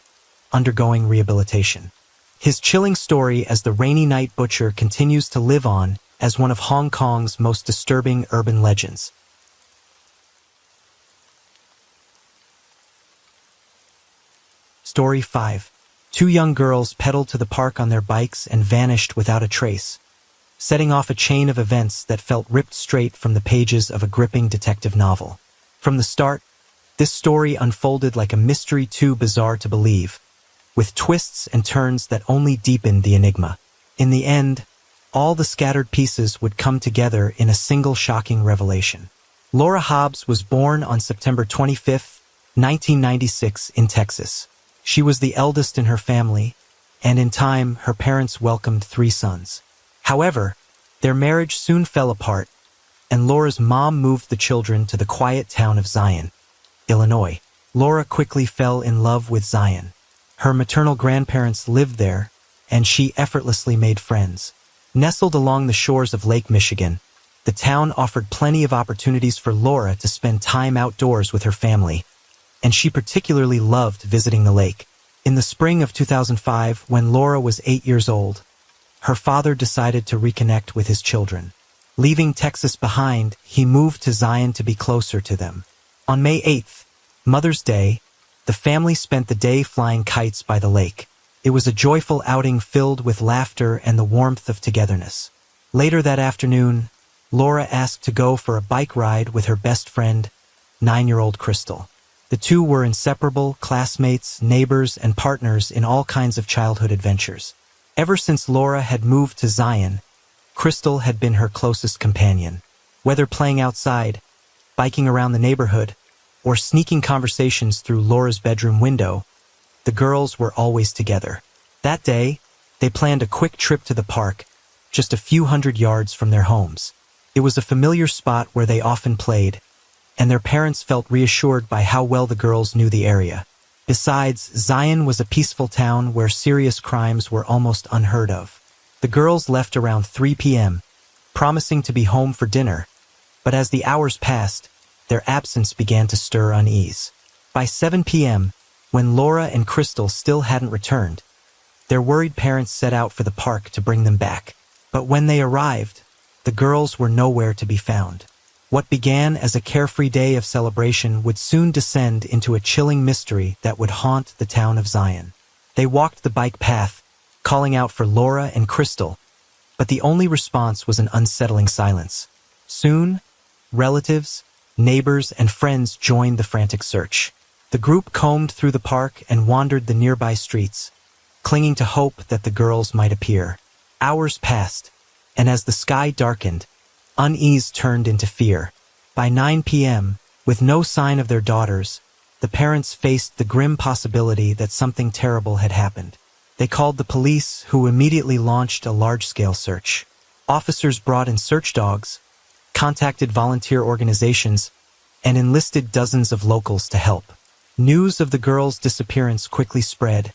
undergoing rehabilitation. His chilling story as the Rainy Night Butcher continues to live on as one of Hong Kong's most disturbing urban legends. Story 5. 2 young girls pedaled to the park on their bikes and vanished without a trace, setting off a chain of events that felt ripped straight from the pages of a gripping detective novel. From the start, this story unfolded like a mystery too bizarre to believe, with twists and turns that only deepened the enigma. In the end, all the scattered pieces would come together in a single shocking revelation. Laura Hobbs was born on September 25, 1996 in Texas. She was the eldest in her family, and in time her parents welcomed 3 sons. However, their marriage soon fell apart, and Laura's mom moved the children to the quiet town of Zion, Illinois. Laura quickly fell in love with Zion. Her maternal grandparents lived there, and she effortlessly made friends. Nestled along the shores of Lake Michigan, the town offered plenty of opportunities for Laura to spend time outdoors with her family, and she particularly loved visiting the lake. In the spring of 2005, when Laura was 8 years old, her father decided to reconnect with his children. Leaving Texas behind, he moved to Zion to be closer to them. On May 8th, Mother's Day, the family spent the day flying kites by the lake. It was a joyful outing filled with laughter and the warmth of togetherness. Later that afternoon, Laura asked to go for a bike ride with her best friend, 9-year-old Crystal. The two were inseparable, classmates, neighbors, and partners in all kinds of childhood adventures. Ever since Laura had moved to Zion, Crystal had been her closest companion. Whether playing outside, biking around the neighborhood, or sneaking conversations through Laura's bedroom window, the girls were always together. That day, they planned a quick trip to the park, just a few hundred yards from their homes. It was a familiar spot where they often played, and their parents felt reassured by how well the girls knew the area. Besides, Zion was a peaceful town where serious crimes were almost unheard of. The girls left around 3 p.m., promising to be home for dinner. But as the hours passed, their absence began to stir unease. By 7 p.m., when Laura and Crystal still hadn't returned, their worried parents set out for the park to bring them back. But when they arrived, the girls were nowhere to be found. What began as a carefree day of celebration would soon descend into a chilling mystery that would haunt the town of Zion. They walked the bike path, calling out for Laura and Crystal, but the only response was an unsettling silence. Soon, relatives, neighbors, and friends joined the frantic search. The group combed through the park and wandered the nearby streets, clinging to hope that the girls might appear. Hours passed, and as the sky darkened, unease turned into fear. By 9 p.m., with no sign of their daughters, the parents faced the grim possibility that something terrible had happened. They called the police, who immediately launched a large-scale search. Officers brought in search dogs, contacted volunteer organizations, and enlisted dozens of locals to help. News of the girls' disappearance quickly spread,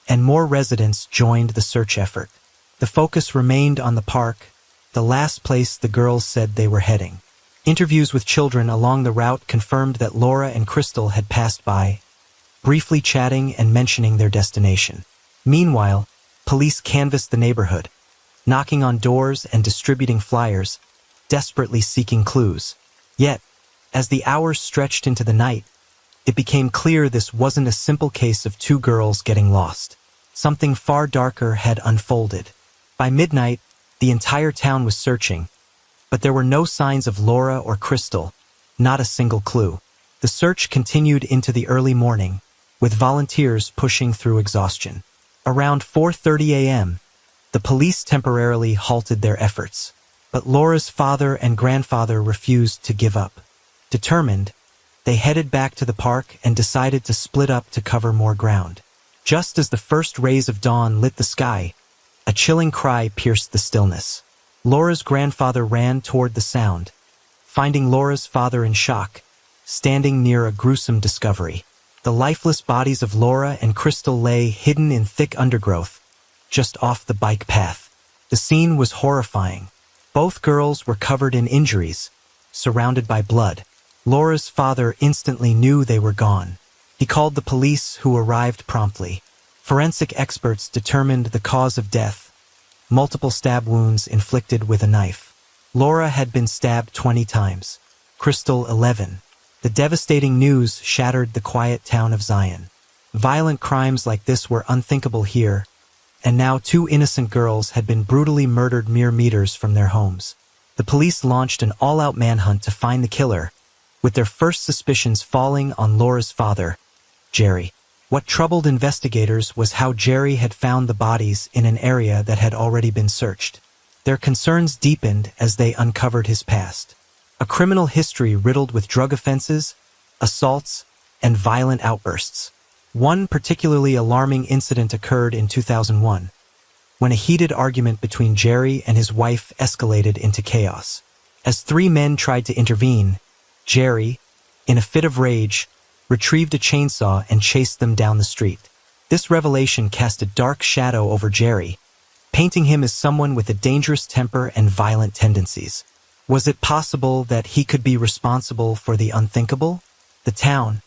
and more residents joined the search effort. The focus remained on the park, the last place the girls said they were heading. Interviews with children along the route confirmed that Laura and Crystal had passed by, briefly chatting and mentioning their destination. Meanwhile, police canvassed the neighborhood, knocking on doors and distributing flyers, desperately seeking clues. Yet, as the hours stretched into the night, it became clear this wasn't a simple case of two girls getting lost. Something far darker had unfolded. By midnight, the entire town was searching, but there were no signs of Laura or Crystal, not a single clue. The search continued into the early morning, with volunteers pushing through exhaustion. Around 4:30 a.m., the police temporarily halted their efforts, but Laura's father and grandfather refused to give up. Determined, they headed back to the park and decided to split up to cover more ground. Just as the first rays of dawn lit the sky, a chilling cry pierced the stillness. Laura's grandfather ran toward the sound, finding Laura's father in shock, standing near a gruesome discovery. The lifeless bodies of Laura and Crystal lay hidden in thick undergrowth, just off the bike path. The scene was horrifying. Both girls were covered in injuries, surrounded by blood. Laura's father instantly knew they were gone. He called the police, who arrived promptly. Forensic experts determined the cause of death: multiple stab wounds inflicted with a knife. Laura had been stabbed 20 times, Crystal 11. The devastating news shattered the quiet town of Zion. Violent crimes like this were unthinkable here, and now two innocent girls had been brutally murdered mere meters from their homes. The police launched an all-out manhunt to find the killer, with their first suspicions falling on Laura's father, Jerry. What troubled investigators was how Jerry had found the bodies in an area that had already been searched. Their concerns deepened as they uncovered his past. A criminal history riddled with drug offenses, assaults, and violent outbursts. One particularly alarming incident occurred in 2001, when a heated argument between Jerry and his wife escalated into chaos. As three men tried to intervene, Jerry, in a fit of rage, retrieved a chainsaw and chased them down the street. This revelation cast a dark shadow over Jerry, painting him as someone with a dangerous temper and violent tendencies. Was it possible that he could be responsible for the unthinkable? The town,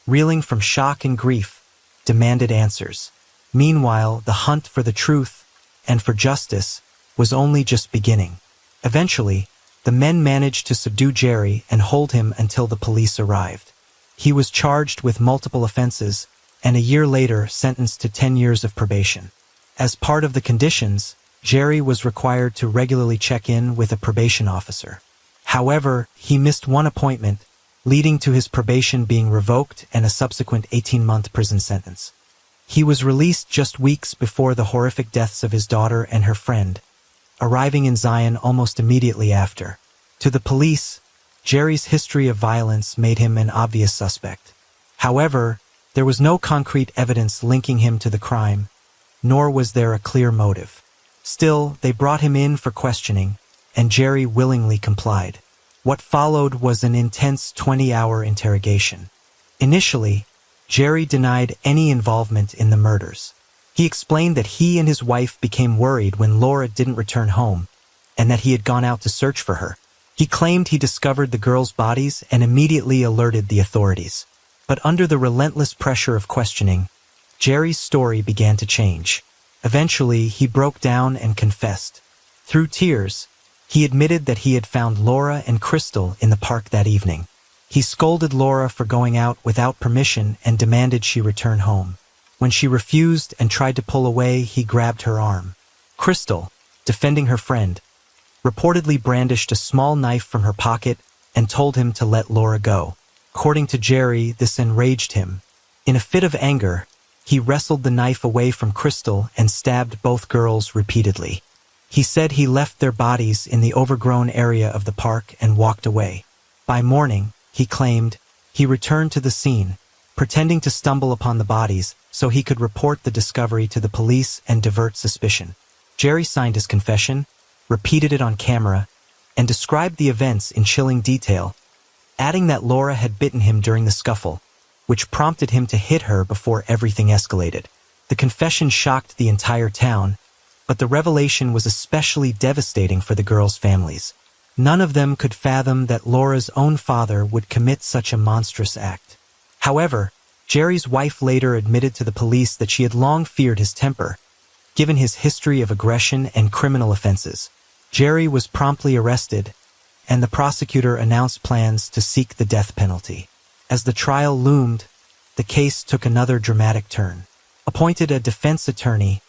reeling from shock and grief, demanded answers. Meanwhile, the hunt for the truth and for justice was only just beginning. Eventually, the men managed to subdue Jerry and hold him until the police arrived. He was charged with multiple offenses and a year later sentenced to 10 years of probation. As part of the conditions, Jerry was required to regularly check in with a probation officer. However, he missed one appointment, leading to his probation being revoked and a subsequent 18-month prison sentence. He was released just weeks before the horrific deaths of his daughter and her friend, arriving in Zion almost immediately after. To the police, Jerry's history of violence made him an obvious suspect. However, there was no concrete evidence linking him to the crime, nor was there a clear motive. Still, they brought him in for questioning, and Jerry willingly complied. What followed was an intense 20-hour interrogation. Initially, Jerry denied any involvement in the murders. He explained that he and his wife became worried when Laura didn't return home, and that he had gone out to search for her. He claimed he discovered the girls' bodies and immediately alerted the authorities. But under the relentless pressure of questioning, Jerry's story began to change. Eventually, he broke down and confessed. Through tears, he admitted that he had found Laura and Crystal in the park that evening. He scolded Laura for going out without permission and demanded she return home. When she refused and tried to pull away, he grabbed her arm. Crystal, defending her friend, reportedly brandished a small knife from her pocket and told him to let Laura go. According to Jerry, this enraged him. In a fit of anger, he wrestled the knife away from Crystal and stabbed both girls repeatedly. He said he left their bodies in the overgrown area of the park and walked away. By morning, he claimed, he returned to the scene, pretending to stumble upon the bodies so he could report the discovery to the police and divert suspicion. Jerry signed his confession, repeated it on camera, and described the events in chilling detail, adding that Laura had bitten him during the scuffle, which prompted him to hit her before everything escalated. The confession shocked the entire town, but the revelation was especially devastating for the girls' families. None of them could fathom that Laura's own father would commit such a monstrous act. However, Jerry's wife later admitted to the police that she had long feared his temper, given his history of aggression and criminal offenses. Jerry was promptly arrested, and the prosecutor announced plans to seek the death penalty. As the trial loomed, the case took another dramatic turn. Appointed a defense attorney,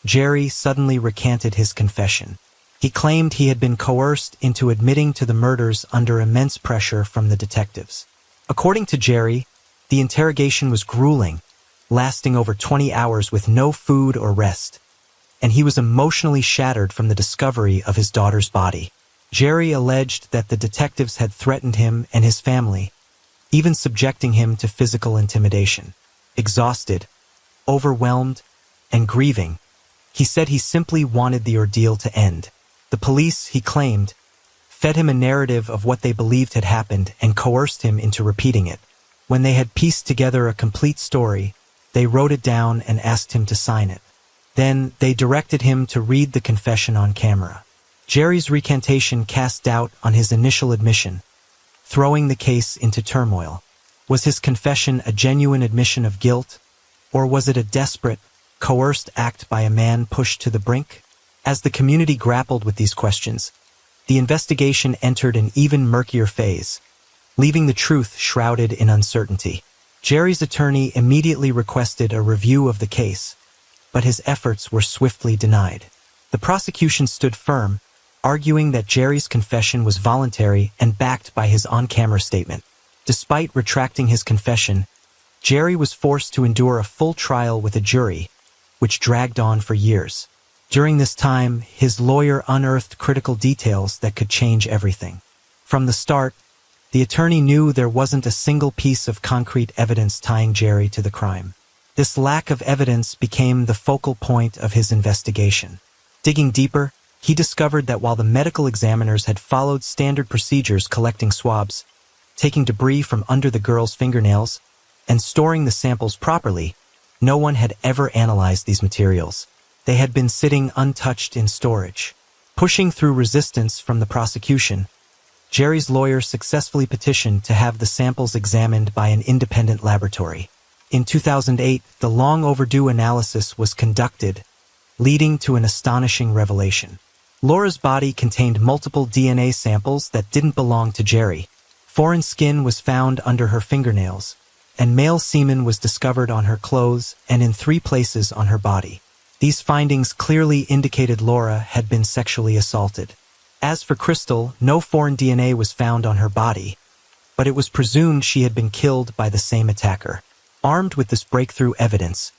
Jerry suddenly recanted his confession. He claimed he had been coerced into admitting to the murders under immense pressure from the detectives. According to Jerry, the interrogation was grueling, lasting over 20 hours with no food or rest, and he was emotionally shattered from the discovery of his daughter's body. Jerry alleged that the detectives had threatened him and his family, even subjecting him to physical intimidation. Exhausted, overwhelmed, and grieving, he said he simply wanted the ordeal to end. The police, he claimed, fed him a narrative of what they believed had happened and coerced him into repeating it. When they had pieced together a complete story, they wrote it down and asked him to sign it. Then they directed him to read the confession on camera. Jerry's recantation cast doubt on his initial admission, throwing the case into turmoil. Was his confession a genuine admission of guilt, or was it a desperate, coerced act by a man pushed to the brink? As the community grappled with these questions, the investigation entered an even murkier phase, leaving the truth shrouded in uncertainty. Jerry's attorney immediately requested a review of the case, but his efforts were swiftly denied. The prosecution stood firm, arguing that Jerry's confession was voluntary and backed by his on-camera statement. Despite retracting his confession, Jerry was forced to endure a full trial with a jury, which dragged on for years. During this time, his lawyer unearthed critical details that could change everything. From the start, the attorney knew there wasn't a single piece of concrete evidence tying Jerry to the crime. This lack of evidence became the focal point of his investigation. Digging deeper, he discovered that while the medical examiners had followed standard procedures collecting swabs, taking debris from under the girls' fingernails, and storing the samples properly, no one had ever analyzed these materials. They had been sitting untouched in storage. Pushing through resistance from the prosecution, Jerry's lawyer successfully petitioned to have the samples examined by an independent laboratory. In 2008, the long-overdue analysis was conducted, leading to an astonishing revelation. Laura's body contained multiple DNA samples that didn't belong to Jerry. Foreign skin was found under her fingernails, and male semen was discovered on her clothes and in 3 places on her body. These findings clearly indicated Laura had been sexually assaulted. As for Crystal, no foreign DNA was found on her body, but it was presumed she had been killed by the same attacker. Armed with this breakthrough evidence,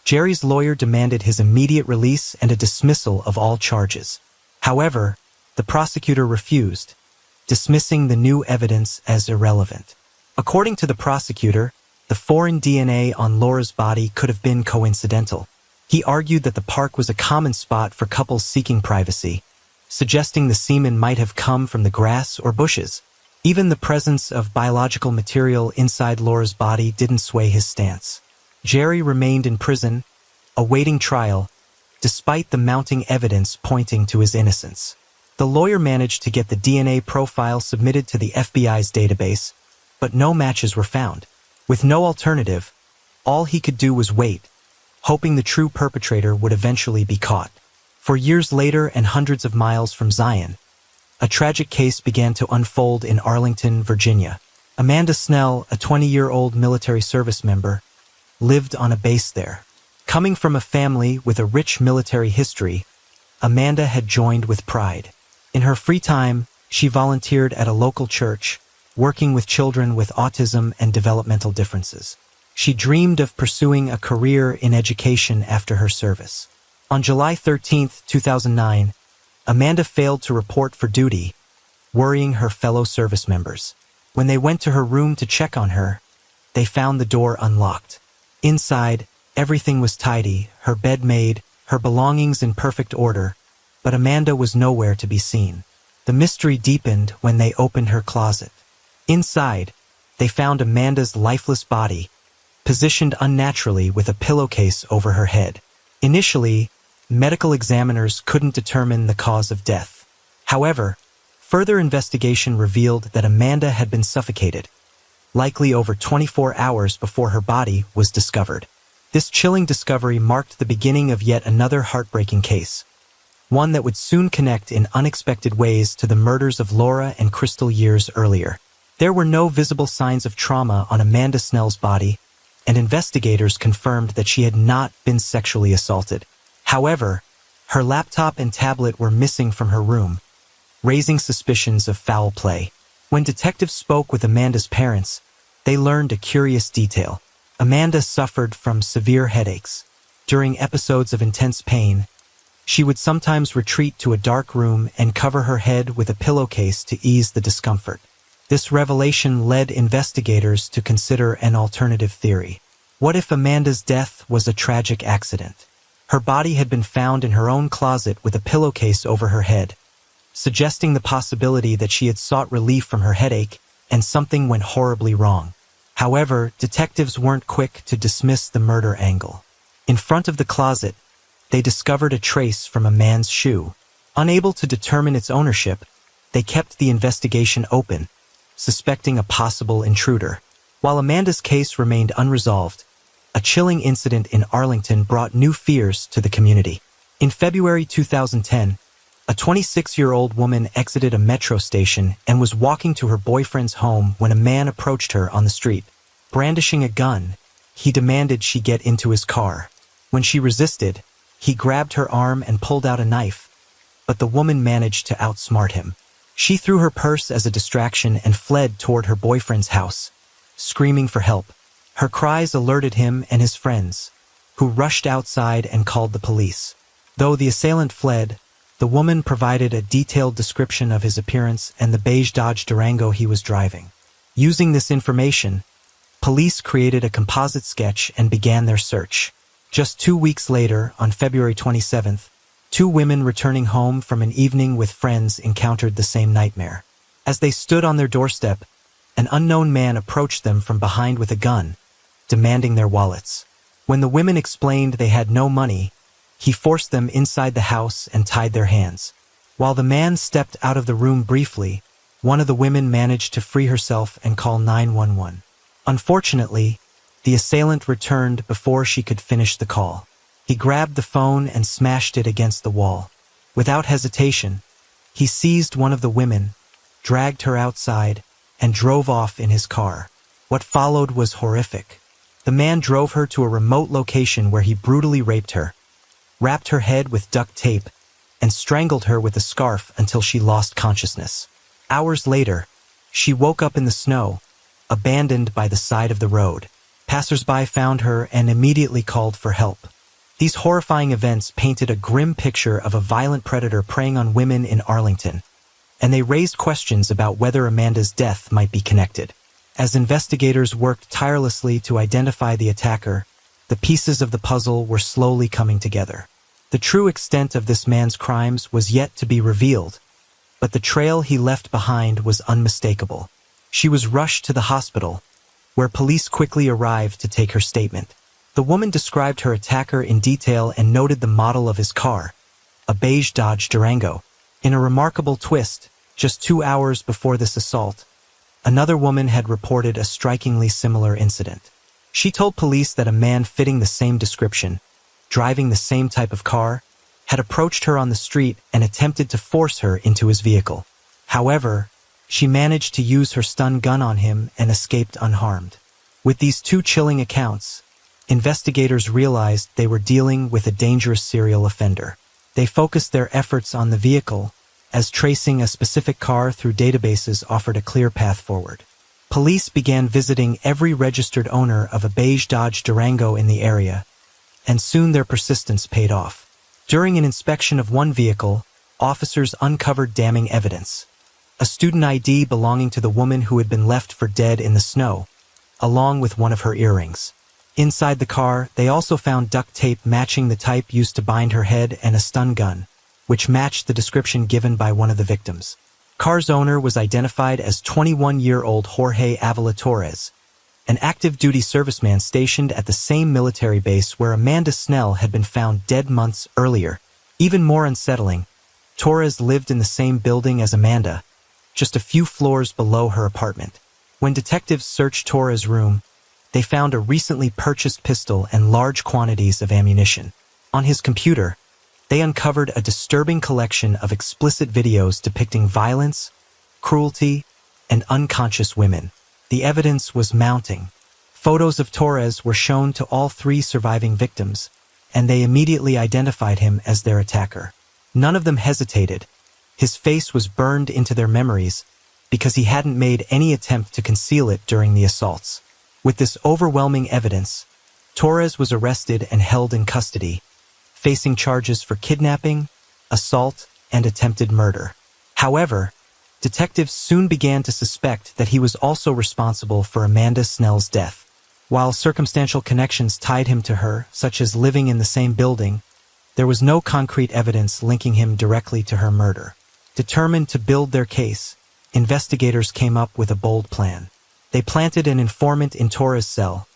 Jerry's lawyer demanded his immediate release and a dismissal of all charges. However, the prosecutor refused, dismissing the new evidence as irrelevant. According to the prosecutor, the foreign DNA on Laura's body could have been coincidental. He argued that the park was a common spot for couples seeking privacy, suggesting the semen might have come from the grass or bushes. Even the presence of biological material inside Laura's body didn't sway his stance. Jerry remained in prison, awaiting trial, despite the mounting evidence pointing to his innocence. The lawyer managed to get the DNA profile submitted to the FBI's database, but no matches were found. With no alternative, all he could do was wait, hoping the true perpetrator would eventually be caught. For years later and hundreds of miles from Zion, a tragic case began to unfold in Arlington, Virginia. Amanda Snell, a 20-year-old military service member, lived on a base there. Coming from a family with a rich military history, Amanda had joined with pride. In her free time, she volunteered at a local church, working with children with autism and developmental differences. She dreamed of pursuing a career in education after her service. On July 13, 2009, Amanda failed to report for duty, worrying her fellow service members. When they went to her room to check on her, they found the door unlocked. Inside, everything was tidy, her bed made, her belongings in perfect order, but Amanda was nowhere to be seen. The mystery deepened when they opened her closet. Inside, they found Amanda's lifeless body, positioned unnaturally with a pillowcase over her head. Initially, medical examiners couldn't determine the cause of death. However, further investigation revealed that Amanda had been suffocated, likely over 24 hours before her body was discovered. This chilling discovery marked the beginning of yet another heartbreaking case, one that would soon connect in unexpected ways to the murders of Laura and Crystal years earlier. There were no visible signs of trauma on Amanda Snell's body, and investigators confirmed that she had not been sexually assaulted. However, her laptop and tablet were missing from her room, raising suspicions of foul play. When detectives spoke with Amanda's parents, they learned a curious detail. Amanda suffered from severe headaches. During episodes of intense pain, she would sometimes retreat to a dark room and cover her head with a pillowcase to ease the discomfort. This revelation led investigators to consider an alternative theory. What if Amanda's death was a tragic accident? Her body had been found in her own closet with a pillowcase over her head, suggesting the possibility that she had sought relief from her headache and something went horribly wrong. However, detectives weren't quick to dismiss the murder angle. In front of the closet, they discovered a trace from a man's shoe. Unable to determine its ownership, they kept the investigation open, suspecting a possible intruder. While Amanda's case remained unresolved, a chilling incident in Arlington brought new fears to the community. In February 2010, a 26-year-old woman exited a metro station and was walking to her boyfriend's home when a man approached her on the street. Brandishing a gun, he demanded she get into his car. When she resisted, he grabbed her arm and pulled out a knife, but the woman managed to outsmart him. She threw her purse as a distraction and fled toward her boyfriend's house, screaming for help. Her cries alerted him and his friends, who rushed outside and called the police. Though the assailant fled, the woman provided a detailed description of his appearance and the beige Dodge Durango he was driving. Using this information, police created a composite sketch and began their search. Just 2 weeks later, on February 27th, 2 women returning home from an evening with friends encountered the same nightmare. As they stood on their doorstep, an unknown man approached them from behind with a gun, demanding their wallets. When the women explained they had no money, he forced them inside the house and tied their hands. While the man stepped out of the room briefly, one of the women managed to free herself and call 911. Unfortunately, the assailant returned before she could finish the call. He grabbed the phone and smashed it against the wall. Without hesitation, he seized one of the women, dragged her outside, and drove off in his car. What followed was horrific. The man drove her to a remote location where he brutally raped her, wrapped her head with duct tape, and strangled her with a scarf until she lost consciousness. Hours later, she woke up in the snow, abandoned by the side of the road. Passers-by found her and immediately called for help. These horrifying events painted a grim picture of a violent predator preying on women in Arlington, and they raised questions about whether Amanda's death might be connected. As investigators worked tirelessly to identify the attacker, the pieces of the puzzle were slowly coming together. The true extent of this man's crimes was yet to be revealed, but the trail he left behind was unmistakable. She was rushed to the hospital, where police quickly arrived to take her statement. The woman described her attacker in detail and noted the model of his car, a beige Dodge Durango. In a remarkable twist, just 2 hours before this assault, another woman had reported a strikingly similar incident. She told police that a man fitting the same description, driving the same type of car, had approached her on the street and attempted to force her into his vehicle. However, she managed to use her stun gun on him and escaped unharmed. With these two chilling accounts, investigators realized they were dealing with a dangerous serial offender. They focused their efforts on the vehicle, as tracing a specific car through databases offered a clear path forward. Police began visiting every registered owner of a beige Dodge Durango in the area, and soon their persistence paid off. During an inspection of one vehicle, officers uncovered damning evidence: a student ID belonging to the woman who had been left for dead in the snow, along with one of her earrings. Inside the car, they also found duct tape matching the type used to bind her head and a stun gun, which matched the description given by one of the victims. Car's owner was identified as 21-year-old Jorge Avila Torres, an active-duty serviceman stationed at the same military base where Amanda Snell had been found dead months earlier. Even more unsettling, Torres lived in the same building as Amanda, just a few floors below her apartment. When detectives searched Torres' room, they found a recently purchased pistol and large quantities of ammunition. On his computer, they uncovered a disturbing collection of explicit videos depicting violence, cruelty, and unconscious women. The evidence was mounting. Photos of Torres were shown to all 3 surviving victims, and they immediately identified him as their attacker. None of them hesitated. His face was burned into their memories because he hadn't made any attempt to conceal it during the assaults. With this overwhelming evidence, Torres was arrested and held in custody, facing charges for kidnapping, assault, and attempted murder. However, detectives soon began to suspect that he was also responsible for Amanda Snell's death. While circumstantial connections tied him to her, such as living in the same building, there was no concrete evidence linking him directly to her murder. Determined to build their case, investigators came up with a bold plan. They planted an informant in Torres' cell,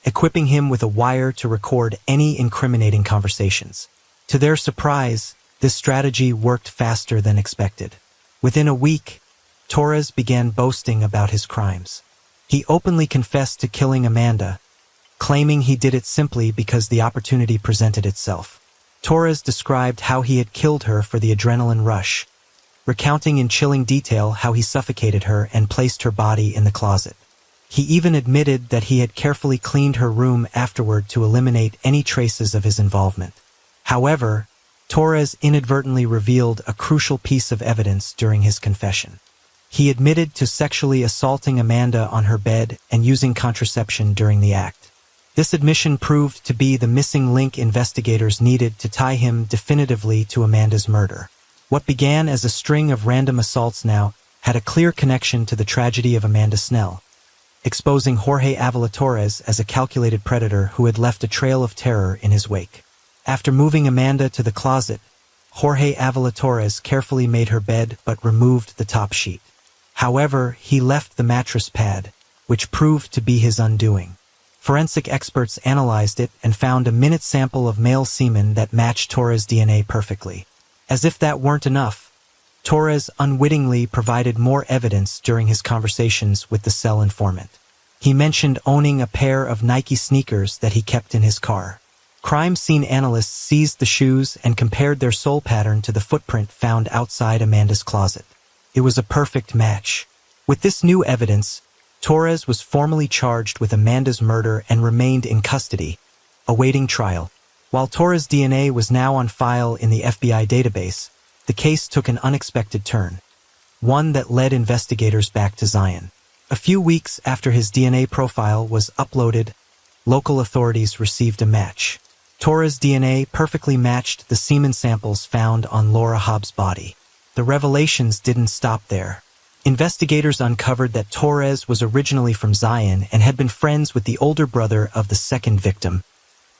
equipping him with a wire to record any incriminating conversations. To their surprise, this strategy worked faster than expected. Within a week, Torres began boasting about his crimes. He openly confessed to killing Amanda, claiming he did it simply because the opportunity presented itself. Torres described how he had killed her for the adrenaline rush, recounting in chilling detail how he suffocated her and placed her body in the closet. He even admitted that he had carefully cleaned her room afterward to eliminate any traces of his involvement. However, Torres inadvertently revealed a crucial piece of evidence during his confession. He admitted to sexually assaulting Amanda on her bed and using contraception during the act. This admission proved to be the missing link investigators needed to tie him definitively to Amanda's murder. What began as a string of random assaults now had a clear connection to the tragedy of Amanda Snell, exposing Jorge Avila Torres as a calculated predator who had left a trail of terror in his wake. After moving Amanda to the closet, Jorge Avila Torres carefully made her bed but removed the top sheet. However, he left the mattress pad, which proved to be his undoing. Forensic experts analyzed it and found a minute sample of male semen that matched Torres' DNA perfectly. As if that weren't enough, Torres unwittingly provided more evidence during his conversations with the cell informant. He mentioned owning a pair of Nike sneakers that he kept in his car. Crime scene analysts seized the shoes and compared their sole pattern to the footprint found outside Amanda's closet. It was a perfect match. With this new evidence, Torres was formally charged with Amanda's murder and remained in custody, awaiting trial. While Torres' DNA was now on file in the FBI database, the case took an unexpected turn, one that led investigators back to Zion. A few weeks after his DNA profile was uploaded, local authorities received a match. Torres' DNA perfectly matched the semen samples found on Laura Hobbs' body. The revelations didn't stop there. Investigators uncovered that Torres was originally from Zion and had been friends with the older brother of the second victim,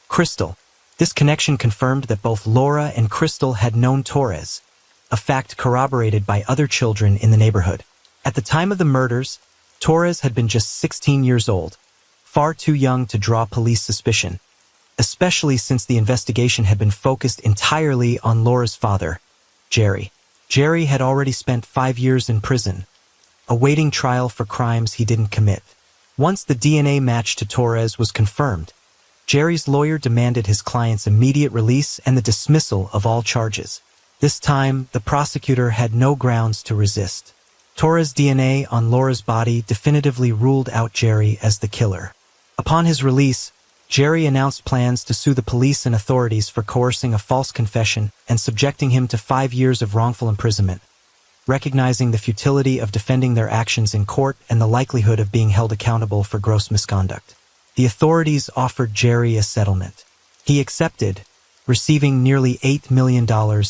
Crystal. This connection confirmed that both Laura and Crystal had known Torres, a fact corroborated by other children in the neighborhood. At the time of the murders, Torres had been just 16 years old, far too young to draw police suspicion, especially since the investigation had been focused entirely on Laura's father, Jerry. Jerry had already spent 5 years in prison, awaiting trial for crimes he didn't commit. Once the DNA match to Torres was confirmed, Jerry's lawyer demanded his client's immediate release and the dismissal of all charges. This time, the prosecutor had no grounds to resist. Torres' DNA on Laura's body definitively ruled out Jerry as the killer. Upon his release, Jerry announced plans to sue the police and authorities for coercing a false confession and subjecting him to 5 years of wrongful imprisonment. Recognizing the futility of defending their actions in court and the likelihood of being held accountable for gross misconduct, the authorities offered Jerry a settlement. He accepted, receiving nearly $8 million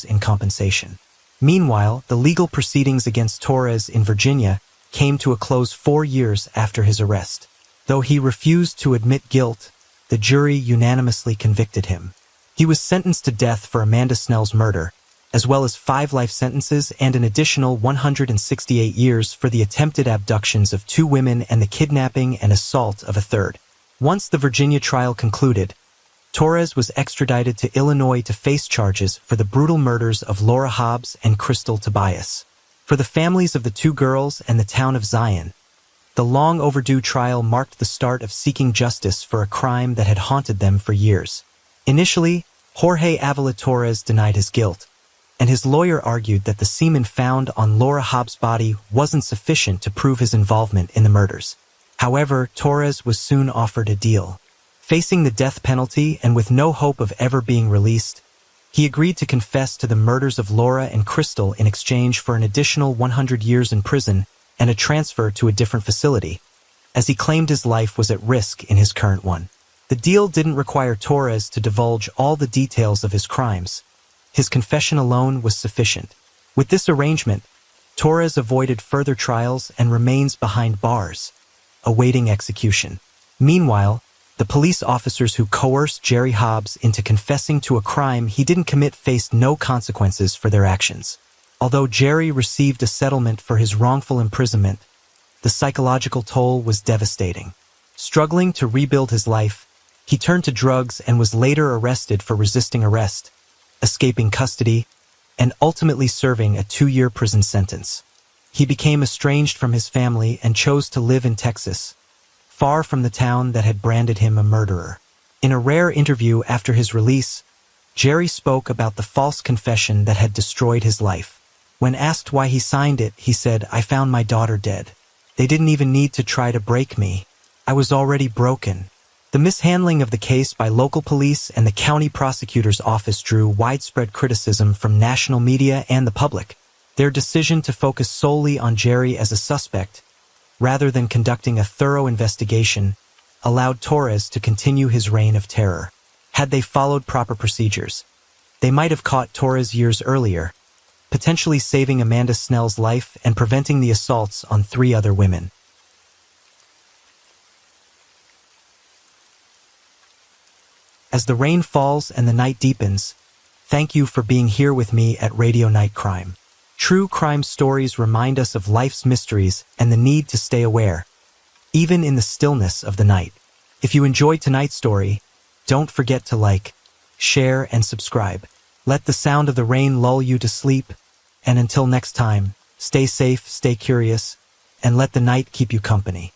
in compensation. Meanwhile, the legal proceedings against Torres in Virginia came to a close 4 years after his arrest. Though he refused to admit guilt, the jury unanimously convicted him. He was sentenced to death for Amanda Snell's murder, as well as 5 life sentences and an additional 168 years for the attempted abductions of 2 women and the kidnapping and assault of a third. Once the Virginia trial concluded, Torres was extradited to Illinois to face charges for the brutal murders of Laura Hobbs and Crystal Tobias. For the families of the 2 girls and the town of Zion, the long overdue trial marked the start of seeking justice for a crime that had haunted them for years. Initially, Jorge Avila Torres denied his guilt, and his lawyer argued that the semen found on Laura Hobbs' body wasn't sufficient to prove his involvement in the murders. However, Torres was soon offered a deal. Facing the death penalty and with no hope of ever being released, he agreed to confess to the murders of Laura and Crystal in exchange for an additional 100 years in prison and a transfer to a different facility, as he claimed his life was at risk in his current one. The deal didn't require Torres to divulge all the details of his crimes. His confession alone was sufficient. With this arrangement, Torres avoided further trials and remains behind bars, awaiting execution. Meanwhile, the police officers who coerced Jerry Hobbs into confessing to a crime he didn't commit faced no consequences for their actions. Although Jerry received a settlement for his wrongful imprisonment, the psychological toll was devastating. Struggling to rebuild his life, he turned to drugs and was later arrested for resisting arrest, escaping custody, and ultimately serving a 2-year prison sentence. He became estranged from his family and chose to live in Texas, far from the town that had branded him a murderer. In a rare interview after his release, Jerry spoke about the false confession that had destroyed his life. When asked why he signed it, he said, "I found my daughter dead. They didn't even need to try to break me. I was already broken." The mishandling of the case by local police and the county prosecutor's office drew widespread criticism from national media and the public. Their decision to focus solely on Jerry as a suspect, rather than conducting a thorough investigation, allowed Torres to continue his reign of terror. Had they followed proper procedures, they might have caught Torres years earlier, potentially saving Amanda Snell's life and preventing the assaults on 3 other women. As the rain falls and the night deepens, thank you for being here with me at Radio Night Crime. True crime stories remind us of life's mysteries and the need to stay aware, even in the stillness of the night. If you enjoyed tonight's story, don't forget to like, share, and subscribe. Let the sound of the rain lull you to sleep, and until next time, stay safe, stay curious, and let the night keep you company.